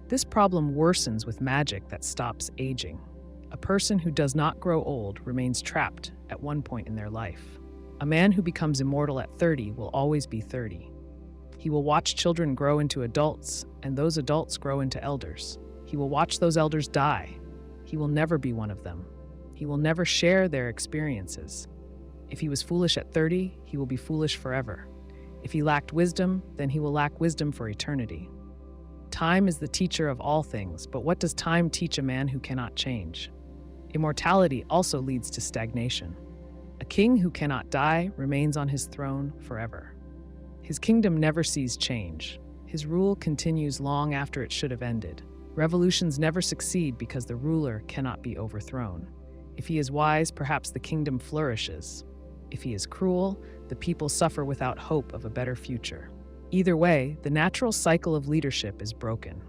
This problem worsens with magic that stops aging. A person who does not grow old remains trapped at one point in their life. A man who becomes immortal at 30 will always be 30. He will watch children grow into adults, and those adults grow into elders. He will watch those elders die. He will never be one of them. He will never share their experiences. If he was foolish at 30, he will be foolish forever. If he lacked wisdom, then he will lack wisdom for eternity. Time is the teacher of all things, but what does time teach a man who cannot change? Immortality also leads to stagnation. A king who cannot die remains on his throne forever. His kingdom never sees change. His rule continues long after it should have ended. Revolutions never succeed because the ruler cannot be overthrown. If he is wise, perhaps the kingdom flourishes. If he is cruel, the people suffer without hope of a better future. Either way, the natural cycle of leadership is broken.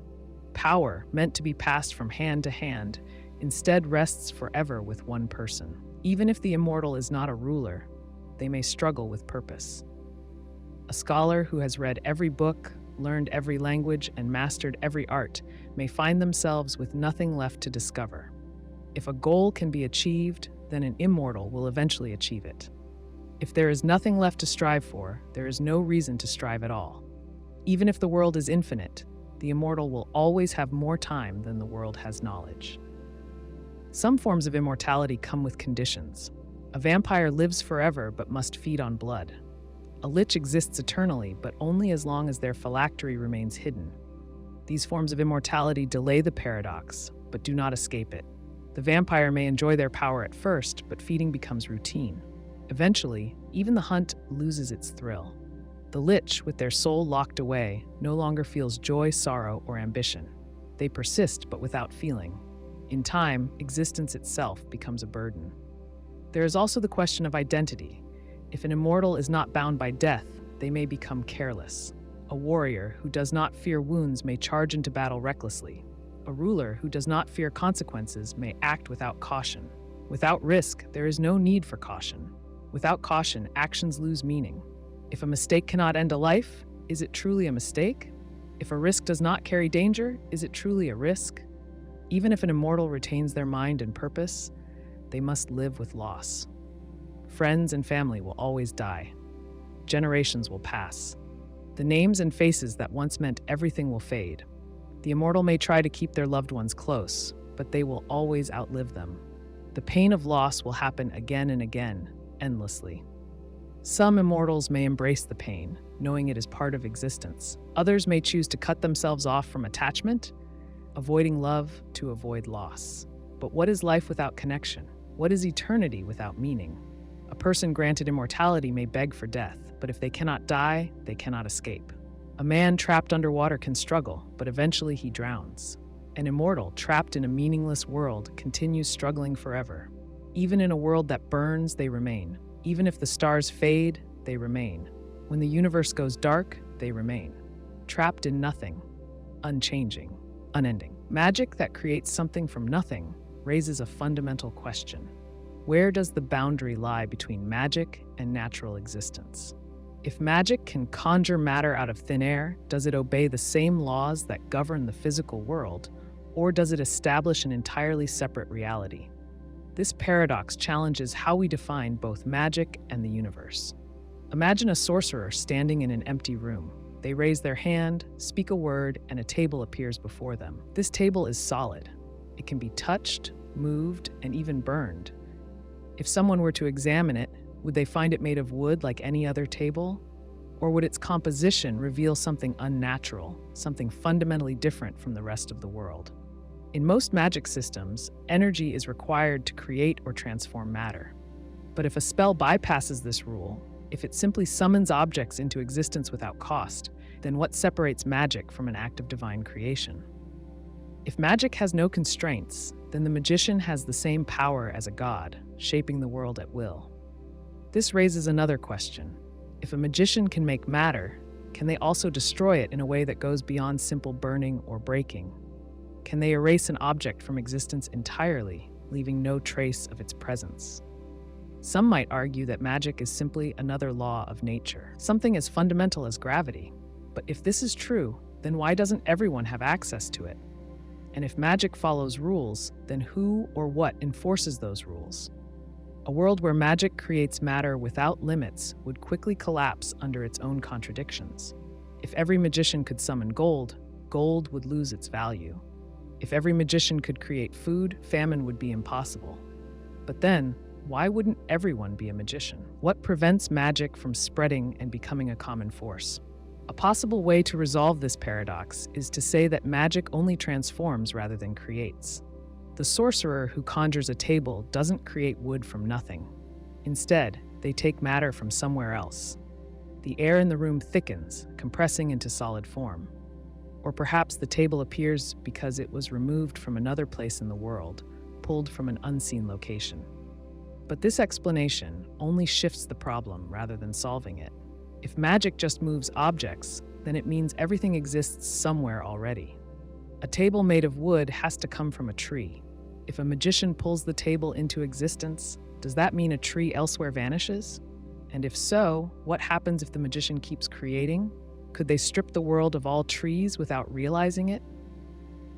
Power, meant to be passed from hand to hand, instead rests forever with one person. Even if the immortal is not a ruler, they may struggle with purpose. A scholar who has read every book, learned every language, and mastered every art may find themselves with nothing left to discover. If a goal can be achieved, then an immortal will eventually achieve it. If there is nothing left to strive for, there is no reason to strive at all. Even if the world is infinite, the immortal will always have more time than the world has knowledge. Some forms of immortality come with conditions. A vampire lives forever but must feed on blood. A lich exists eternally, but only as long as their phylactery remains hidden. These forms of immortality delay the paradox, but do not escape it. The vampire may enjoy their power at first, but feeding becomes routine. Eventually, even the hunt loses its thrill. The lich, with their soul locked away, no longer feels joy, sorrow, or ambition. They persist, but without feeling. In time, existence itself becomes a burden. There is also the question of identity. If an immortal is not bound by death, they may become careless. A warrior who does not fear wounds may charge into battle recklessly. A ruler who does not fear consequences may act without caution. Without risk, there is no need for caution. Without caution, actions lose meaning. If a mistake cannot end a life, is it truly a mistake? If a risk does not carry danger, is it truly a risk? Even if an immortal retains their mind and purpose, they must live with loss. Friends and family will always die. Generations will pass. The names and faces that once meant everything will fade. The immortal may try to keep their loved ones close, but they will always outlive them. The pain of loss will happen again and again, endlessly. Some immortals may embrace the pain, knowing it is part of existence. Others may choose to cut themselves off from attachment, avoiding love to avoid loss. But what is life without connection? What is eternity without meaning? A person granted immortality may beg for death, but if they cannot die, they cannot escape. A man trapped underwater can struggle, but eventually he drowns. An immortal trapped in a meaningless world continues struggling forever. Even in a world that burns, they remain. Even if the stars fade, they remain. When the universe goes dark, they remain. Trapped in nothing, unchanging, unending. Magic that creates something from nothing raises a fundamental question. Where does the boundary lie between magic and natural existence? If magic can conjure matter out of thin air, does it obey the same laws that govern the physical world, or does it establish an entirely separate reality? This paradox challenges how we define both magic and the universe. Imagine a sorcerer standing in an empty room. They raise their hand, speak a word, and a table appears before them. This table is solid. It can be touched, moved, and even burned. If someone were to examine it, would they find it made of wood like any other table? Or would its composition reveal something unnatural, something fundamentally different from the rest of the world? In most magic systems, energy is required to create or transform matter. But if a spell bypasses this rule, if it simply summons objects into existence without cost, then what separates magic from an act of divine creation? If magic has no constraints, then the magician has the same power as a god, shaping the world at will. This raises another question. If a magician can make matter, can they also destroy it in a way that goes beyond simple burning or breaking? Can they erase an object from existence entirely, leaving no trace of its presence? Some might argue that magic is simply another law of nature, something as fundamental as gravity. But if this is true, then why doesn't everyone have access to it? And if magic follows rules, then who or what enforces those rules? A world where magic creates matter without limits would quickly collapse under its own contradictions. If every magician could summon gold, gold would lose its value. If every magician could create food, famine would be impossible. But then, why wouldn't everyone be a magician? What prevents magic from spreading and becoming a common force? A possible way to resolve this paradox is to say that magic only transforms rather than creates. The sorcerer who conjures a table doesn't create wood from nothing. Instead, they take matter from somewhere else. The air in the room thickens, compressing into solid form. Or perhaps the table appears because it was removed from another place in the world, pulled from an unseen location. But this explanation only shifts the problem rather than solving it. If magic just moves objects, then it means everything exists somewhere already. A table made of wood has to come from a tree. If a magician pulls the table into existence, does that mean a tree elsewhere vanishes? And if so, what happens if the magician keeps creating? Could they strip the world of all trees without realizing it?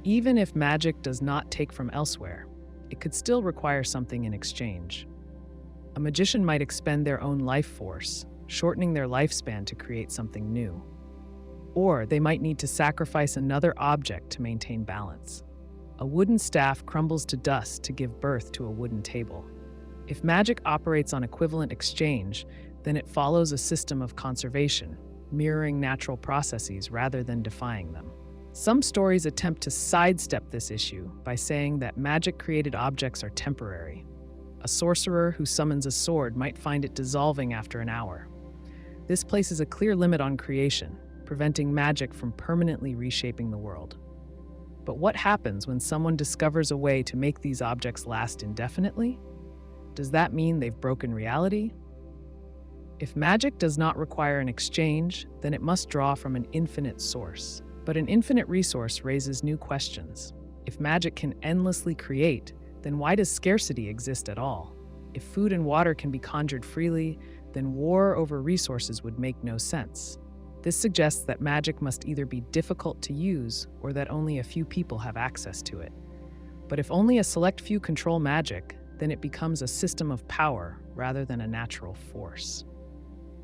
Even if magic does not take from elsewhere, it could still require something in exchange. A magician might expend their own life force, shortening their lifespan to create something new. Or they might need to sacrifice another object to maintain balance. A wooden staff crumbles to dust to give birth to a wooden table. If magic operates on equivalent exchange, then it follows a system of conservation, mirroring natural processes rather than defying them. Some stories attempt to sidestep this issue by saying that magic-created objects are temporary. A sorcerer who summons a sword might find it dissolving after an hour. This places a clear limit on creation, preventing magic from permanently reshaping the world. But what happens when someone discovers a way to make these objects last indefinitely? Does that mean they've broken reality? If magic does not require an exchange, then it must draw from an infinite source. But an infinite resource raises new questions. If magic can endlessly create, then why does scarcity exist at all? If food and water can be conjured freely, then war over resources would make no sense. This suggests that magic must either be difficult to use or that only a few people have access to it. But if only a select few control magic, then it becomes a system of power rather than a natural force.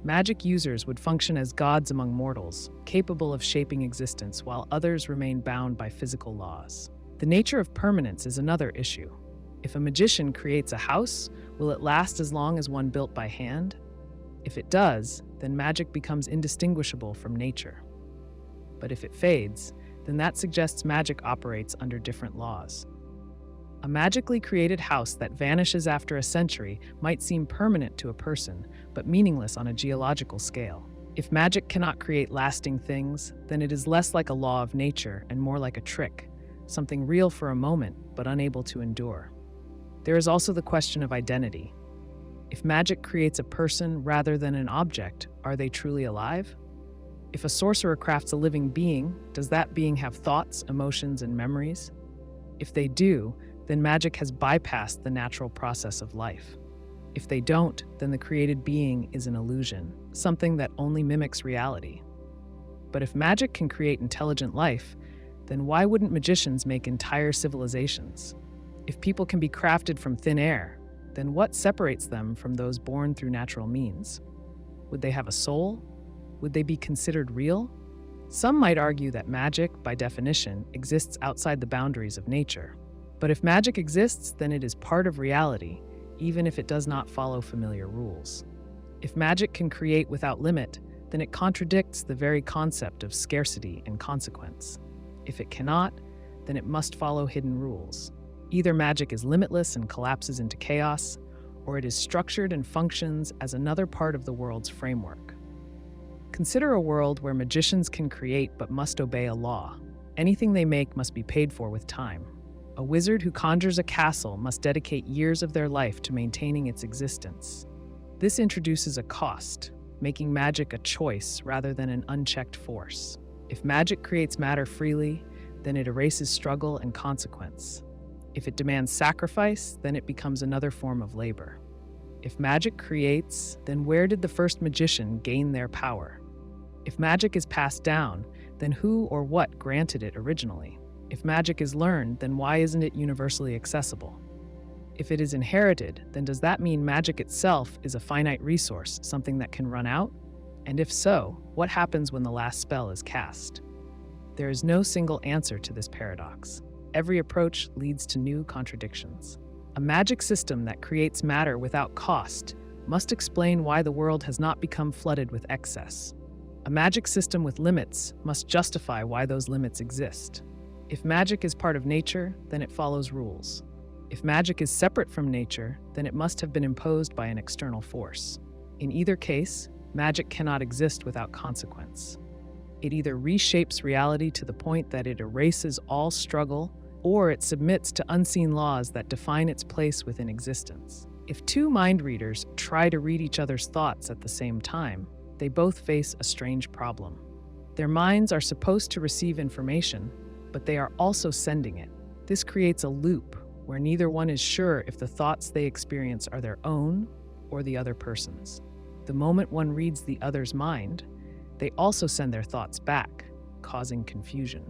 Magic users would function as gods among mortals, capable of shaping existence while others remain bound by physical laws. The nature of permanence is another issue. If a magician creates a house, will it last as long as one built by hand? If it does, then magic becomes indistinguishable from nature. But if it fades, then that suggests magic operates under different laws. A magically created house that vanishes after a century might seem permanent to a person, but meaningless on a geological scale. If magic cannot create lasting things, then it is less like a law of nature and more like a trick, something real for a moment, but unable to endure. There is also the question of identity. If magic creates a person rather than an object, are they truly alive? If a sorcerer crafts a living being, does that being have thoughts, emotions, and memories? If they do, then magic has bypassed the natural process of life. If they don't, then the created being is an illusion, something that only mimics reality. But if magic can create intelligent life, then why wouldn't magicians make entire civilizations? If people can be crafted from thin air, then what separates them from those born through natural means? Would they have a soul? Would they be considered real? Some might argue that magic, by definition, exists outside the boundaries of nature. But if magic exists, then it is part of reality, even if it does not follow familiar rules. If magic can create without limit, then it contradicts the very concept of scarcity and consequence. If it cannot, then it must follow hidden rules. Either magic is limitless and collapses into chaos, or it is structured and functions as another part of the world's framework. Consider a world where magicians can create but must obey a law. Anything they make must be paid for with time. A wizard who conjures a castle must dedicate years of their life to maintaining its existence. This introduces a cost, making magic a choice rather than an unchecked force. If magic creates matter freely, then it erases struggle and consequence. If it demands sacrifice, then it becomes another form of labor. If magic creates, then where did the first magician gain their power? If magic is passed down, then who or what granted it originally? If magic is learned, then why isn't it universally accessible? If it is inherited, then does that mean magic itself is a finite resource, something that can run out? And if so, what happens when the last spell is cast? There is no single answer to this paradox. Every approach leads to new contradictions. A magic system that creates matter without cost must explain why the world has not become flooded with excess. A magic system with limits must justify why those limits exist. If magic is part of nature, then it follows rules. If magic is separate from nature, then it must have been imposed by an external force. In either case, magic cannot exist without consequence. It either reshapes reality to the point that it erases all struggle, or it submits to unseen laws that define its place within existence. If two mind readers try to read each other's thoughts at the same time, they both face a strange problem. Their minds are supposed to receive information, but they are also sending it. This creates a loop where neither one is sure if the thoughts they experience are their own or the other person's. The moment one reads the other's mind, they also send their thoughts back, causing confusion.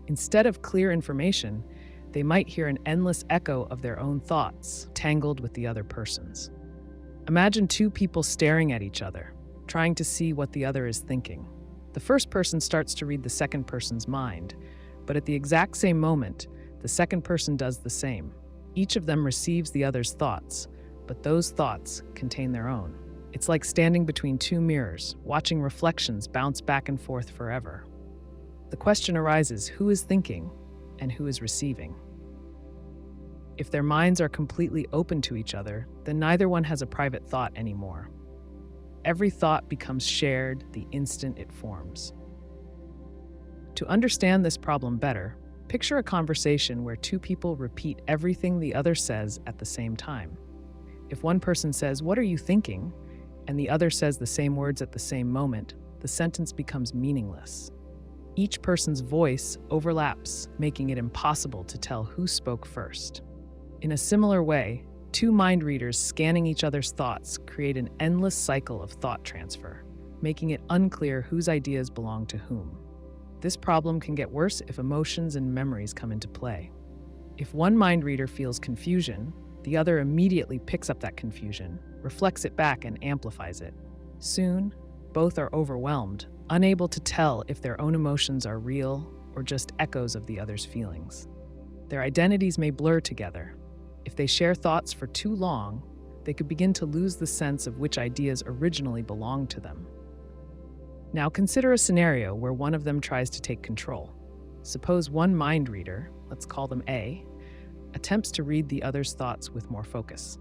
Instead of clear information, they might hear an endless echo of their own thoughts, tangled with the other person's. Imagine two people staring at each other, trying to see what the other is thinking. The first person starts to read the second person's mind, but at the exact same moment, the second person does the same. Each of them receives the other's thoughts, but those thoughts contain their own. It's like standing between two mirrors, watching reflections bounce back and forth forever. The question arises, who is thinking and who is receiving? If their minds are completely open to each other, then neither one has a private thought anymore. Every thought becomes shared the instant it forms. To understand this problem better, picture a conversation where two people repeat everything the other says at the same time. If one person says, "What are you thinking?" and the other says the same words at the same moment, the sentence becomes meaningless. Each person's voice overlaps, making it impossible to tell who spoke first. In a similar way, two mind readers scanning each other's thoughts create an endless cycle of thought transfer, making it unclear whose ideas belong to whom. This problem can get worse if emotions and memories come into play. If one mind reader feels confusion, the other immediately picks up that confusion, reflects it back, and amplifies it. Soon, both are overwhelmed, unable to tell if their own emotions are real or just echoes of the other's feelings. Their identities may blur together. If they share thoughts for too long, they could begin to lose the sense of which ideas originally belonged to them. Now consider a scenario where one of them tries to take control. Suppose one mind reader, let's call them A, attempts to read the other's thoughts with more focus.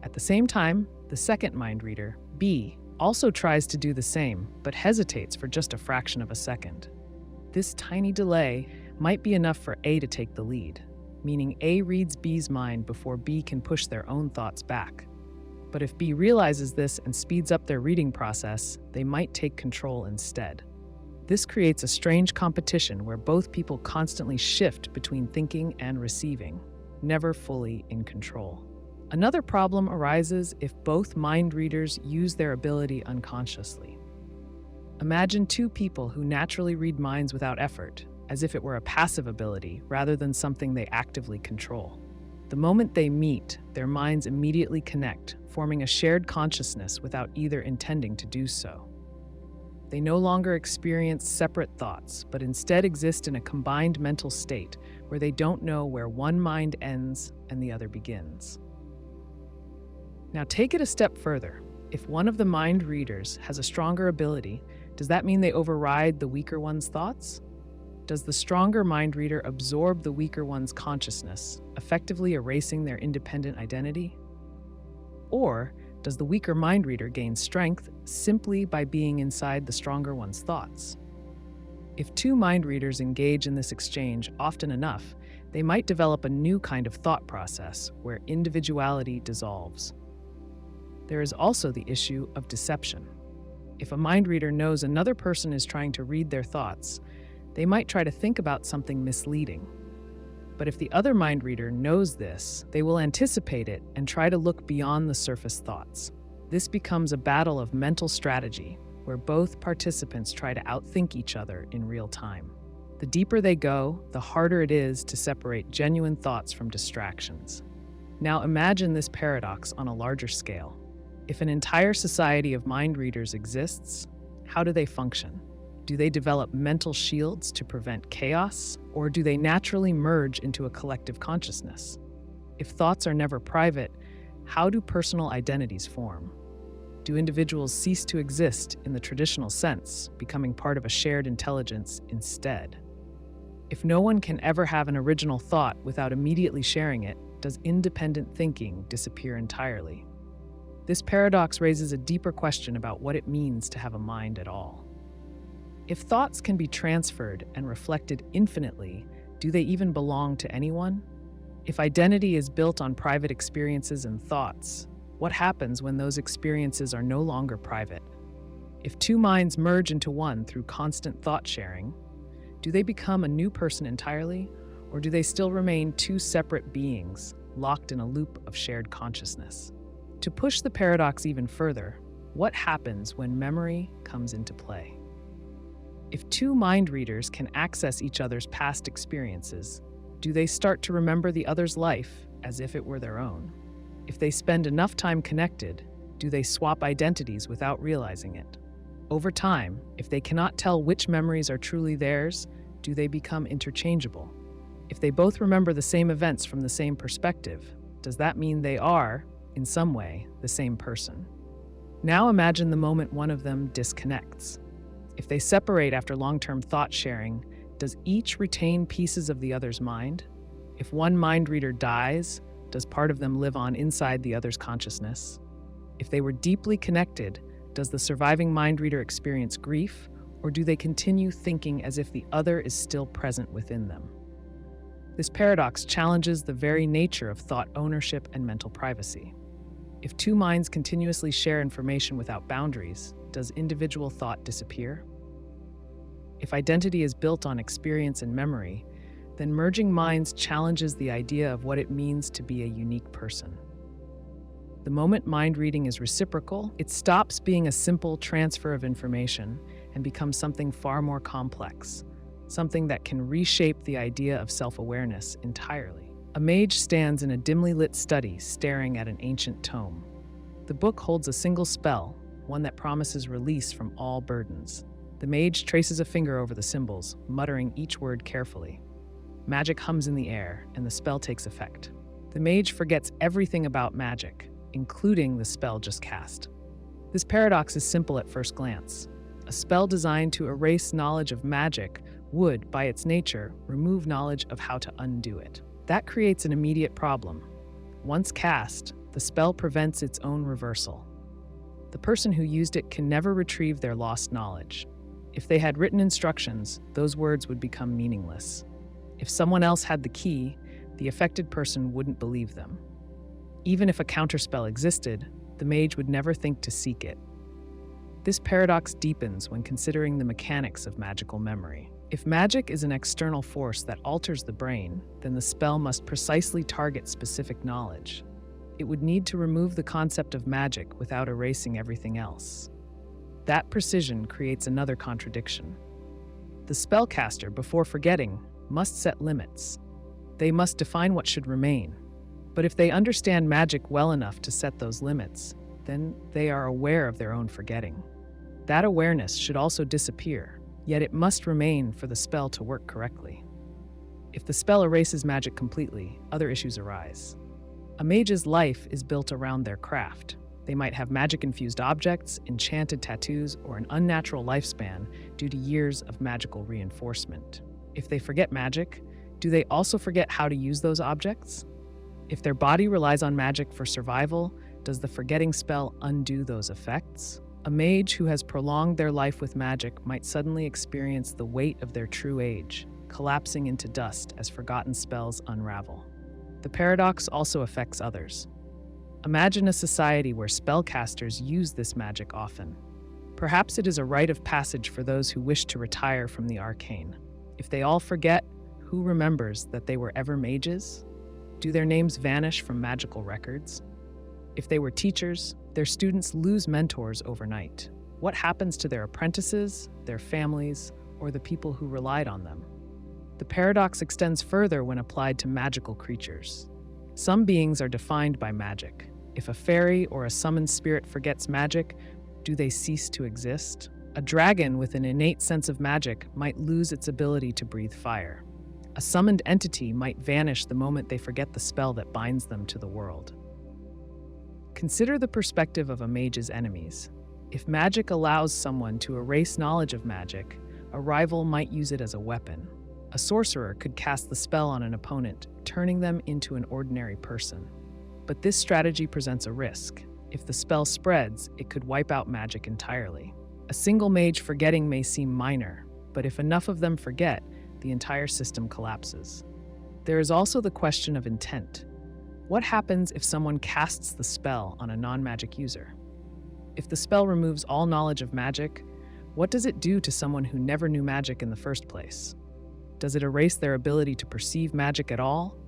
At the same time, the second mind reader, B, also tries to do the same, but hesitates for just a fraction of a second. This tiny delay might be enough for A to take the lead, meaning A reads B's mind before B can push their own thoughts back. But if B realizes this and speeds up their reading process, they might take control instead. This creates a strange competition where both people constantly shift between thinking and receiving, never fully in control. Another problem arises if both mind readers use their ability unconsciously. Imagine two people who naturally read minds without effort, as if it were a passive ability rather than something they actively control. The moment they meet, their minds immediately connect, forming a shared consciousness without either intending to do so. They no longer experience separate thoughts, but instead exist in a combined mental state where they don't know where one mind ends and the other begins. Now take it a step further. If one of the mind readers has a stronger ability, does that mean they override the weaker one's thoughts? Does the stronger mind reader absorb the weaker one's consciousness, effectively erasing their independent identity? Or does the weaker mind reader gain strength simply by being inside the stronger one's thoughts? If two mind readers engage in this exchange often enough, they might develop a new kind of thought process where individuality dissolves. There is also the issue of deception. If a mind reader knows another person is trying to read their thoughts, they might try to think about something misleading. But if the other mind reader knows this, they will anticipate it and try to look beyond the surface thoughts. This becomes a battle of mental strategy, where both participants try to outthink each other in real time. The deeper they go, the harder it is to separate genuine thoughts from distractions. Now imagine this paradox on a larger scale. If an entire society of mind readers exists, how do they function? Do they develop mental shields to prevent chaos, or do they naturally merge into a collective consciousness? If thoughts are never private, how do personal identities form? Do individuals cease to exist in the traditional sense, becoming part of a shared intelligence instead? If no one can ever have an original thought without immediately sharing it, does independent thinking disappear entirely? This paradox raises a deeper question about what it means to have a mind at all. If thoughts can be transferred and reflected infinitely, do they even belong to anyone? If identity is built on private experiences and thoughts, what happens when those experiences are no longer private? If two minds merge into one through constant thought sharing, do they become a new person entirely, or do they still remain two separate beings, locked in a loop of shared consciousness? To push the paradox even further, what happens when memory comes into play? If two mind readers can access each other's past experiences, do they start to remember the other's life as if it were their own? If they spend enough time connected, do they swap identities without realizing it? Over time, if they cannot tell which memories are truly theirs, do they become interchangeable? If they both remember the same events from the same perspective, does that mean they are, in some way, the same person? Now imagine the moment one of them disconnects. If they separate after long-term thought sharing, does each retain pieces of the other's mind? If one mind reader dies, does part of them live on inside the other's consciousness? If they were deeply connected, does the surviving mind reader experience grief, or do they continue thinking as if the other is still present within them? This paradox challenges the very nature of thought ownership and mental privacy. If two minds continuously share information without boundaries, does individual thought disappear? If identity is built on experience and memory, then merging minds challenges the idea of what it means to be a unique person. The moment mind reading is reciprocal, it stops being a simple transfer of information and becomes something far more complex, something that can reshape the idea of self-awareness entirely. A mage stands in a dimly lit study staring at an ancient tome. The book holds a single spell, one that promises release from all burdens. The mage traces a finger over the symbols, muttering each word carefully. Magic hums in the air, and the spell takes effect. The mage forgets everything about magic, including the spell just cast. This paradox is simple at first glance. A spell designed to erase knowledge of magic would, by its nature, remove knowledge of how to undo it. That creates an immediate problem. Once cast, the spell prevents its own reversal. The person who used it can never retrieve their lost knowledge. If they had written instructions, those words would become meaningless. If someone else had the key, the affected person wouldn't believe them. Even if a counterspell existed, the mage would never think to seek it. This paradox deepens when considering the mechanics of magical memory. If magic is an external force that alters the brain, then the spell must precisely target specific knowledge. It would need to remove the concept of magic without erasing everything else. That precision creates another contradiction. The spellcaster, before forgetting, must set limits. They must define what should remain. But if they understand magic well enough to set those limits, then they are aware of their own forgetting. That awareness should also disappear, yet it must remain for the spell to work correctly. If the spell erases magic completely, other issues arise. A mage's life is built around their craft. They might have magic-infused objects, enchanted tattoos, or an unnatural lifespan due to years of magical reinforcement. If they forget magic, do they also forget how to use those objects? If their body relies on magic for survival, does the forgetting spell undo those effects? A mage who has prolonged their life with magic might suddenly experience the weight of their true age, collapsing into dust as forgotten spells unravel. The paradox also affects others. Imagine a society where spellcasters use this magic often. Perhaps it is a rite of passage for those who wish to retire from the arcane. If they all forget, who remembers that they were ever mages? Do their names vanish from magical records? If they were teachers, their students lose mentors overnight. What happens to their apprentices, their families, or the people who relied on them? The paradox extends further when applied to magical creatures. Some beings are defined by magic. If a fairy or a summoned spirit forgets magic, do they cease to exist? A dragon with an innate sense of magic might lose its ability to breathe fire. A summoned entity might vanish the moment they forget the spell that binds them to the world. Consider the perspective of a mage's enemies. If magic allows someone to erase knowledge of magic, a rival might use it as a weapon. A sorcerer could cast the spell on an opponent, turning them into an ordinary person. But this strategy presents a risk. If the spell spreads, it could wipe out magic entirely. A single mage forgetting may seem minor, but if enough of them forget, the entire system collapses. There is also the question of intent. What happens if someone casts the spell on a non-magic user? If the spell removes all knowledge of magic, what does it do to someone who never knew magic in the first place? Does it erase their ability to perceive magic at all?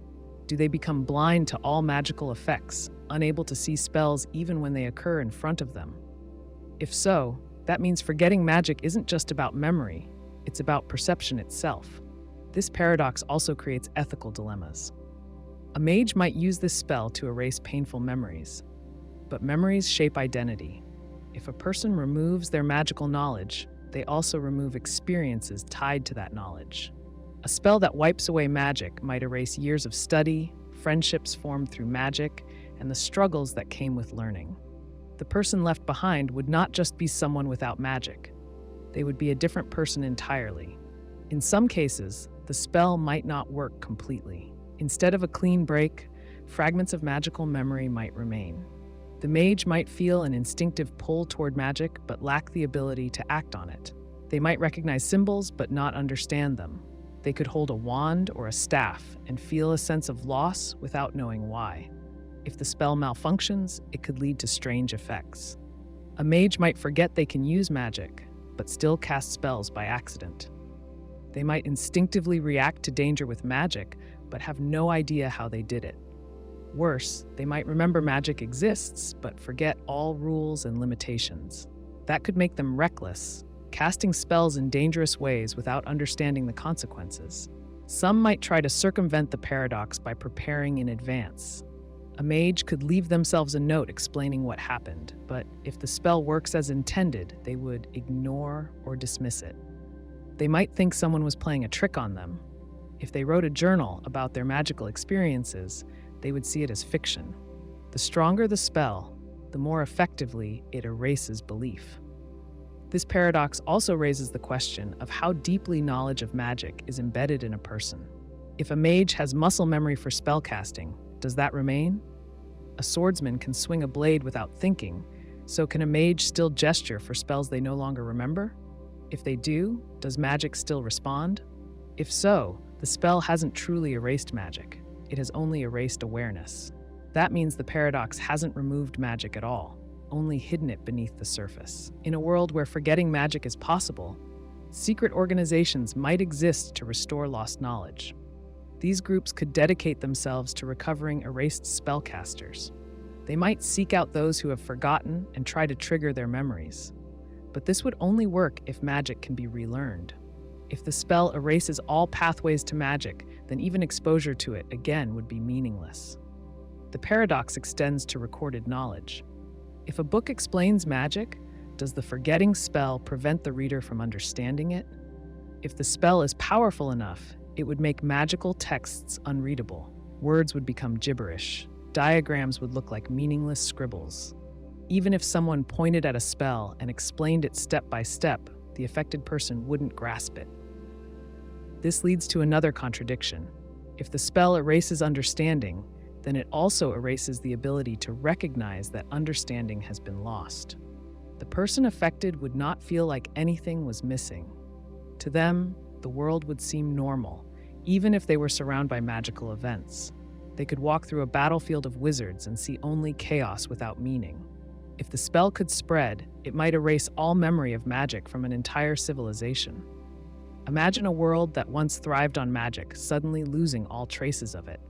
Do they become blind to all magical effects, unable to see spells even when they occur in front of them? If so, that means forgetting magic isn't just about memory, it's about perception itself. This paradox also creates ethical dilemmas. A mage might use this spell to erase painful memories, but memories shape identity. If a person removes their magical knowledge, they also remove experiences tied to that knowledge. A spell that wipes away magic might erase years of study, friendships formed through magic, and the struggles that came with learning. The person left behind would not just be someone without magic. They would be a different person entirely. In some cases, the spell might not work completely. Instead of a clean break, fragments of magical memory might remain. The mage might feel an instinctive pull toward magic but lack the ability to act on it. They might recognize symbols but not understand them. They could hold a wand or a staff and feel a sense of loss without knowing why. If the spell malfunctions, it could lead to strange effects. A mage might forget they can use magic, but still cast spells by accident. They might instinctively react to danger with magic, but have no idea how they did it. Worse, they might remember magic exists, but forget all rules and limitations. That could make them reckless, casting spells in dangerous ways without understanding the consequences. Some might try to circumvent the paradox by preparing in advance. A mage could leave themselves a note explaining what happened, but if the spell works as intended, they would ignore or dismiss it. They might think someone was playing a trick on them. If they wrote a journal about their magical experiences, they would see it as fiction. The stronger the spell, the more effectively it erases belief. This paradox also raises the question of how deeply knowledge of magic is embedded in a person. If a mage has muscle memory for spellcasting, does that remain? A swordsman can swing a blade without thinking, so can a mage still gesture for spells they no longer remember? If they do, does magic still respond? If so, the spell hasn't truly erased magic. It has only erased awareness. That means the paradox hasn't removed magic at all, only hidden it beneath the surface. In a world where forgetting magic is possible, secret organizations might exist to restore lost knowledge. These groups could dedicate themselves to recovering erased spellcasters. They might seek out those who have forgotten and try to trigger their memories. But this would only work if magic can be relearned. If the spell erases all pathways to magic, then even exposure to it again would be meaningless. The paradox extends to recorded knowledge. If a book explains magic, does the forgetting spell prevent the reader from understanding it? If the spell is powerful enough, it would make magical texts unreadable. Words would become gibberish. Diagrams would look like meaningless scribbles. Even if someone pointed at a spell and explained it step by step, the affected person wouldn't grasp it. This leads to another contradiction. If the spell erases understanding, then it also erases the ability to recognize that understanding has been lost. The person affected would not feel like anything was missing. To them, the world would seem normal, even if they were surrounded by magical events. They could walk through a battlefield of wizards and see only chaos without meaning. If the spell could spread, it might erase all memory of magic from an entire civilization. Imagine a world that once thrived on magic, suddenly losing all traces of it.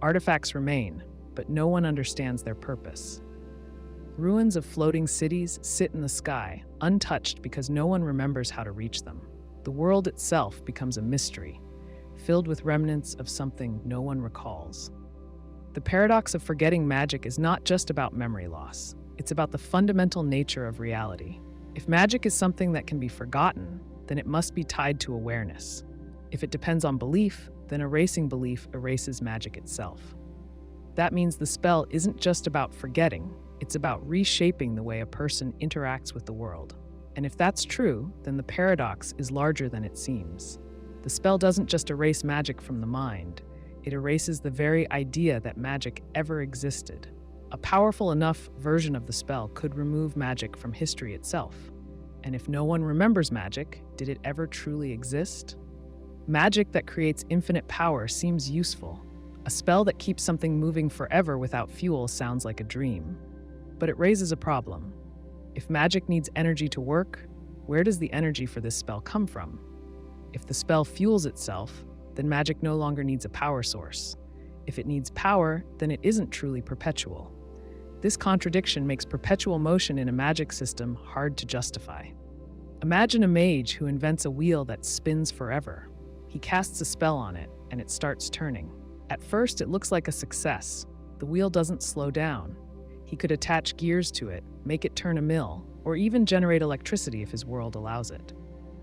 Artifacts remain, but no one understands their purpose. Ruins of floating cities sit in the sky, untouched because no one remembers how to reach them. The world itself becomes a mystery, filled with remnants of something no one recalls. The paradox of forgetting magic is not just about memory loss. It's about the fundamental nature of reality. If magic is something that can be forgotten, then it must be tied to awareness. If it depends on belief, then erasing belief erases magic itself. That means the spell isn't just about forgetting, it's about reshaping the way a person interacts with the world. And if that's true, then the paradox is larger than it seems. The spell doesn't just erase magic from the mind, it erases the very idea that magic ever existed. A powerful enough version of the spell could remove magic from history itself. And if no one remembers magic, did it ever truly exist? Magic that creates infinite power seems useful. A spell that keeps something moving forever without fuel sounds like a dream. But it raises a problem. If magic needs energy to work, where does the energy for this spell come from? If the spell fuels itself, then magic no longer needs a power source. If it needs power, then it isn't truly perpetual. This contradiction makes perpetual motion in a magic system hard to justify. Imagine a mage who invents a wheel that spins forever. He casts a spell on it, and it starts turning. At first, it looks like a success. The wheel doesn't slow down. He could attach gears to it, make it turn a mill, or even generate electricity if his world allows it.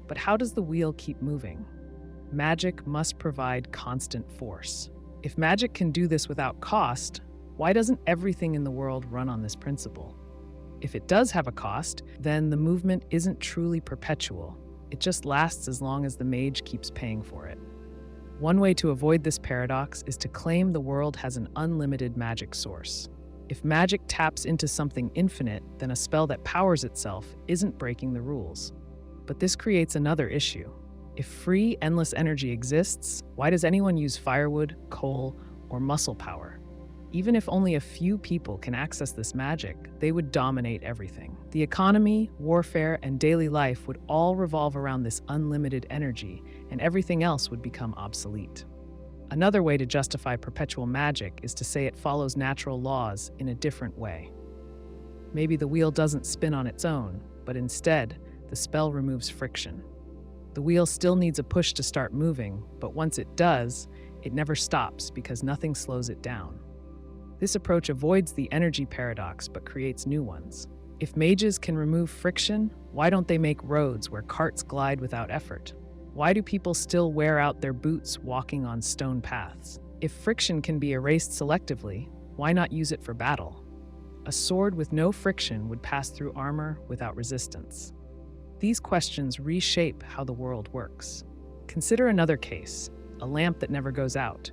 But how does the wheel keep moving? Magic must provide constant force. If magic can do this without cost, why doesn't everything in the world run on this principle? If it does have a cost, then the movement isn't truly perpetual. It just lasts as long as the mage keeps paying for it. One way to avoid this paradox is to claim the world has an unlimited magic source. If magic taps into something infinite, then a spell that powers itself isn't breaking the rules. But this creates another issue. If free, endless energy exists, why does anyone use firewood, coal, or muscle power? Even if only a few people can access this magic, they would dominate everything. The economy, warfare, and daily life would all revolve around this unlimited energy, and everything else would become obsolete. Another way to justify perpetual magic is to say it follows natural laws in a different way. Maybe the wheel doesn't spin on its own, but instead, the spell removes friction. The wheel still needs a push to start moving, but once it does, it never stops because nothing slows it down. This approach avoids the energy paradox but creates new ones. If mages can remove friction, why don't they make roads where carts glide without effort? Why do people still wear out their boots walking on stone paths? If friction can be erased selectively, why not use it for battle? A sword with no friction would pass through armor without resistance. These questions reshape how the world works. Consider another case, a lamp that never goes out.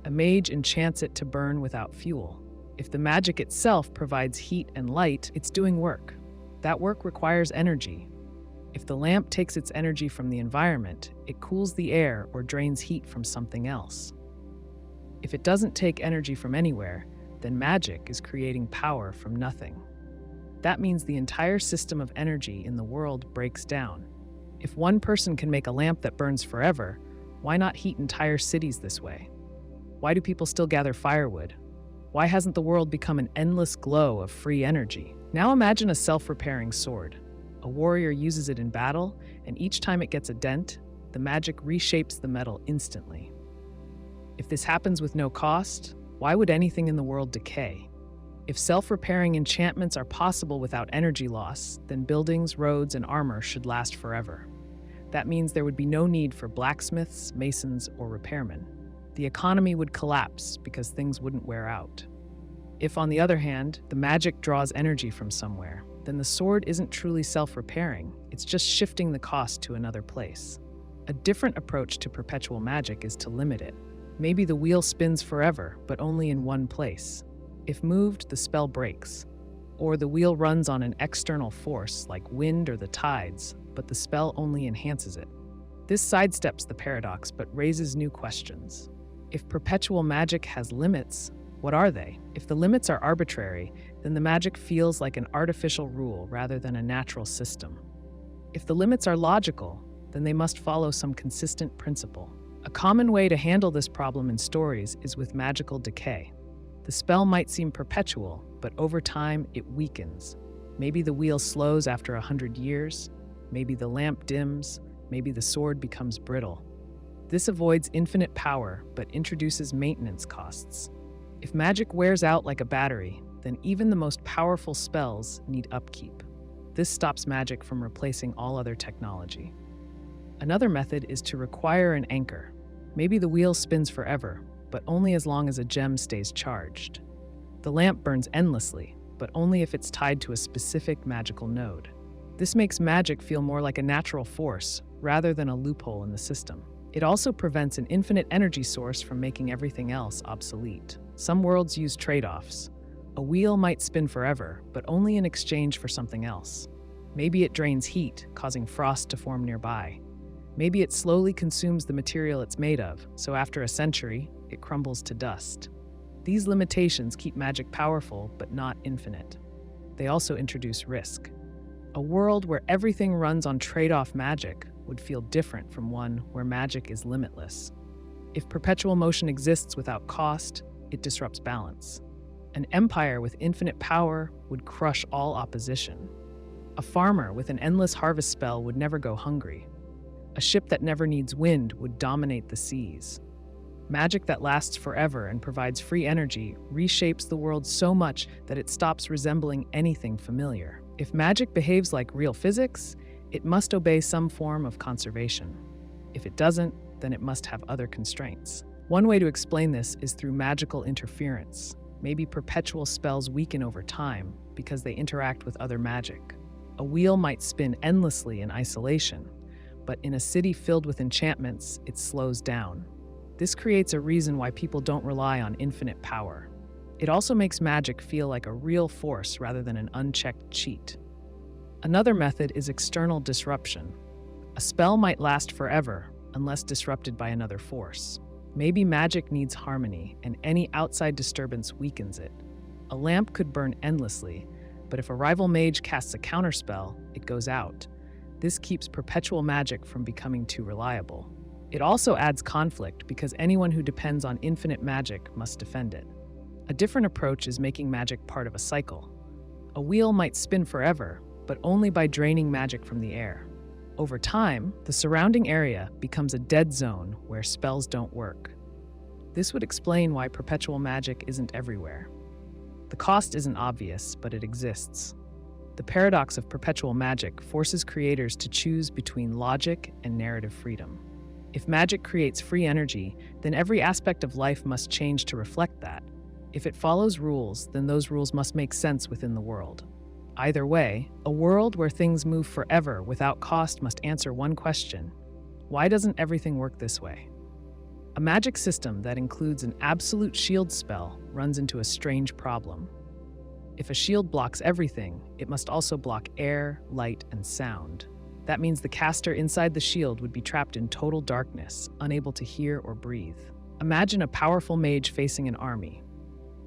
A mage enchants it to burn without fuel. If the magic itself provides heat and light, it's doing work. That work requires energy. If the lamp takes its energy from the environment, it cools the air or drains heat from something else. If it doesn't take energy from anywhere, then magic is creating power from nothing. That means the entire system of energy in the world breaks down. If one person can make a lamp that burns forever, why not heat entire cities this way? Why do people still gather firewood? Why hasn't the world become an endless glow of free energy? Now imagine a self-repairing sword. A warrior uses it in battle, and each time it gets a dent, the magic reshapes the metal instantly. If this happens with no cost, why would anything in the world decay? If self-repairing enchantments are possible without energy loss, then buildings, roads, and armor should last forever. That means there would be no need for blacksmiths, masons, or repairmen. The economy would collapse because things wouldn't wear out. If, on the other hand, the magic draws energy from somewhere, then the sword isn't truly self-repairing, it's just shifting the cost to another place. A different approach to perpetual magic is to limit it. Maybe the wheel spins forever, but only in one place. If moved, the spell breaks. Or the wheel runs on an external force, like wind or the tides, but the spell only enhances it. This sidesteps the paradox, but raises new questions. If perpetual magic has limits, what are they? If the limits are arbitrary, then the magic feels like an artificial rule rather than a natural system. If the limits are logical, then they must follow some consistent principle. A common way to handle this problem in stories is with magical decay. The spell might seem perpetual, but over time it weakens. Maybe the wheel slows after 100 years, maybe the lamp dims, maybe the sword becomes brittle. This avoids infinite power, but introduces maintenance costs. If magic wears out like a battery, then even the most powerful spells need upkeep. This stops magic from replacing all other technology. Another method is to require an anchor. Maybe the wheel spins forever, but only as long as a gem stays charged. The lamp burns endlessly, but only if it's tied to a specific magical node. This makes magic feel more like a natural force rather than a loophole in the system. It also prevents an infinite energy source from making everything else obsolete. Some worlds use trade-offs. A wheel might spin forever, but only in exchange for something else. Maybe it drains heat, causing frost to form nearby. Maybe it slowly consumes the material it's made of, so after a century, it crumbles to dust. These limitations keep magic powerful, but not infinite. They also introduce risk. A world where everything runs on trade-off magic would feel different from one where magic is limitless. If perpetual motion exists without cost, it disrupts balance. An empire with infinite power would crush all opposition. A farmer with an endless harvest spell would never go hungry. A ship that never needs wind would dominate the seas. Magic that lasts forever and provides free energy reshapes the world so much that it stops resembling anything familiar. If magic behaves like real physics, it must obey some form of conservation. If it doesn't, then it must have other constraints. One way to explain this is through magical interference. Maybe perpetual spells weaken over time because they interact with other magic. A wheel might spin endlessly in isolation, but in a city filled with enchantments, it slows down. This creates a reason why people don't rely on infinite power. It also makes magic feel like a real force rather than an unchecked cheat. Another method is external disruption. A spell might last forever unless disrupted by another force. Maybe magic needs harmony, and any outside disturbance weakens it. A lamp could burn endlessly, but if a rival mage casts a counterspell, it goes out. This keeps perpetual magic from becoming too reliable. It also adds conflict because anyone who depends on infinite magic must defend it. A different approach is making magic part of a cycle. A wheel might spin forever, but only by draining magic from the air. Over time, the surrounding area becomes a dead zone where spells don't work. This would explain why perpetual magic isn't everywhere. The cost isn't obvious, but it exists. The paradox of perpetual magic forces creators to choose between logic and narrative freedom. If magic creates free energy, then every aspect of life must change to reflect that. If it follows rules, then those rules must make sense within the world. Either way, a world where things move forever without cost must answer one question: why doesn't everything work this way? A magic system that includes an absolute shield spell runs into a strange problem. If a shield blocks everything, it must also block air, light, and sound. That means the caster inside the shield would be trapped in total darkness, unable to hear or breathe. Imagine a powerful mage facing an army.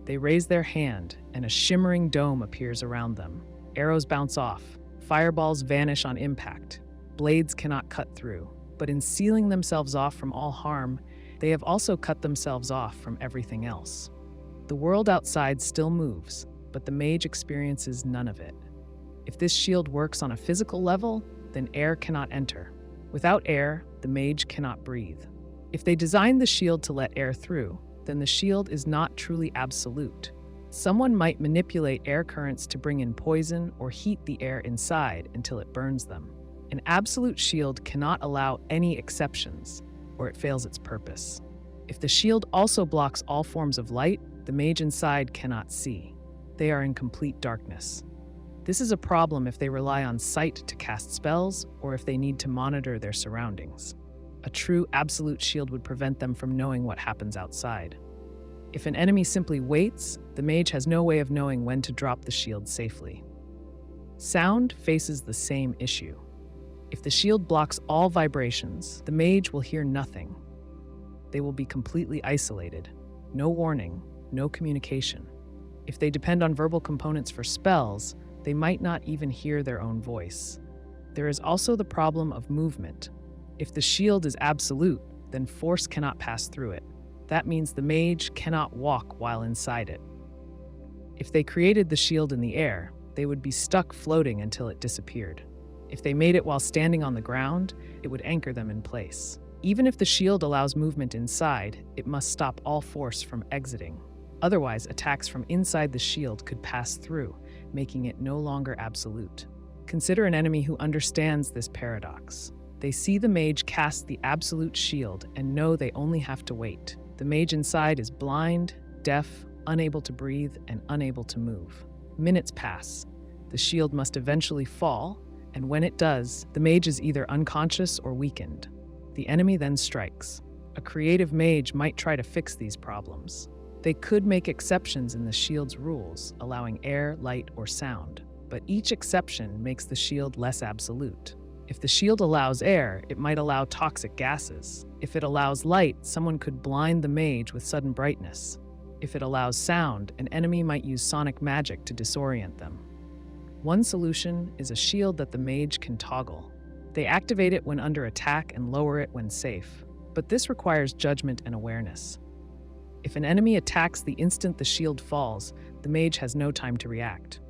They raise their hand, and a shimmering dome appears around them. Arrows bounce off, fireballs vanish on impact, blades cannot cut through. But in sealing themselves off from all harm, they have also cut themselves off from everything else. The world outside still moves, but the mage experiences none of it. If this shield works on a physical level, then air cannot enter. Without air, the mage cannot breathe. If they design the shield to let air through, then the shield is not truly absolute. Someone might manipulate air currents to bring in poison or heat the air inside until it burns them. An absolute shield cannot allow any exceptions, or it fails its purpose. If the shield also blocks all forms of light, the mage inside cannot see. They are in complete darkness. This is a problem if they rely on sight to cast spells or if they need to monitor their surroundings. A true absolute shield would prevent them from knowing what happens outside. If an enemy simply waits, the mage has no way of knowing when to drop the shield safely. Sound faces the same issue. If the shield blocks all vibrations, the mage will hear nothing. They will be completely isolated. No warning, no communication. If they depend on verbal components for spells, they might not even hear their own voice. There is also the problem of movement. If the shield is absolute, then force cannot pass through it. That means the mage cannot walk while inside it. If they created the shield in the air, they would be stuck floating until it disappeared. If they made it while standing on the ground, it would anchor them in place. Even if the shield allows movement inside, it must stop all force from exiting. Otherwise, attacks from inside the shield could pass through, making it no longer absolute. Consider an enemy who understands this paradox. They see the mage cast the absolute shield and know they only have to wait. The mage inside is blind, deaf, unable to breathe, and unable to move. Minutes pass. The shield must eventually fall, and when it does, the mage is either unconscious or weakened. The enemy then strikes. A creative mage might try to fix these problems. They could make exceptions in the shield's rules, allowing air, light, or sound, but each exception makes the shield less absolute. If the shield allows air, it might allow toxic gases. If it allows light, someone could blind the mage with sudden brightness. If it allows sound, an enemy might use sonic magic to disorient them. One solution is a shield that the mage can toggle. They activate it when under attack and lower it when safe, but this requires judgment and awareness. If an enemy attacks the instant the shield falls, the mage has no time to react.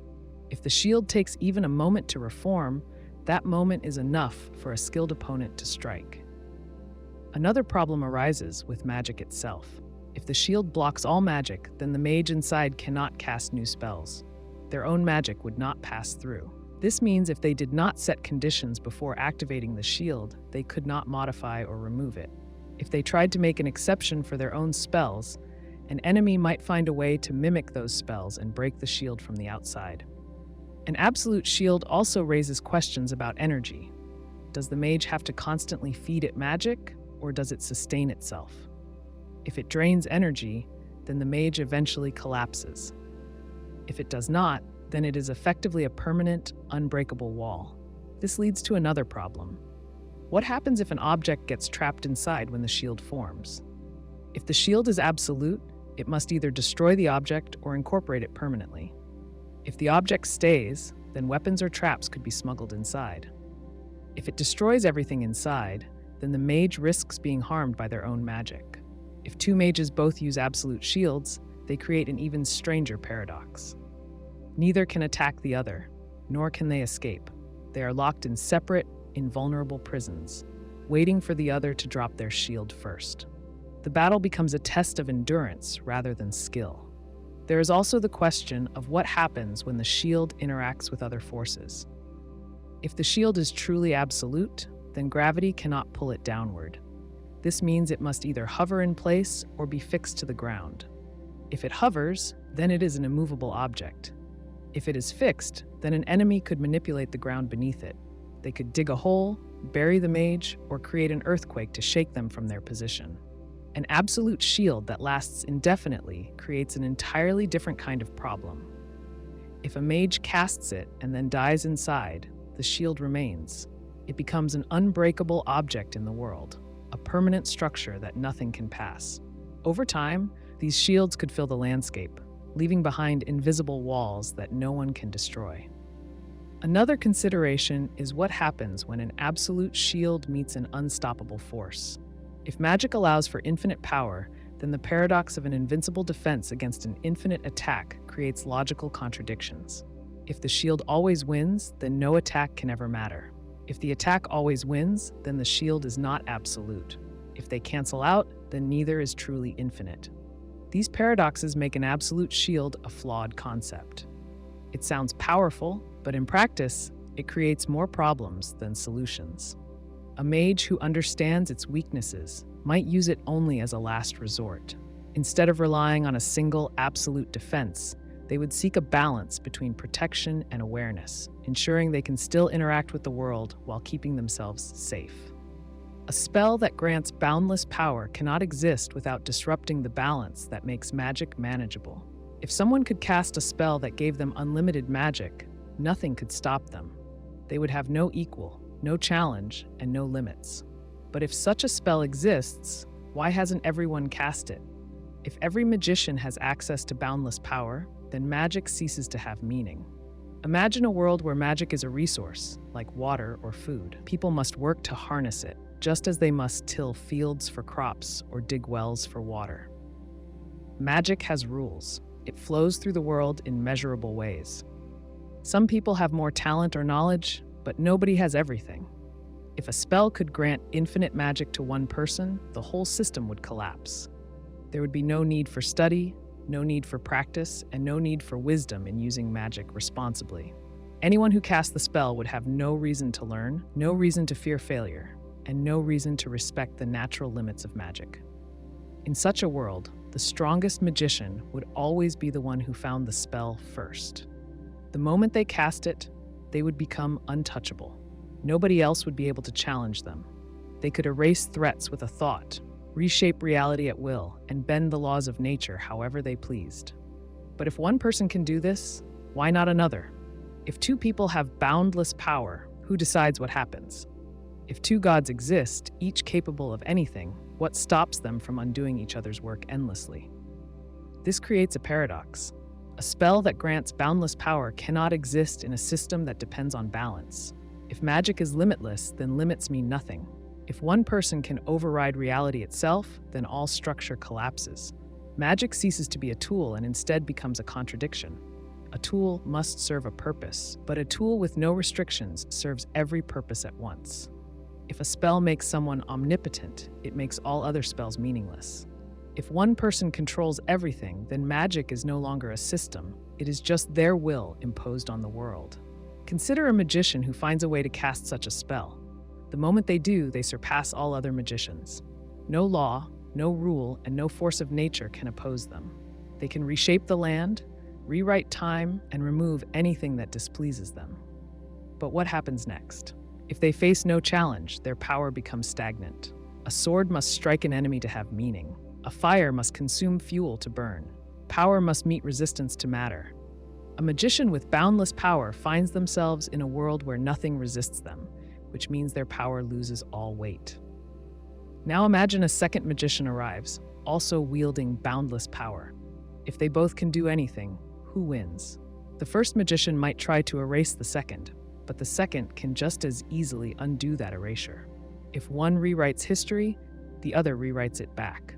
If the shield takes even a moment to reform, that moment is enough for a skilled opponent to strike. Another problem arises with magic itself. If the shield blocks all magic, then the mage inside cannot cast new spells. Their own magic would not pass through. This means if they did not set conditions before activating the shield, they could not modify or remove it. If they tried to make an exception for their own spells, an enemy might find a way to mimic those spells and break the shield from the outside. An absolute shield also raises questions about energy. Does the mage have to constantly feed it magic, or does it sustain itself? If it drains energy, then the mage eventually collapses. If it does not, then it is effectively a permanent, unbreakable wall. This leads to another problem. What happens if an object gets trapped inside when the shield forms? If the shield is absolute, it must either destroy the object or incorporate it permanently. If the object stays, then weapons or traps could be smuggled inside. If it destroys everything inside, then the mage risks being harmed by their own magic. If two mages both use absolute shields, they create an even stranger paradox. Neither can attack the other, nor can they escape. They are locked in separate, invulnerable prisons, waiting for the other to drop their shield first. The battle becomes a test of endurance rather than skill. There is also the question of what happens when the shield interacts with other forces. If the shield is truly absolute, then gravity cannot pull it downward. This means it must either hover in place or be fixed to the ground. If it hovers, then it is an immovable object. If it is fixed, then an enemy could manipulate the ground beneath it. They could dig a hole, bury the mage, or create an earthquake to shake them from their position. An absolute shield that lasts indefinitely creates an entirely different kind of problem. If a mage casts it and then dies inside, the shield remains. It becomes an unbreakable object in the world, a permanent structure that nothing can pass. Over time, these shields could fill the landscape, leaving behind invisible walls that no one can destroy. Another consideration is what happens when an absolute shield meets an unstoppable force. If magic allows for infinite power, then the paradox of an invincible defense against an infinite attack creates logical contradictions. If the shield always wins, then no attack can ever matter. If the attack always wins, then the shield is not absolute. If they cancel out, then neither is truly infinite. These paradoxes make an absolute shield a flawed concept. It sounds powerful, but in practice, it creates more problems than solutions. A mage who understands its weaknesses might use it only as a last resort. Instead of relying on a single absolute defense, they would seek a balance between protection and awareness, ensuring they can still interact with the world while keeping themselves safe. A spell that grants boundless power cannot exist without disrupting the balance that makes magic manageable. If someone could cast a spell that gave them unlimited magic, nothing could stop them. They would have no equal, no challenge, and no limits. But if such a spell exists, why hasn't everyone cast it? If every magician has access to boundless power, then magic ceases to have meaning. Imagine a world where magic is a resource, like water or food. People must work to harness it, just as they must till fields for crops or dig wells for water. Magic has rules. It flows through the world in measurable ways. Some people have more talent or knowledge, but nobody has everything. If a spell could grant infinite magic to one person, the whole system would collapse. There would be no need for study, no need for practice, and no need for wisdom in using magic responsibly. Anyone who cast the spell would have no reason to learn, no reason to fear failure, and no reason to respect the natural limits of magic. In such a world, the strongest magician would always be the one who found the spell first. The moment they cast it, they would become untouchable. Nobody else would be able to challenge them. They could erase threats with a thought, reshape reality at will, and bend the laws of nature however they pleased. But if one person can do this, why not another? If two people have boundless power, who decides what happens? If two gods exist, each capable of anything, what stops them from undoing each other's work endlessly? This creates a paradox. A spell that grants boundless power cannot exist in a system that depends on balance. If magic is limitless, then limits mean nothing. If one person can override reality itself, then all structure collapses. Magic ceases to be a tool and instead becomes a contradiction. A tool must serve a purpose, but a tool with no restrictions serves every purpose at once. If a spell makes someone omnipotent, it makes all other spells meaningless. If one person controls everything, then magic is no longer a system. It is just their will imposed on the world. Consider a magician who finds a way to cast such a spell. The moment they do, they surpass all other magicians. No law, no rule, and no force of nature can oppose them. They can reshape the land, rewrite time, and remove anything that displeases them. But what happens next? If they face no challenge, their power becomes stagnant. A sword must strike an enemy to have meaning. A fire must consume fuel to burn. Power must meet resistance to matter. A magician with boundless power finds themselves in a world where nothing resists them, which means their power loses all weight. Now imagine a second magician arrives, also wielding boundless power. If they both can do anything, who wins? The first magician might try to erase the second, but the second can just as easily undo that erasure. If one rewrites history, the other rewrites it back.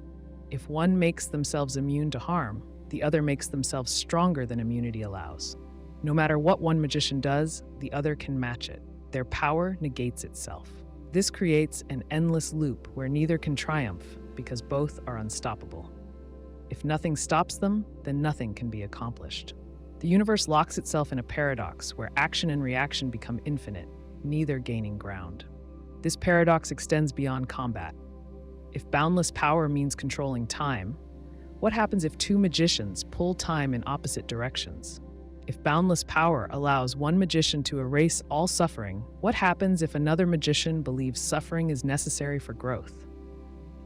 If one makes themselves immune to harm, the other makes themselves stronger than immunity allows. No matter what one magician does, the other can match it. Their power negates itself. This creates an endless loop where neither can triumph because both are unstoppable. If nothing stops them, then nothing can be accomplished. The universe locks itself in a paradox where action and reaction become infinite, neither gaining ground. This paradox extends beyond combat. If boundless power means controlling time, what happens if two magicians pull time in opposite directions? If boundless power allows one magician to erase all suffering, what happens if another magician believes suffering is necessary for growth?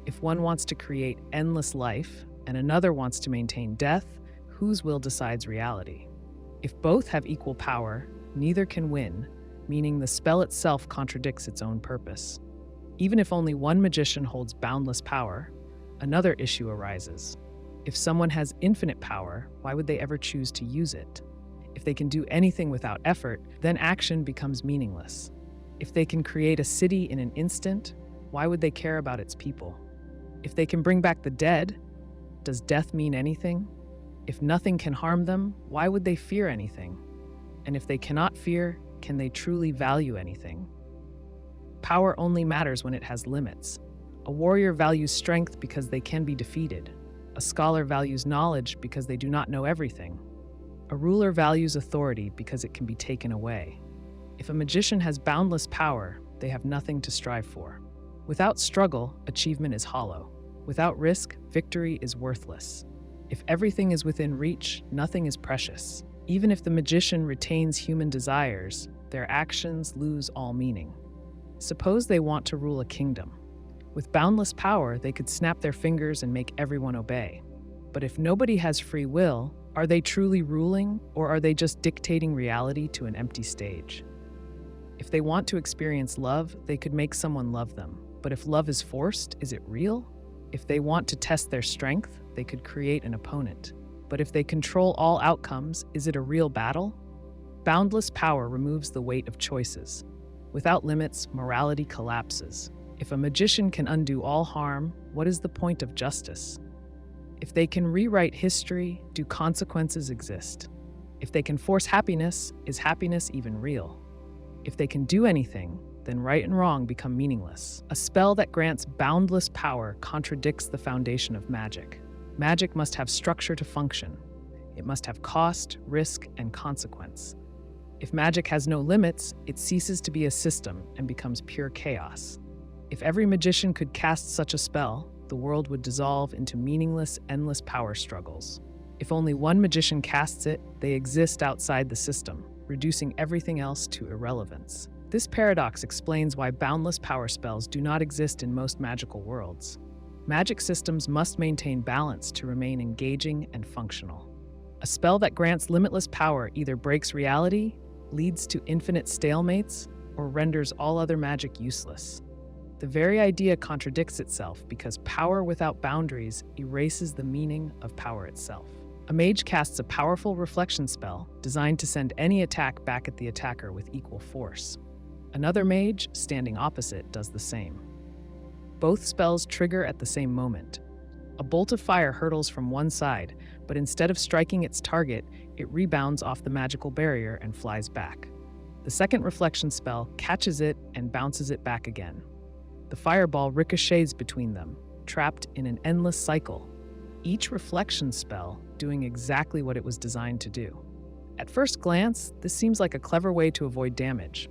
If one wants to create endless life and another wants to maintain death, whose will decides reality? If both have equal power, neither can win, meaning the spell itself contradicts its own purpose. Even if only one magician holds boundless power, another issue arises. If someone has infinite power, why would they ever choose to use it? If they can do anything without effort, then action becomes meaningless. If they can create a city in an instant, why would they care about its people? If they can bring back the dead, does death mean anything? If nothing can harm them, why would they fear anything? And if they cannot fear, can they truly value anything? Power only matters when it has limits. A warrior values strength because they can be defeated. A scholar values knowledge because they do not know everything. A ruler values authority because it can be taken away. If a magician has boundless power, they have nothing to strive for. Without struggle, achievement is hollow. Without risk, victory is worthless. If everything is within reach, nothing is precious. Even if the magician retains human desires, their actions lose all meaning. Suppose they want to rule a kingdom. With boundless power, they could snap their fingers and make everyone obey. But if nobody has free will, are they truly ruling, or are they just dictating reality to an empty stage? If they want to experience love, they could make someone love them. But if love is forced, is it real? If they want to test their strength, they could create an opponent. But if they control all outcomes, is it a real battle? Boundless power removes the weight of choices. Without limits, morality collapses. If a magician can undo all harm, what is the point of justice? If they can rewrite history, do consequences exist? If they can force happiness, is happiness even real? If they can do anything, then right and wrong become meaningless. A spell that grants boundless power contradicts the foundation of magic. Magic must have structure to function. It must have cost, risk, and consequence. If magic has no limits, it ceases to be a system and becomes pure chaos. If every magician could cast such a spell, the world would dissolve into meaningless, endless power struggles. If only one magician casts it, they exist outside the system, reducing everything else to irrelevance. This paradox explains why boundless power spells do not exist in most magical worlds. Magic systems must maintain balance to remain engaging and functional. A spell that grants limitless power either breaks reality, leads to infinite stalemates, or renders all other magic useless. The very idea contradicts itself because power without boundaries erases the meaning of power itself. A mage casts a powerful reflection spell designed to send any attack back at the attacker with equal force. Another mage, standing opposite, does the same. Both spells trigger at the same moment. A bolt of fire hurtles from one side, but instead of striking its target, it rebounds off the magical barrier and flies back. The second reflection spell catches it and bounces it back again. The fireball ricochets between them, trapped in an endless cycle, each reflection spell doing exactly what it was designed to do. At first glance, this seems like a clever way to avoid damage.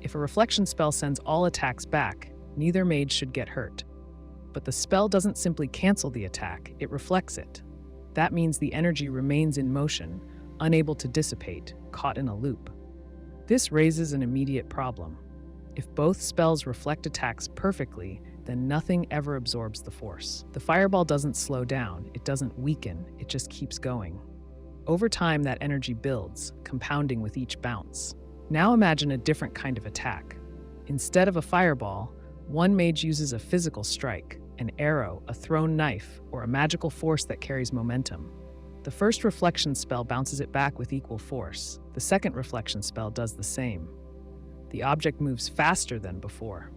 If a reflection spell sends all attacks back, neither mage should get hurt. But the spell doesn't simply cancel the attack, it reflects it. That means the energy remains in motion, unable to dissipate, caught in a loop. This raises an immediate problem. If both spells reflect attacks perfectly, then nothing ever absorbs the force. The fireball doesn't slow down, it doesn't weaken, it just keeps going. Over time, that energy builds, compounding with each bounce. Now imagine a different kind of attack. Instead of a fireball, one mage uses a physical strike, an arrow, a thrown knife, or a magical force that carries momentum. The first reflection spell bounces it back with equal force. The second reflection spell does the same. The object moves faster than before.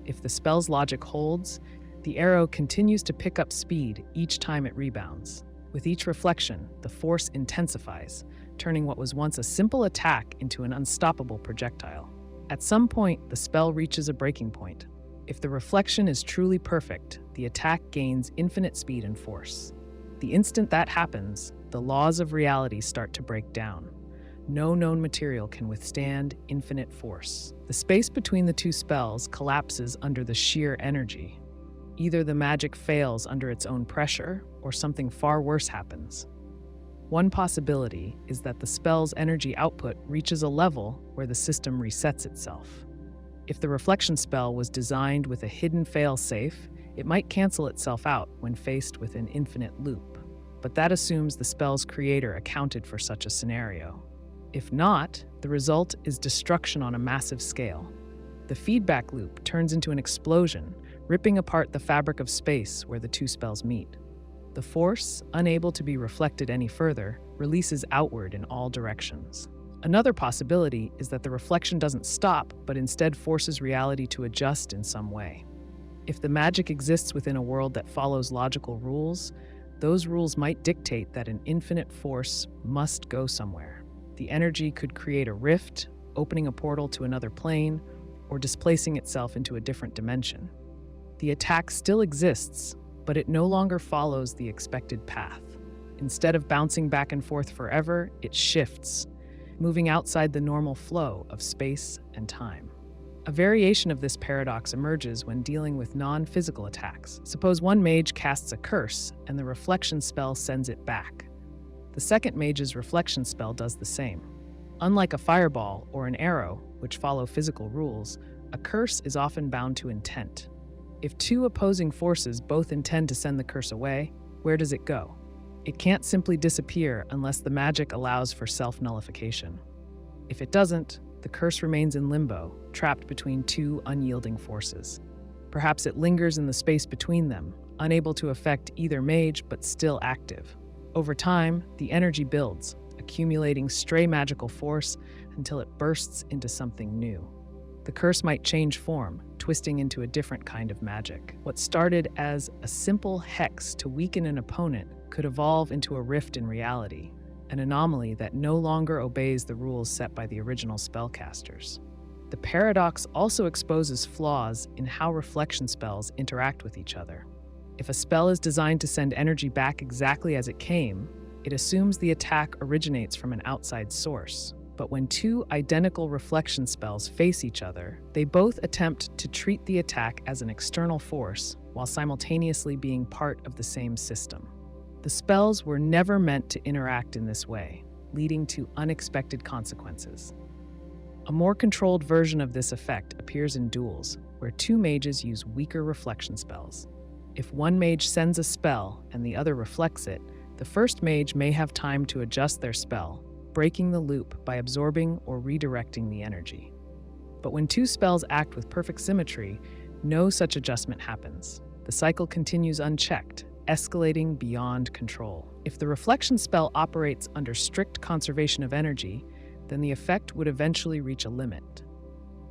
If the spell's logic holds, the arrow continues to pick up speed each time it rebounds. With each reflection, the force intensifies, turning what was once a simple attack into an unstoppable projectile. At some point, the spell reaches a breaking point. If the reflection is truly perfect, the attack gains infinite speed and force. The instant that happens, the laws of reality start to break down. No known material can withstand infinite force. The space between the two spells collapses under the sheer energy. Either the magic fails under its own pressure, or something far worse happens. One possibility is that the spell's energy output reaches a level where the system resets itself. If the reflection spell was designed with a hidden fail-safe, it might cancel itself out when faced with an infinite loop. But that assumes the spell's creator accounted for such a scenario. If not, the result is destruction on a massive scale. The feedback loop turns into an explosion, ripping apart the fabric of space where the two spells meet. The force, unable to be reflected any further, releases outward in all directions. Another possibility is that the reflection doesn't stop, but instead forces reality to adjust in some way. If the magic exists within a world that follows logical rules, those rules might dictate that an infinite force must go somewhere. The energy could create a rift, opening a portal to another plane, or displacing itself into a different dimension. The attack still exists, but it no longer follows the expected path. Instead of bouncing back and forth forever, it shifts, moving outside the normal flow of space and time. A variation of this paradox emerges when dealing with non-physical attacks. Suppose one mage casts a curse, and the reflection spell sends it back. The second mage's reflection spell does the same. Unlike a fireball or an arrow, which follow physical rules, a curse is often bound to intent. If two opposing forces both intend to send the curse away, where does it go? It can't simply disappear unless the magic allows for self-nullification. If it doesn't, the curse remains in limbo, trapped between two unyielding forces. Perhaps it lingers in the space between them, unable to affect either mage but still active. Over time, the energy builds, accumulating stray magical force until it bursts into something new. The curse might change form, twisting into a different kind of magic. What started as a simple hex to weaken an opponent could evolve into a rift in reality, an anomaly that no longer obeys the rules set by the original spellcasters. The paradox also exposes flaws in how reflection spells interact with each other. If a spell is designed to send energy back exactly as it came, it assumes the attack originates from an outside source. But when two identical reflection spells face each other, they both attempt to treat the attack as an external force while simultaneously being part of the same system. The spells were never meant to interact in this way, leading to unexpected consequences. A more controlled version of this effect appears in duels, where two mages use weaker reflection spells. If one mage sends a spell and the other reflects it, the first mage may have time to adjust their spell, breaking the loop by absorbing or redirecting the energy. But when two spells act with perfect symmetry, no such adjustment happens. The cycle continues unchecked, escalating beyond control. If the reflection spell operates under strict conservation of energy, then the effect would eventually reach a limit.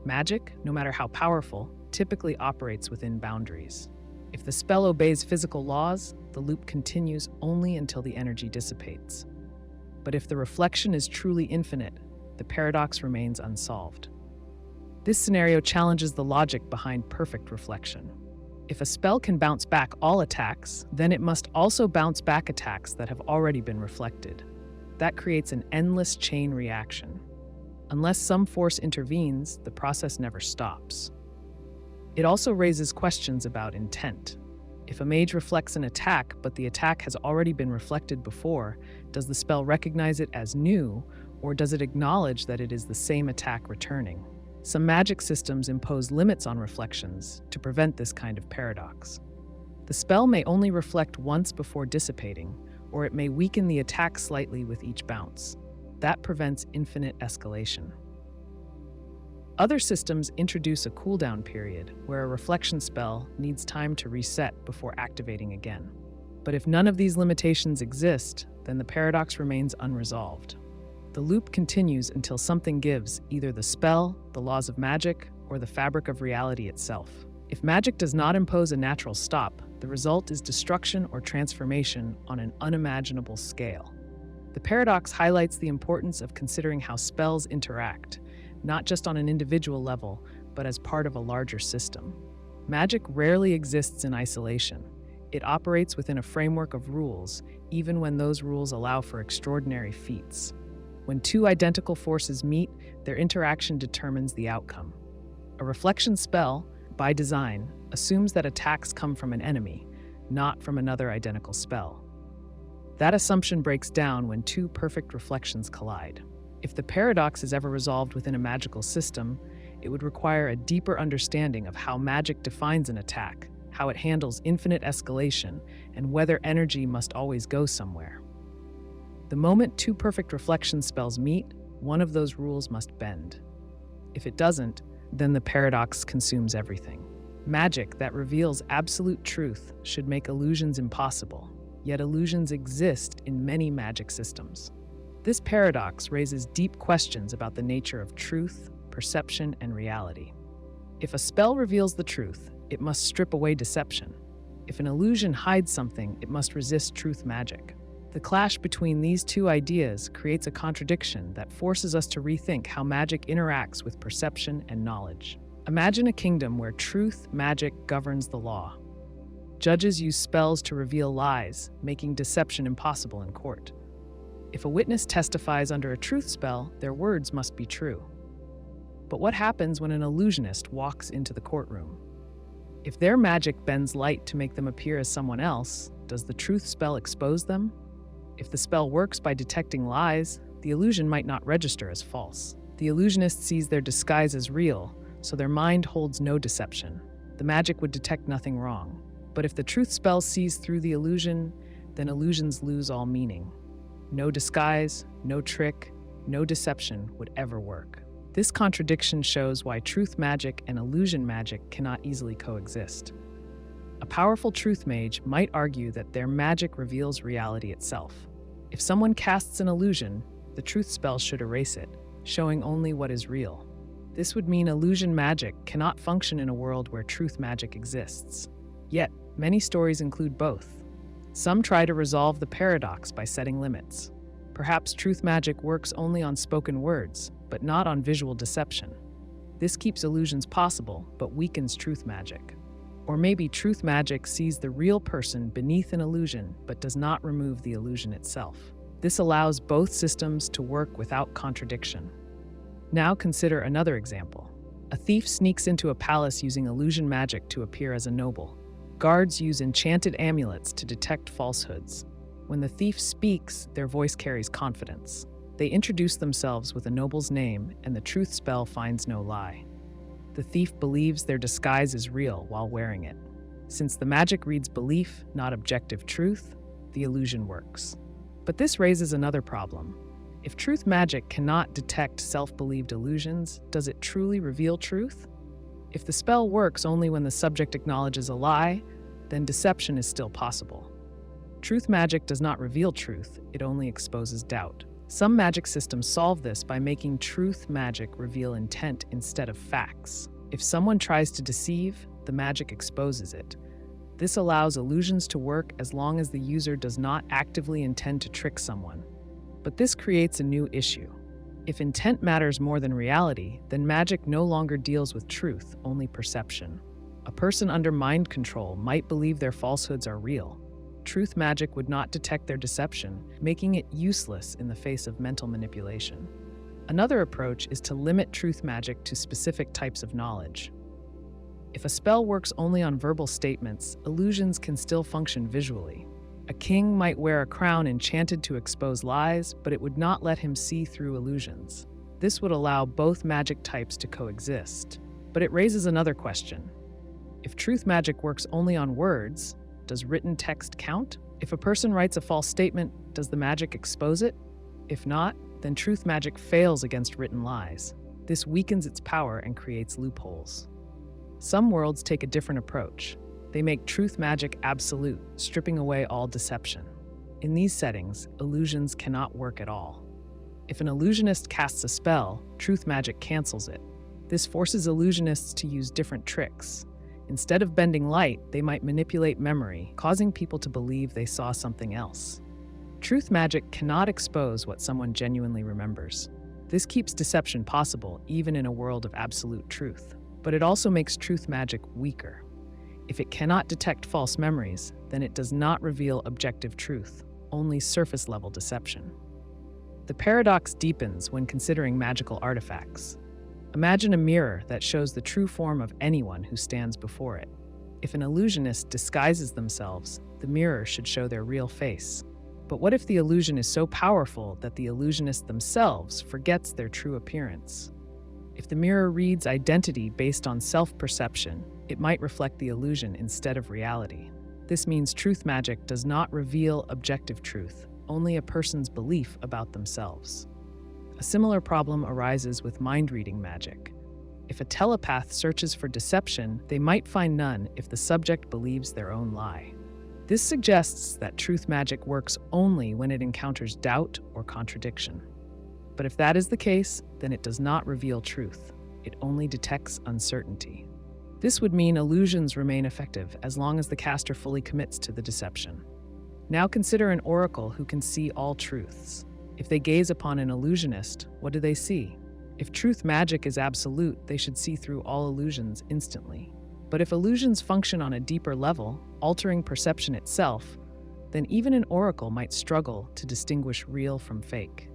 Magic, no matter how powerful, typically operates within boundaries. If the spell obeys physical laws, the loop continues only until the energy dissipates. But if the reflection is truly infinite, the paradox remains unsolved. This scenario challenges the logic behind perfect reflection. If a spell can bounce back all attacks, then it must also bounce back attacks that have already been reflected. That creates an endless chain reaction. Unless some force intervenes, the process never stops. It also raises questions about intent. If a mage reflects an attack, but the attack has already been reflected before, does the spell recognize it as new, or does it acknowledge that it is the same attack returning? Some magic systems impose limits on reflections to prevent this kind of paradox. The spell may only reflect once before dissipating, or it may weaken the attack slightly with each bounce. That prevents infinite escalation. Other systems introduce a cooldown period where a reflection spell needs time to reset before activating again. But if none of these limitations exist, then the paradox remains unresolved. The loop continues until something gives, either the spell, the laws of magic, or the fabric of reality itself. If magic does not impose a natural stop, the result is destruction or transformation on an unimaginable scale. The paradox highlights the importance of considering how spells interact, not just on an individual level, but as part of a larger system. Magic rarely exists in isolation. It operates within a framework of rules, even when those rules allow for extraordinary feats. When two identical forces meet, their interaction determines the outcome. A reflection spell, by design, assumes that attacks come from an enemy, not from another identical spell. That assumption breaks down when two perfect reflections collide. If the paradox is ever resolved within a magical system, it would require a deeper understanding of how magic defines an attack, how it handles infinite escalation, and whether energy must always go somewhere. The moment two perfect reflection spells meet, one of those rules must bend. If it doesn't, then the paradox consumes everything. Magic that reveals absolute truth should make illusions impossible, yet illusions exist in many magic systems. This paradox raises deep questions about the nature of truth, perception, and reality. If a spell reveals the truth, it must strip away deception. If an illusion hides something, it must resist truth magic. The clash between these two ideas creates a contradiction that forces us to rethink how magic interacts with perception and knowledge. Imagine a kingdom where truth magic governs the law. Judges use spells to reveal lies, making deception impossible in court. If a witness testifies under a truth spell, their words must be true. But what happens when an illusionist walks into the courtroom? If their magic bends light to make them appear as someone else, does the truth spell expose them? If the spell works by detecting lies, the illusion might not register as false. The illusionist sees their disguise as real, so their mind holds no deception. the magic would detect nothing wrong. But if the truth spell sees through the illusion, then illusions lose all meaning. No disguise, no trick, no deception would ever work. This contradiction shows why truth magic and illusion magic cannot easily coexist. A powerful truth mage might argue that their magic reveals reality itself. If someone casts an illusion, the truth spell should erase it, showing only what is real. This would mean illusion magic cannot function in a world where truth magic exists. Yet, many stories include both. Some try to resolve the paradox by setting limits. Perhaps truth magic works only on spoken words, but not on visual deception. This keeps illusions possible, but weakens truth magic. Or maybe truth magic sees the real person beneath an illusion, but does not remove the illusion itself. This allows both systems to work without contradiction. Now consider another example. A thief sneaks into a palace using illusion magic to appear as a noble. Guards use enchanted amulets to detect falsehoods. When the thief speaks, their voice carries confidence. They introduce themselves with a noble's name, and the truth spell finds no lie. The thief believes their disguise is real while wearing it. Since the magic reads belief, not objective truth, the illusion works. But this raises another problem. If truth magic cannot detect self-believed illusions, does it truly reveal truth? If the spell works only when the subject acknowledges a lie, then deception is still possible. Truth magic does not reveal truth, it only exposes doubt. Some magic systems solve this by making truth magic reveal intent instead of facts. If someone tries to deceive, the magic exposes it. This allows illusions to work as long as the user does not actively intend to trick someone. But this creates a new issue. If intent matters more than reality, then magic no longer deals with truth, only perception. A person under mind control might believe their falsehoods are real. Truth magic would not detect their deception, making it useless in the face of mental manipulation. Another approach is to limit truth magic to specific types of knowledge. If a spell works only on verbal statements, illusions can still function visually. A king might wear a crown enchanted to expose lies, but it would not let him see through illusions. This would allow both magic types to coexist. But it raises another question. If truth magic works only on words, does written text count? If a person writes a false statement, does the magic expose it? If not, then truth magic fails against written lies. This weakens its power and creates loopholes. Some worlds take a different approach. They make truth magic absolute, stripping away all deception. In these settings, illusions cannot work at all. If an illusionist casts a spell, truth magic cancels it. This forces illusionists to use different tricks. Instead of bending light, they might manipulate memory, causing people to believe they saw something else. Truth magic cannot expose what someone genuinely remembers. This keeps deception possible, even in a world of absolute truth. But it also makes truth magic weaker. If it cannot detect false memories, then it does not reveal objective truth, only surface-level deception. The paradox deepens when considering magical artifacts. Imagine a mirror that shows the true form of anyone who stands before it. If an illusionist disguises themselves, the mirror should show their real face. But what if the illusion is so powerful that the illusionist themselves forgets their true appearance? If the mirror reads identity based on self-perception, it might reflect the illusion instead of reality. This means truth magic does not reveal objective truth, only a person's belief about themselves. A similar problem arises with mind-reading magic. If a telepath searches for deception, they might find none if the subject believes their own lie. This suggests that truth magic works only when it encounters doubt or contradiction. But if that is the case, then it does not reveal truth. It only detects uncertainty. This would mean illusions remain effective as long as the caster fully commits to the deception. Now consider an oracle who can see all truths. If they gaze upon an illusionist, what do they see? If truth magic is absolute, they should see through all illusions instantly. But if illusions function on a deeper level, altering perception itself, then even an oracle might struggle to distinguish real from fake.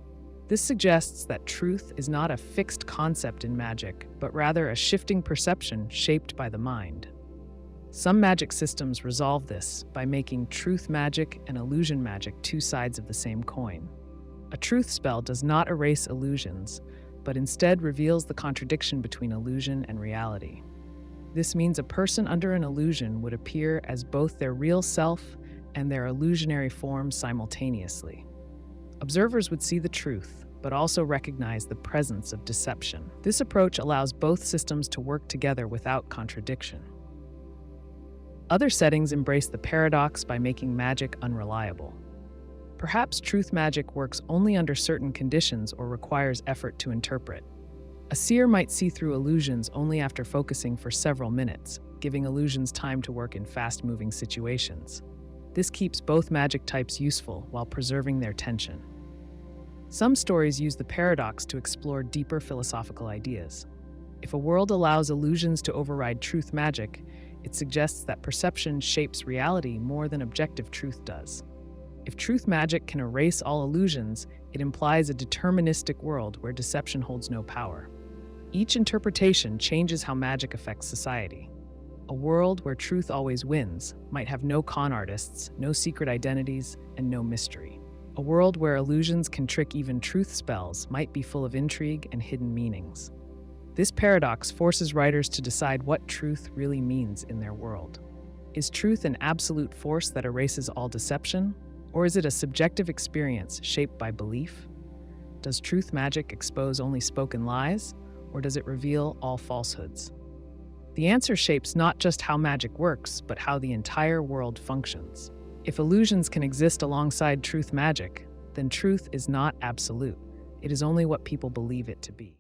This suggests that truth is not a fixed concept in magic, but rather a shifting perception shaped by the mind. Some magic systems resolve this by making truth magic and illusion magic two sides of the same coin. A truth spell does not erase illusions, but instead reveals the contradiction between illusion and reality. This means a person under an illusion would appear as both their real self and their illusionary form simultaneously. Observers would see the truth, but also recognize the presence of deception. This approach allows both systems to work together without contradiction. Other settings embrace the paradox by making magic unreliable. Perhaps truth magic works only under certain conditions or requires effort to interpret. A seer might see through illusions only after focusing for several minutes, giving illusions time to work in fast-moving situations. This keeps both magic types useful while preserving their tension. Some stories use the paradox to explore deeper philosophical ideas. If a world allows illusions to override truth magic, it suggests that perception shapes reality more than objective truth does. If truth magic can erase all illusions, it implies a deterministic world where deception holds no power. Each interpretation changes how magic affects society. A world where truth always wins might have no con artists, no secret identities, and no mystery. A world where illusions can trick even truth spells might be full of intrigue and hidden meanings. This paradox forces writers to decide what truth really means in their world. Is truth an absolute force that erases all deception, or is it a subjective experience shaped by belief? Does truth magic expose only spoken lies, or does it reveal all falsehoods? The answer shapes not just how magic works, but how the entire world functions. If illusions can exist alongside truth magic, then truth is not absolute. It is only what people believe it to be.